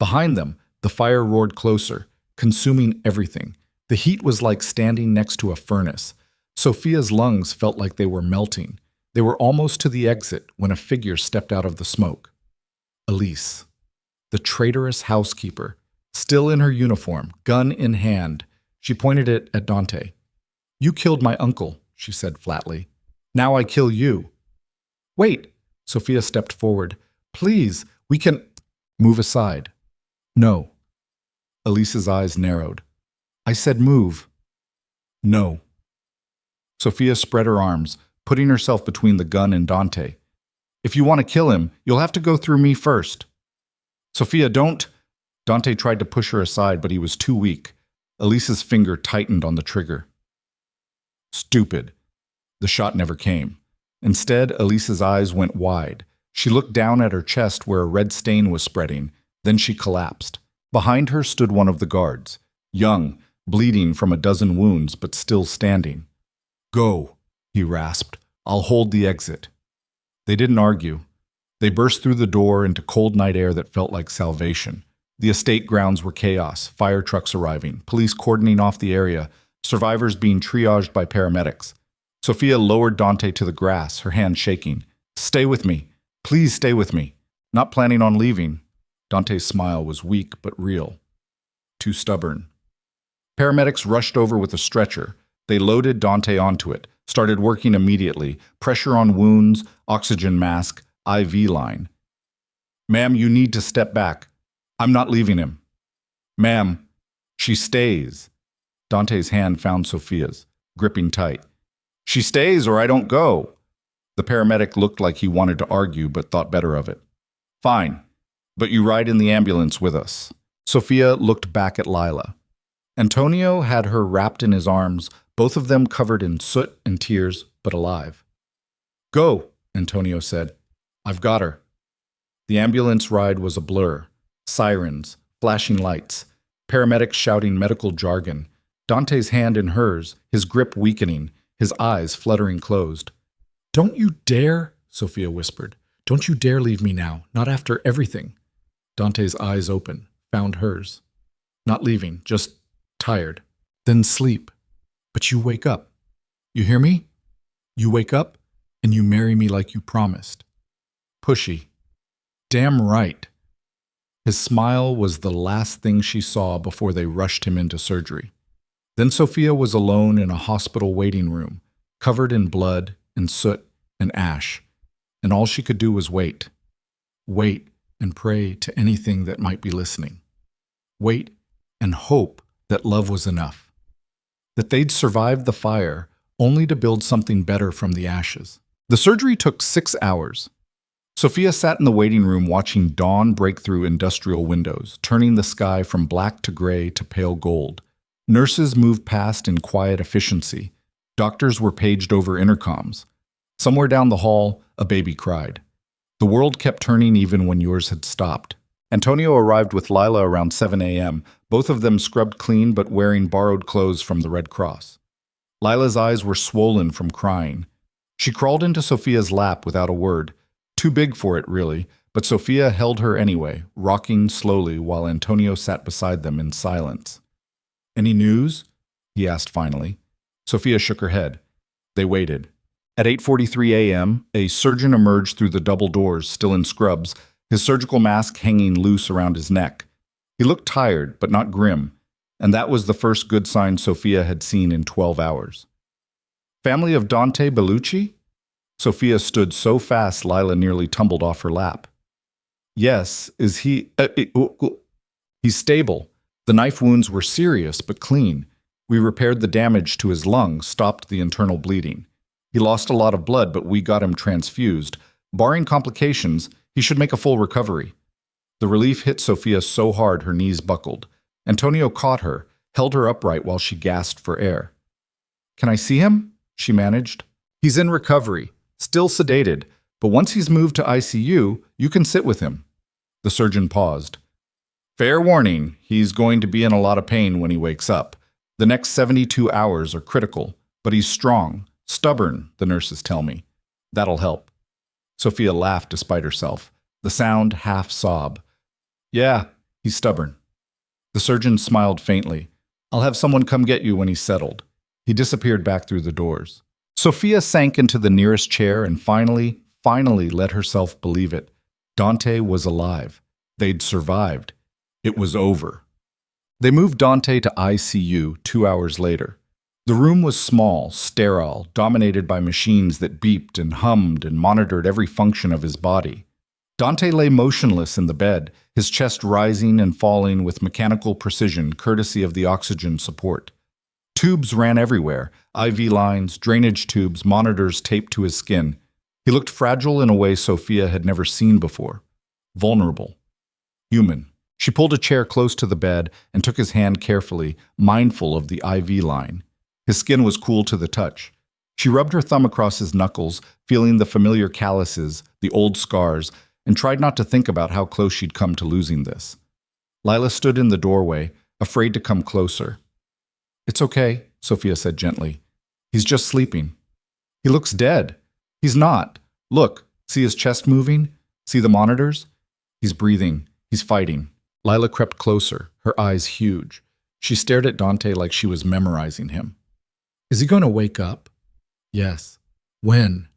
Behind them, the fire roared closer, consuming everything. The heat was like standing next to a furnace. Sophia's lungs felt like they were melting. They were almost to the exit when a figure stepped out of the smoke. Elise, the traitorous housekeeper, still in her uniform, gun in hand. She pointed it at Dante. You killed my uncle, she said flatly. Now I kill you. Wait, Sophia stepped forward. Please, we can… Move aside. No. Elise's eyes narrowed. I said move. No. Sophia spread her arms, putting herself between the gun and Dante. If you want to kill him, you'll have to go through me first. Sophia, don't… Dante tried to push her aside, but he was too weak. Elise's finger tightened on the trigger. Stupid. The shot never came. Instead, Elise's eyes went wide. She looked down at her chest where a red stain was spreading. Then she collapsed. Behind her stood one of the guards, young, bleeding from a dozen wounds, but still standing. Go, he rasped. I'll hold the exit. They didn't argue. They burst through the door into cold night air that felt like salvation. The estate grounds were chaos, fire trucks arriving, police cordoning off the area, survivors being triaged by paramedics. Sophia lowered Dante to the grass, her hand shaking. Stay with me. Please stay with me. Not planning on leaving. Dante's smile was weak but real. Too stubborn. Paramedics rushed over with a stretcher. They loaded Dante onto it, started working immediately, pressure on wounds, oxygen mask, IV line. Ma'am, you need to step back. I'm not leaving him. Ma'am, she stays. Dante's hand found Sophia's, gripping tight. She stays or I don't go. The paramedic looked like he wanted to argue but thought better of it. Fine, but you ride in the ambulance with us. Sophia looked back at Lila. Antonio had her wrapped in his arms, both of them covered in soot and tears, but alive. Go, Antonio said. I've got her. The ambulance ride was a blur. Sirens, flashing lights, paramedics shouting medical jargon, Dante's hand in hers, his grip weakening, his eyes fluttering closed. Don't you dare, Sophia whispered. Don't you dare leave me now, not after everything. Dante's eyes open, found hers. Not leaving, just tired. Then sleep. But you wake up. You hear me? You wake up, and you marry me like you promised. Pushy. Damn right. His smile was the last thing she saw before they rushed him into surgery. Then Sophia was alone in a hospital waiting room, covered in blood and soot and ash, and all she could do was wait. Wait and pray to anything that might be listening. Wait and hope that love was enough. That they'd survived the fire only to build something better from the ashes. The surgery took 6 hours. Sophia sat in the waiting room watching dawn break through industrial windows, turning the sky from black to gray to pale gold. Nurses moved past in quiet efficiency. Doctors were paged over intercoms. Somewhere down the hall, a baby cried. The world kept turning even when yours had stopped. Antonio arrived with Lila around 7 a.m., both of them scrubbed clean but wearing borrowed clothes from the Red Cross. Lila's eyes were swollen from crying. She crawled into Sophia's lap without a word. Too big for it, really, but Sophia held her anyway, rocking slowly while Antonio sat beside them in silence. Any news? He asked finally. Sophia shook her head. They waited. At 8:43 a.m., a surgeon emerged through the double doors, still in scrubs, his surgical mask hanging loose around his neck. He looked tired, but not grim, and that was the first good sign Sophia had seen in 12 hours. Family of Dante Bellucci? Sophia stood so fast Lila nearly tumbled off her lap. Yes, is he... He's stable. The knife wounds were serious but clean. We repaired the damage to his lungs, stopped the internal bleeding. He lost a lot of blood, but we got him transfused. Barring complications, he should make a full recovery. The relief hit Sophia so hard her knees buckled. Antonio caught her, held her upright while she gasped for air. "Can I see him?" she managed. "He's in recovery, still sedated, but once he's moved to ICU, you can sit with him." The surgeon paused. "Fair warning, he's going to be in a lot of pain when he wakes up. The next 72 hours are critical, but he's strong, stubborn, the nurses tell me. That'll help." Sophia laughed despite herself, the sound half sob. "Yeah, he's stubborn." The surgeon smiled faintly. "I'll have someone come get you when he's settled." He disappeared back through the doors. Sophia sank into the nearest chair and finally let herself believe it. Dante was alive. They'd survived. It was over. They moved Dante to ICU 2 hours later. The room was small, sterile, dominated by machines that beeped and hummed and monitored every function of his body. Dante lay motionless in the bed, his chest rising and falling with mechanical precision courtesy of the oxygen support. Tubes ran everywhere, IV lines, drainage tubes, monitors taped to his skin. He looked fragile in a way Sophia had never seen before. Vulnerable. Human. She pulled a chair close to the bed and took his hand carefully, mindful of the IV line. His skin was cool to the touch. She rubbed her thumb across his knuckles, feeling the familiar calluses, the old scars, and tried not to think about how close she'd come to losing this. Lila stood in the doorway, afraid to come closer. "It's okay," Sophia said gently. "He's just sleeping." "He looks dead." "He's not. Look, see his chest moving? See the monitors? He's breathing. He's fighting." Lila crept closer, her eyes huge. She stared at Dante like she was memorizing him. "Is he going to wake up?" "Yes." "When?"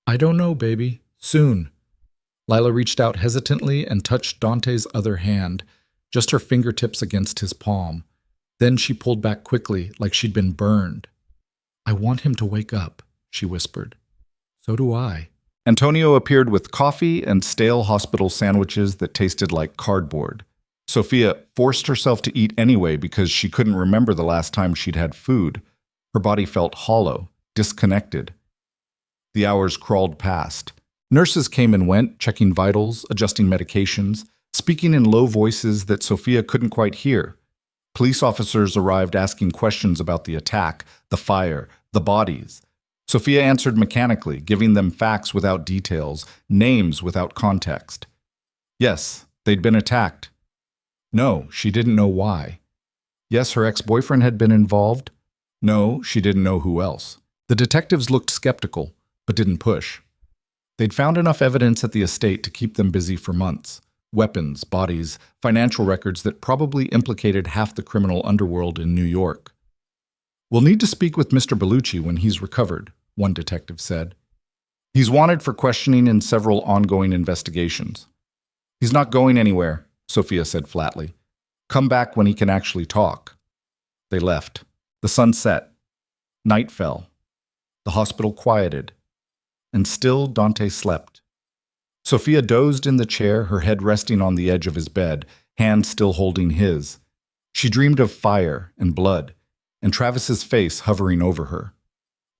"I don't know, baby. Soon." Lila reached out hesitantly and touched Dante's other hand, just her fingertips against his palm. Then she pulled back quickly, like she'd been burned. "I want him to wake up," she whispered. "So do I." Antonio appeared with coffee and stale hospital sandwiches that tasted like cardboard. Sophia forced herself to eat anyway because she couldn't remember the last time she'd had food. Her body felt hollow, disconnected. The hours crawled past. Nurses came and went, checking vitals, adjusting medications, speaking in low voices that Sophia couldn't quite hear. Police officers arrived asking questions about the attack, the fire, the bodies. Sophia answered mechanically, giving them facts without details, names without context. Yes, they'd been attacked. No, she didn't know why. Yes, her ex-boyfriend had been involved. No, she didn't know who else. The detectives looked skeptical, but didn't push. They'd found enough evidence at the estate to keep them busy for months. Weapons, bodies, financial records that probably implicated half the criminal underworld in New York. "We'll need to speak with Mr. Bellucci when he's recovered," one detective said. "He's wanted for questioning in several ongoing investigations." "He's not going anywhere," Sophia said flatly. "Come back when he can actually talk." They left. The sun set. Night fell. The hospital quieted. And still Dante slept. Sophia dozed in the chair, her head resting on the edge of his bed, hand still holding his. She dreamed of fire and blood, and Travis's face hovering over her.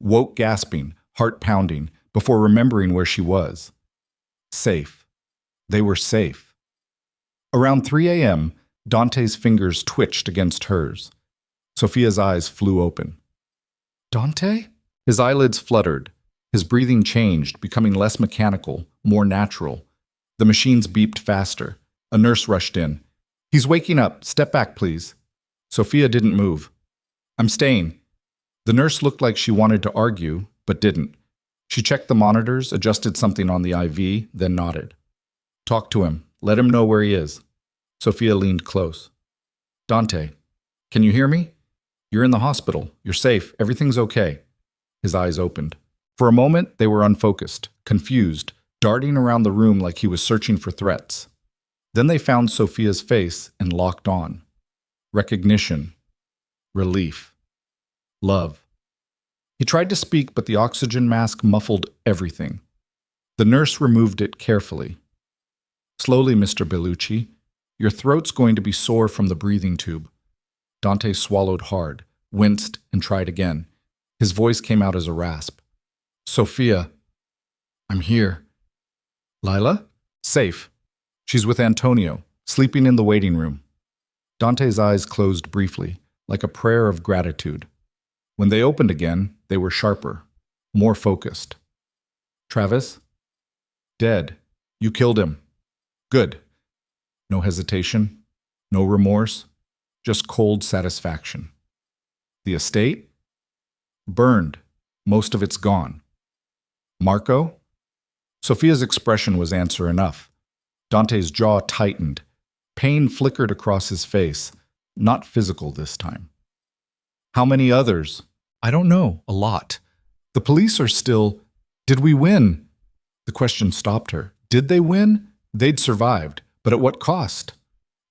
Woke gasping, heart pounding, before remembering where she was. Safe. They were safe. Around 3 a.m., Dante's fingers twitched against hers. Sophia's eyes flew open. "Dante?" His eyelids fluttered. His breathing changed, becoming less mechanical, more natural. The machines beeped faster. A nurse rushed in. "He's waking up. Step back, please." Sophia didn't move. "I'm staying." The nurse looked like she wanted to argue, but didn't. She checked the monitors, adjusted something on the IV, then nodded. "Talk to him. Let him know where he is." Sophia leaned close. "Dante, can you hear me? You're in the hospital. You're safe. Everything's okay." His eyes opened. For a moment, they were unfocused, confused, darting around the room like he was searching for threats. Then they found Sophia's face and locked on. Recognition. Relief. Love. He tried to speak, but the oxygen mask muffled everything. The nurse removed it carefully. Slowly, Mr. Bellucci. Your throat's going to be sore from the breathing tube. Dante swallowed hard, winced, and tried again. His voice came out as a rasp. Sophia. I'm here. Lila? Safe. She's with Antonio, sleeping in the waiting room. Dante's eyes closed briefly, like a prayer of gratitude. When they opened again, they were sharper, more focused. Travis? Dead. You killed him. Good. No hesitation, no remorse, just cold satisfaction. The estate? Burned. Most of it's gone. Marco? Sophia's expression was answer enough. Dante's jaw tightened. Pain flickered across his face, not physical this time. How many others? I don't know. A lot. The police are still... Did we win? The question stopped her. Did they win? They'd survived, but at what cost?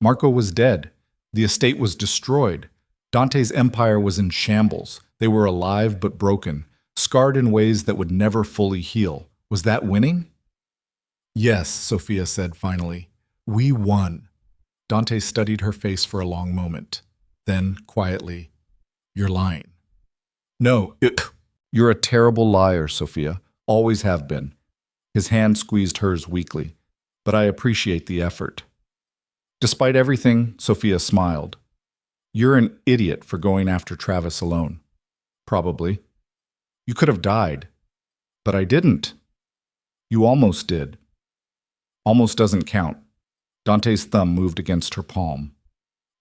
Marco was dead. The estate was destroyed. Dante's empire was in shambles. They were alive but broken, scarred in ways that would never fully heal. Was that winning? Yes, Sophia said finally. We won. Dante studied her face for a long moment. Then, quietly, You're lying. No, You're a terrible liar, Sophia. Always have been. His hand squeezed hers weakly. But I appreciate the effort. Despite everything, Sophia smiled. You're an idiot for going after Travis alone. Probably. You could have died. But I didn't. You almost did. Almost doesn't count. Dante's thumb moved against her palm.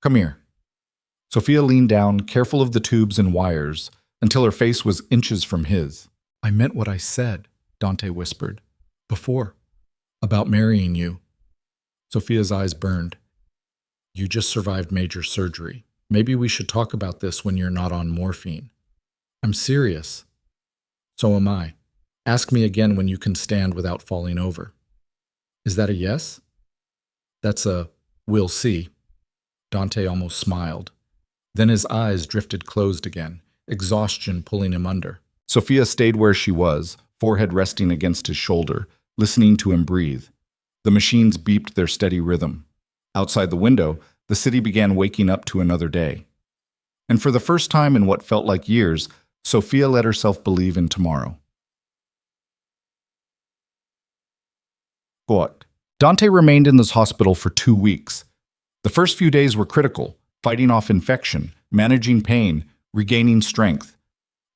Come here. Sophia leaned down, careful of the tubes and wires, until her face was inches from his. I meant what I said, Dante whispered. Before. About marrying you. Sophia's eyes burned. You just survived major surgery. Maybe we should talk about this when you're not on morphine. I'm serious. So am I. Ask me again when you can stand without falling over. Is that a yes? That's a we'll see. Dante almost smiled. Then his eyes drifted closed again, exhaustion pulling him under. Sophia stayed where she was, forehead resting against his shoulder, listening to him breathe. The machines beeped their steady rhythm. Outside the window, the city began waking up to another day. And for the first time in what felt like years, Sophia let herself believe in tomorrow. But Dante remained in this hospital for 2 weeks. The first few days were critical, fighting off infection, managing pain, regaining strength.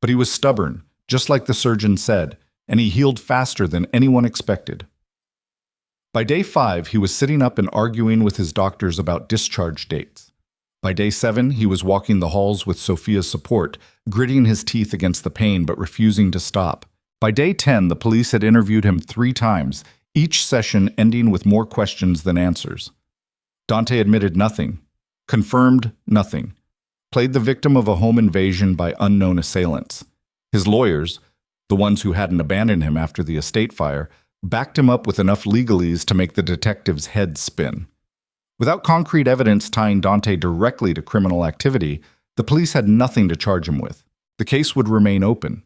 But he was stubborn, just like the surgeon said, and he healed faster than anyone expected. By day 5, he was sitting up and arguing with his doctors about discharge dates. By day 7, he was walking the halls with Sophia's support, gritting his teeth against the pain but refusing to stop. By day 10, the police had interviewed him 3 times, each session ending with more questions than answers. Dante admitted nothing, confirmed nothing, played the victim of a home invasion by unknown assailants. His lawyers, the ones who hadn't abandoned him after the estate fire, backed him up with enough legalese to make the detective's head spin. Without concrete evidence tying Dante directly to criminal activity, the police had nothing to charge him with. The case would remain open,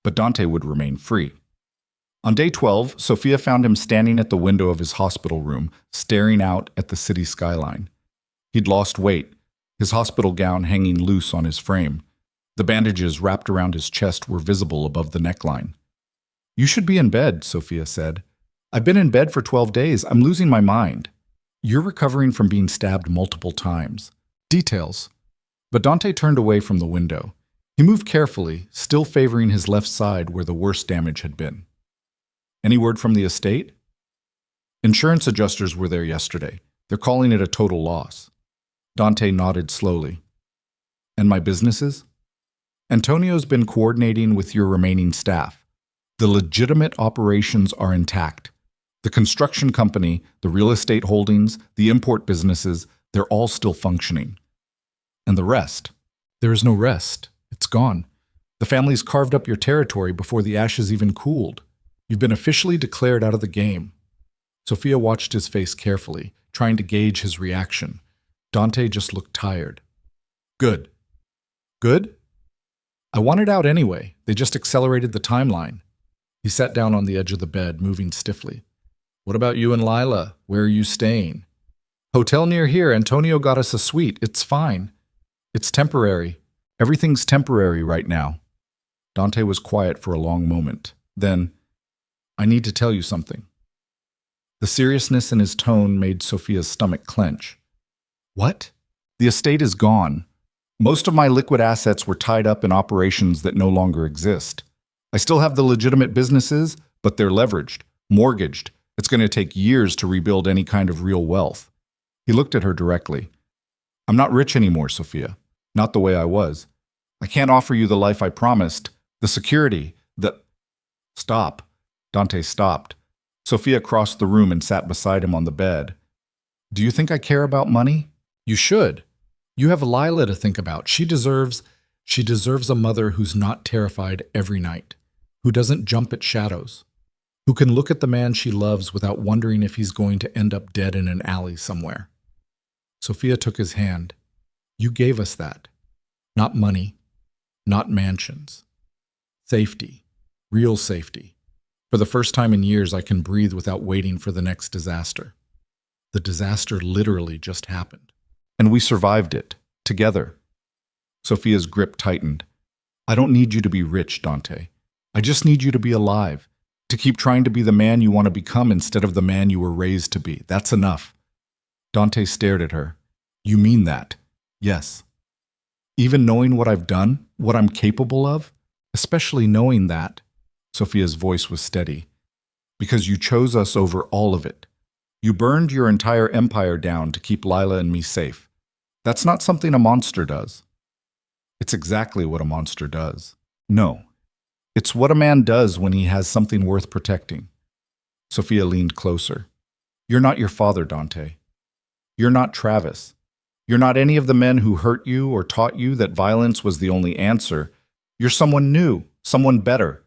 but Dante would remain free. On day 12, Sophia found him standing at the window of his hospital room, staring out at the city skyline. He'd lost weight, his hospital gown hanging loose on his frame. The bandages wrapped around his chest were visible above the neckline. You should be in bed, Sophia said. I've been in bed for 12 days. I'm losing my mind. You're recovering from being stabbed multiple times. Details. But Dante turned away from the window. He moved carefully, still favoring his left side where the worst damage had been. Any word from the estate? Insurance adjusters were there yesterday. They're calling it a total loss. Dante nodded slowly. And my businesses? Antonio's been coordinating with your remaining staff. The legitimate operations are intact. The construction company, the real estate holdings, the import businesses, they're all still functioning. And the rest? There is no rest. It's gone. The family's carved up your territory before the ashes even cooled. You've been officially declared out of the game. Sophia watched his face carefully, trying to gauge his reaction. Dante just looked tired. Good. Good? I wanted out anyway. They just accelerated the timeline. He sat down on the edge of the bed, moving stiffly. What about you and Lila? Where are you staying? Hotel near here. Antonio got us a suite. It's fine. It's temporary. Everything's temporary right now. Dante was quiet for a long moment. Then, I need to tell you something. The seriousness in his tone made Sophia's stomach clench. What? The estate is gone. Most of my liquid assets were tied up in operations that no longer exist. I still have the legitimate businesses, but they're leveraged, mortgaged. It's going to take years to rebuild any kind of real wealth. He looked at her directly. I'm not rich anymore, Sophia. Not the way I was. I can't offer you the life I promised, the security, the... Stop. Dante stopped. Sophia crossed the room and sat beside him on the bed. Do you think I care about money? You should. You have Lila to think about. She deserves a mother who's not terrified every night, who doesn't jump at shadows, who can look at the man she loves without wondering if he's going to end up dead in an alley somewhere. Sophia took his hand. You gave us that. Not money, not mansions. Safety, real safety. For the first time in years, I can breathe without waiting for the next disaster. The disaster literally just happened. And we survived it, together. Sophia's grip tightened. I don't need you to be rich, Dante. I just need you to be alive, to keep trying to be the man you want to become instead of the man you were raised to be. That's enough. Dante stared at her. You mean that? Yes. Even knowing what I've done, what I'm capable of, especially knowing that, Sophia's voice was steady, because you chose us over all of it. You burned your entire empire down to keep Lila and me safe. That's not something a monster does. It's exactly what a monster does. No. It's what a man does when he has something worth protecting. Sophia leaned closer. You're not your father, Dante. You're not Travis. You're not any of the men who hurt you or taught you that violence was the only answer. You're someone new, someone better.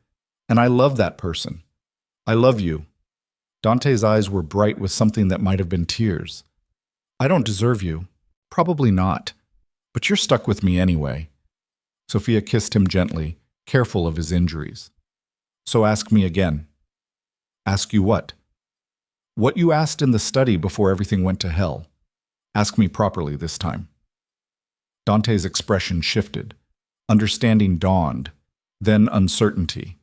And I love that person. I love you. Dante's eyes were bright with something that might have been tears. I don't deserve you. Probably not. But you're stuck with me anyway. Sophia kissed him gently, careful of his injuries. So ask me again. Ask you what? What you asked in the study before everything went to hell. Ask me properly this time. Dante's expression shifted. Understanding dawned, then uncertainty.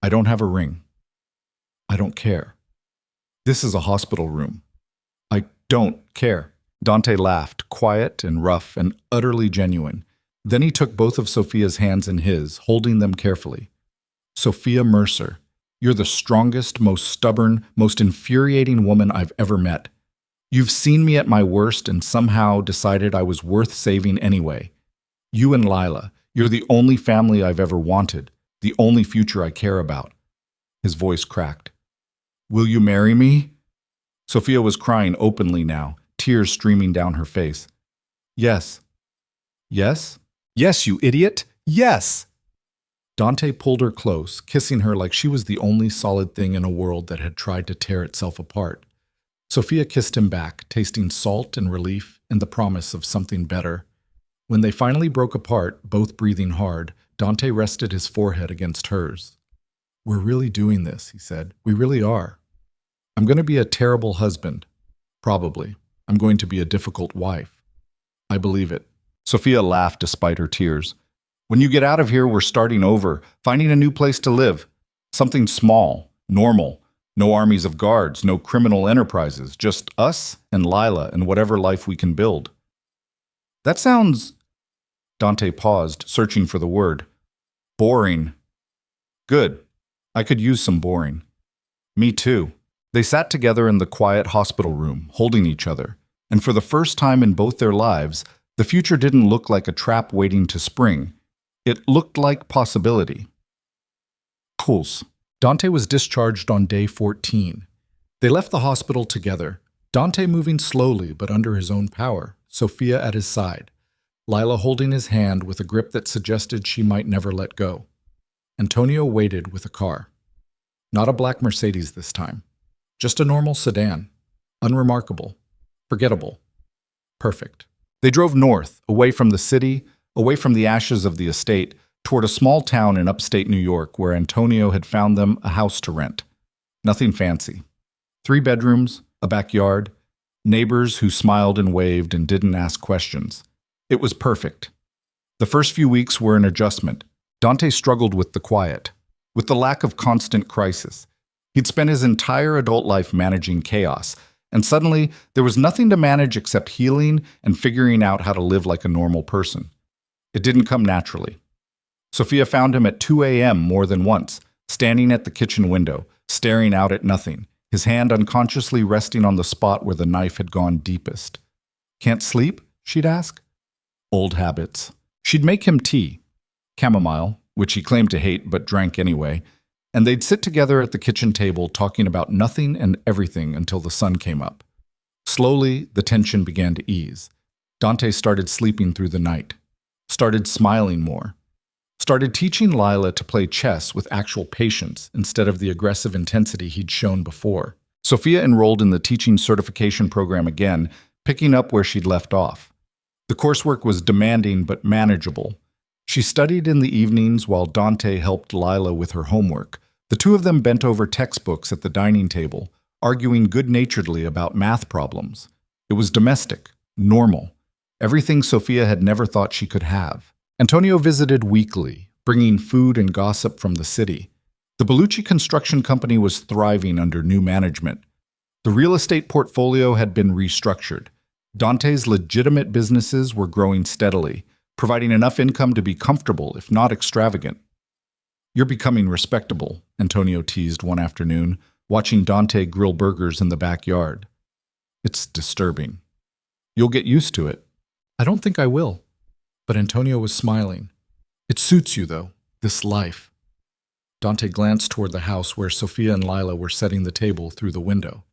I don't have a ring. I don't care. This is a hospital room. I don't care. Dante laughed, quiet and rough and utterly genuine. Then he took both of Sophia's hands in his, holding them carefully. Sophia Mercer, you're the strongest, most stubborn, most infuriating woman I've ever met. You've seen me at my worst and somehow decided I was worth saving anyway. You and Lila, you're the only family I've ever wanted, the only future I care about. His voice cracked. Will you marry me? Sophia was crying openly now, tears streaming down her face. Yes. Yes? Yes, you idiot. Yes! Dante pulled her close, kissing her like she was the only solid thing in a world that had tried to tear itself apart. Sophia kissed him back, tasting salt and relief and the promise of something better. When they finally broke apart, both breathing hard, Dante rested his forehead against hers. We're really doing this, he said. We really are. I'm going to be a terrible husband. Probably. I'm going to be a difficult wife. I believe it. Sophia laughed despite her tears. When you get out of here, we're starting over, finding a new place to live. Something small, normal. No armies of guards, no criminal enterprises. Just us and Lila and whatever life we can build. That sounds... Dante paused, searching for the word. Boring. Good. I could use some boring. Me too. They sat together in the quiet hospital room, holding each other, and for the first time in both their lives, the future didn't look like a trap waiting to spring. It looked like possibility. Pulse. Dante was discharged on day 14. They left the hospital together, Dante moving slowly but under his own power, Sophia at his side. Lila holding his hand with a grip that suggested she might never let go. Antonio waited with a car. Not a black Mercedes this time. Just a normal sedan. Unremarkable. Forgettable. Perfect. They drove north, away from the city, away from the ashes of the estate, toward a small town in upstate New York where Antonio had found them a house to rent. Nothing fancy. 3 bedrooms, a backyard, neighbors who smiled and waved and didn't ask questions. It was perfect. The first few weeks were an adjustment. Dante struggled with the quiet, with the lack of constant crisis. He'd spent his entire adult life managing chaos, and suddenly there was nothing to manage except healing and figuring out how to live like a normal person. It didn't come naturally. Sophia found him at 2 a.m. more than once, standing at the kitchen window, staring out at nothing, his hand unconsciously resting on the spot where the knife had gone deepest. "Can't sleep?" she'd ask. Old habits. She'd make him tea, chamomile, which he claimed to hate but drank anyway, and they'd sit together at the kitchen table talking about nothing and everything until the sun came up. Slowly, the tension began to ease. Dante started sleeping through the night, started smiling more, started teaching Lila to play chess with actual patience instead of the aggressive intensity he'd shown before. Sophia enrolled in the teaching certification program again, picking up where she'd left off. The coursework was demanding but manageable. She studied in the evenings while Dante helped Lila with her homework. The two of them bent over textbooks at the dining table, arguing good-naturedly about math problems. It was domestic, normal, everything Sophia had never thought she could have. Antonio visited weekly, bringing food and gossip from the city. The Bellucci construction company was thriving under new management. The real estate portfolio had been restructured. Dante's legitimate businesses were growing steadily, providing enough income to be comfortable, if not extravagant. "You're becoming respectable," Antonio teased one afternoon, watching Dante grill burgers in the backyard. "It's disturbing." "You'll get used to it." "I don't think I will." But Antonio was smiling. "It suits you, though, this life." Dante glanced toward the house where Sophia and Lila were setting the table through the window.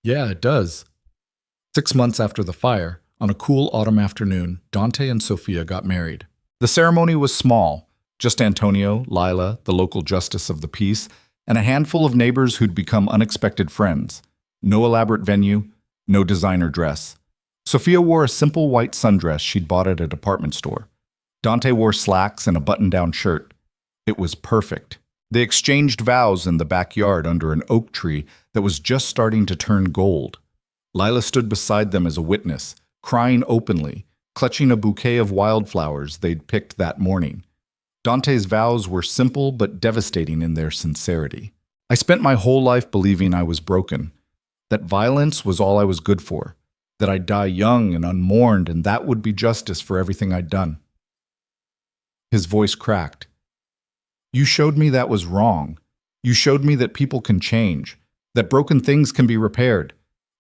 "Yeah, it does." 6 months after the fire, on a cool autumn afternoon, Dante and Sophia got married. The ceremony was small, just Antonio, Lila, the local justice of the peace, and a handful of neighbors who'd become unexpected friends. No elaborate venue, no designer dress. Sophia wore a simple white sundress she'd bought at a department store. Dante wore slacks and a button-down shirt. It was perfect. They exchanged vows in the backyard under an oak tree that was just starting to turn gold. Lila stood beside them as a witness, crying openly, clutching a bouquet of wildflowers they'd picked that morning. Dante's vows were simple but devastating in their sincerity. "I spent my whole life believing I was broken, that violence was all I was good for, that I'd die young and unmourned, and that would be justice for everything I'd done." His voice cracked. "You showed me that was wrong. You showed me that people can change, that broken things can be repaired,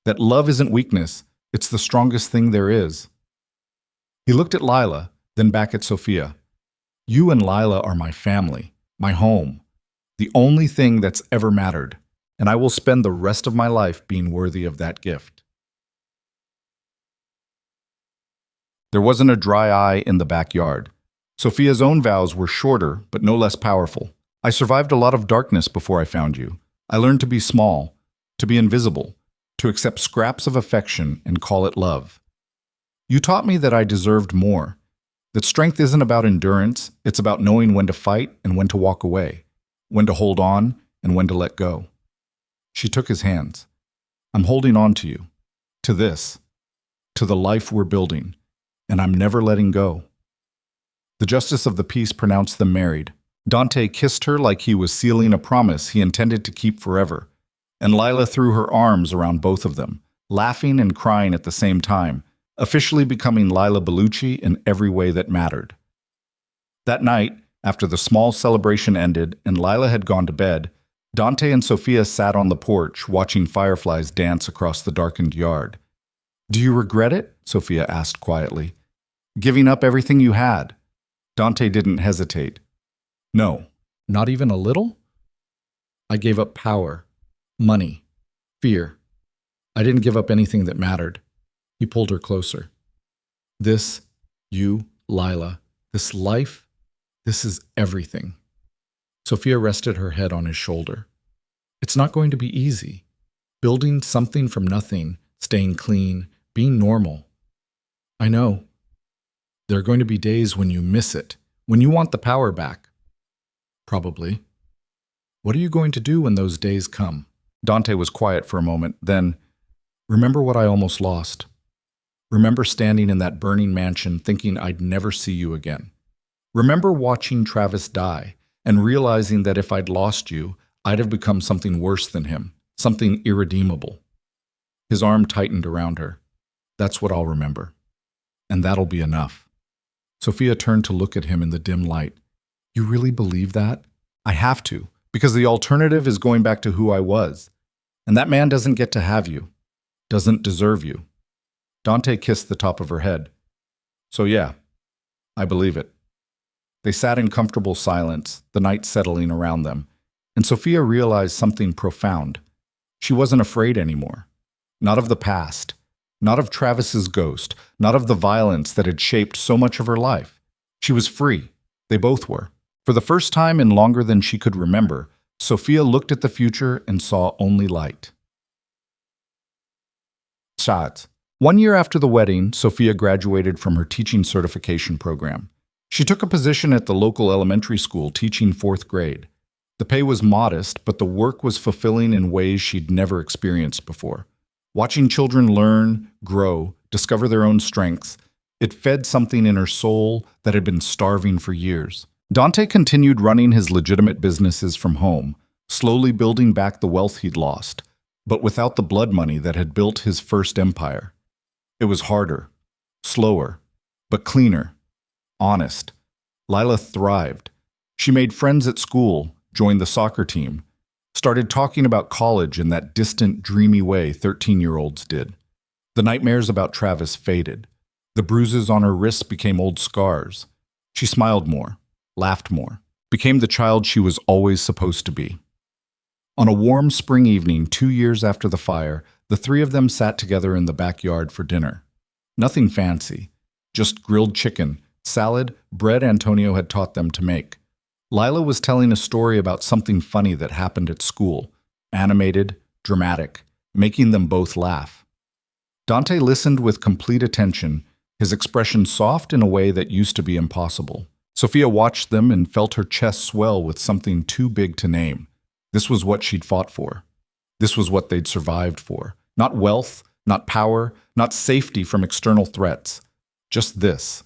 that love isn't weakness, it's the strongest thing there is." He looked at Lila, then back at Sophia. "You and Lila are my family, my home, the only thing that's ever mattered, and I will spend the rest of my life being worthy of that gift." There wasn't a dry eye in the backyard. Sophia's own vows were shorter, but no less powerful. "I survived a lot of darkness before I found you. I learned to be small, to be invisible, to accept scraps of affection and call it love. You taught me that I deserved more, that strength isn't about endurance, it's about knowing when to fight and when to walk away, when to hold on and when to let go." She took his hands. "I'm holding on to you, to this, to the life we're building, and I'm never letting go." The justice of the peace pronounced them married. Dante kissed her like he was sealing a promise he intended to keep forever, and Lila threw her arms around both of them, laughing and crying at the same time, officially becoming Lila Bellucci in every way that mattered. That night, after the small celebration ended and Lila had gone to bed, Dante and Sophia sat on the porch watching fireflies dance across the darkened yard. "Do you regret it?" Sophia asked quietly. "Giving up everything you had?" Dante didn't hesitate. "No, not even a little? I gave up power, money, fear. I didn't give up anything that mattered." He pulled her closer. "This You, Lila, this life, this is everything. Sophia rested her head on his shoulder. It's not going to be easy. Building something from nothing, staying clean, being normal. I know. There are going to be days when you miss it, when you want the power back. Probably. What are you going to do when those days come? Dante was quiet for a moment, then, remember what I almost lost. Remember standing in that burning mansion thinking I'd never see you again. Remember watching Travis die and realizing that if I'd lost you, I'd have become something worse than him, something irredeemable. His arm tightened around her. That's what I'll remember. And that'll be enough. Sophia turned to look at him in the dim light. You really believe that? I have to, because the alternative is going back to who I was. And that man doesn't get to have you, doesn't deserve you. Dante kissed the top of her head. So yeah, I believe it. They sat in comfortable silence, the night settling around them, and Sophia realized something profound. She wasn't afraid anymore. Not of the past, not of Travis's ghost, not of the violence that had shaped so much of her life. She was free. They both were. For the first time in longer than she could remember, Sophia looked at the future and saw only light. Shots. 1 year after the wedding, Sophia graduated from her teaching certification program. She took a position at the local elementary school teaching 4th grade. The pay was modest, but the work was fulfilling in ways she'd never experienced before. Watching children learn, grow, discover their own strengths, it fed something in her soul that had been starving for years. Dante continued running his legitimate businesses from home, slowly building back the wealth he'd lost, but without the blood money that had built his first empire. It was harder, slower, but cleaner, honest. Lila thrived. She made friends at school, joined the soccer team, started talking about college in that distant, dreamy way 13-year-olds did. The nightmares about Travis faded. The bruises on her wrists became old scars. She smiled more, laughed more, became the child she was always supposed to be. On a warm spring evening 2 years after the fire, the three of them sat together in the backyard for dinner. Nothing fancy, just grilled chicken, salad, bread Antonio had taught them to make. Lila was telling a story about something funny that happened at school, animated, dramatic, making them both laugh. Dante listened with complete attention, his expression soft in a way that used to be impossible. Sophia watched them and felt her chest swell with something too big to name. This was what she'd fought for. This was what they'd survived for. Not wealth, not power, not safety from external threats. Just this.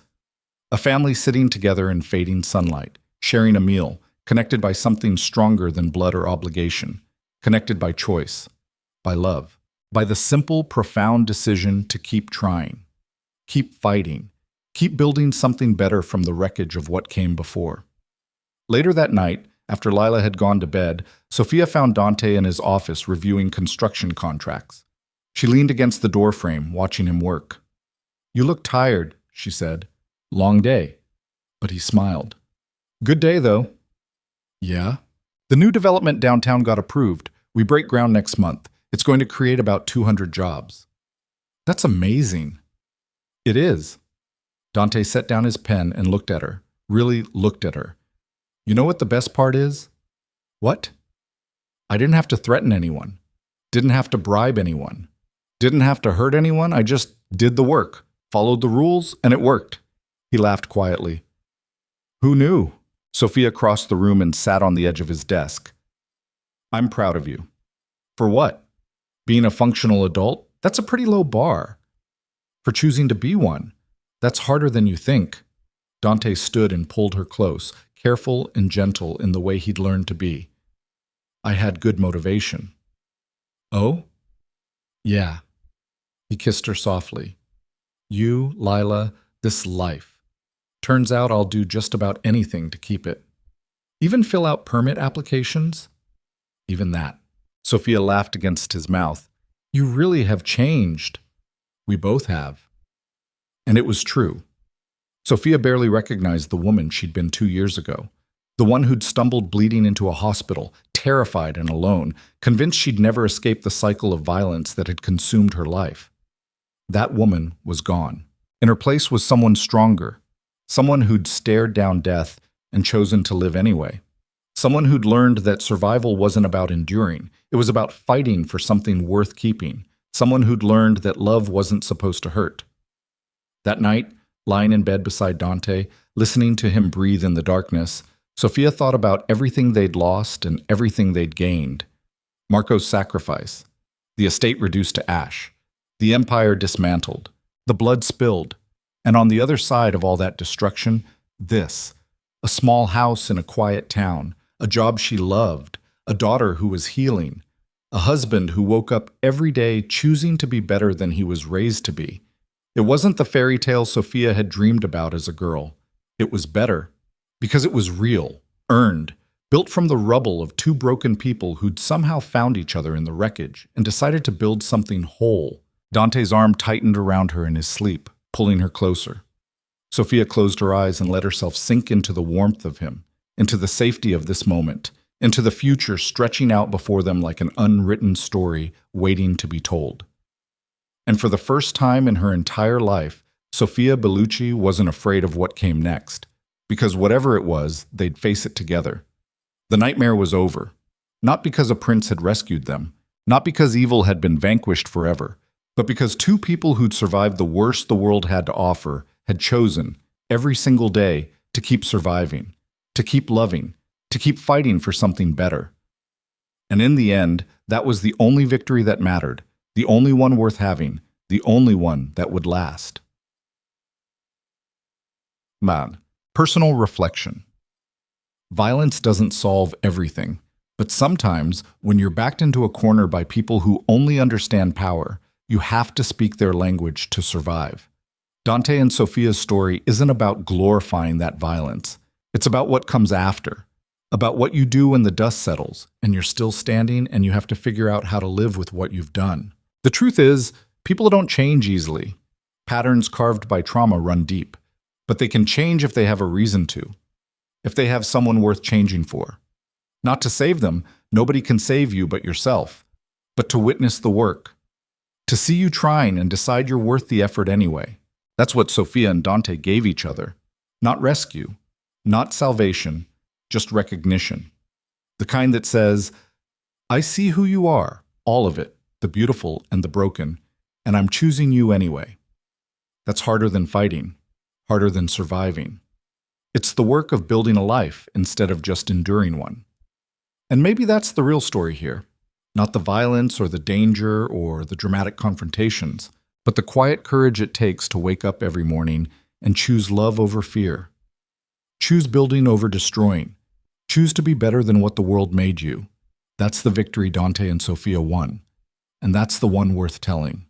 A family sitting together in fading sunlight, sharing a meal, connected by something stronger than blood or obligation, connected by choice, by love, by the simple, profound decision to keep trying, keep fighting, keep building something better from the wreckage of what came before. Later that night, after Lila had gone to bed, Sophia found Dante in his office reviewing construction contracts. She leaned against the doorframe, watching him work. You look tired, she said. Long day. But he smiled. Good day, though. Yeah? The new development downtown got approved. We break ground next month. It's going to create about 200 jobs. That's amazing. It is. Dante set down his pen and looked at her, really looked at her. You know what the best part is? What? I didn't have to threaten anyone. Didn't have to bribe anyone. Didn't have to hurt anyone. I just did the work, followed the rules, and it worked. He laughed quietly. Who knew? Sophia crossed the room and sat on the edge of his desk. I'm proud of you. For what? Being a functional adult? That's a pretty low bar. For choosing to be one? That's harder than you think. Dante stood and pulled her close, careful and gentle in the way he'd learned to be. I had good motivation. Oh? Yeah. He kissed her softly. You, Lila, this life. Turns out I'll do just about anything to keep it. Even fill out permit applications? Even that. Sophia laughed against his mouth. You really have changed. We both have. And it was true. Sophia barely recognized the woman she'd been 2 years ago. The one who'd stumbled bleeding into a hospital, terrified and alone, convinced she'd never escape the cycle of violence that had consumed her life. That woman was gone. In her place was someone stronger, someone who'd stared down death and chosen to live anyway. Someone who'd learned that survival wasn't about enduring, it was about fighting for something worth keeping. Someone who'd learned that love wasn't supposed to hurt. That night, lying in bed beside Dante, listening to him breathe in the darkness, Sophia thought about everything they'd lost and everything they'd gained. Marco's sacrifice, the estate reduced to ash, the empire dismantled, the blood spilled, and on the other side of all that destruction, this, a small house in a quiet town, a job she loved, a daughter who was healing, a husband who woke up every day choosing to be better than he was raised to be. It wasn't the fairy tale Sophia had dreamed about as a girl. It was better, because it was real, earned, built from the rubble of two broken people who'd somehow found each other in the wreckage and decided to build something whole. Dante's arm tightened around her in his sleep, pulling her closer. Sophia closed her eyes and let herself sink into the warmth of him, into the safety of this moment, into the future stretching out before them like an unwritten story waiting to be told. And for the first time in her entire life, Sophia Bellucci wasn't afraid of what came next, because whatever it was, they'd face it together. The nightmare was over, not because a prince had rescued them, not because evil had been vanquished forever, but because two people who'd survived the worst the world had to offer had chosen, every single day, to keep surviving, to keep loving, to keep fighting for something better. And in the end, that was the only victory that mattered, the only one worth having, the only one that would last. Man, personal reflection. Violence doesn't solve everything, but sometimes, when you're backed into a corner by people who only understand power, you have to speak their language to survive. Dante and Sophia's story isn't about glorifying that violence. It's about what comes after, about what you do when the dust settles and you're still standing and you have to figure out how to live with what you've done. The truth is, people don't change easily. Patterns carved by trauma run deep, but they can change if they have a reason to, if they have someone worth changing for. Not to save them, nobody can save you but yourself, but to witness the work, to see you trying and decide you're worth the effort anyway. That's what Sophia and Dante gave each other. Not rescue, not salvation, just recognition. The kind that says, I see who you are, all of it, the beautiful and the broken, and I'm choosing you anyway. That's harder than fighting, harder than surviving. It's the work of building a life instead of just enduring one. And maybe that's the real story here. Not the violence or the danger or the dramatic confrontations, but the quiet courage it takes to wake up every morning and choose love over fear. Choose building over destroying. Choose to be better than what the world made you. That's the victory Dante and Sophia won. And that's the one worth telling.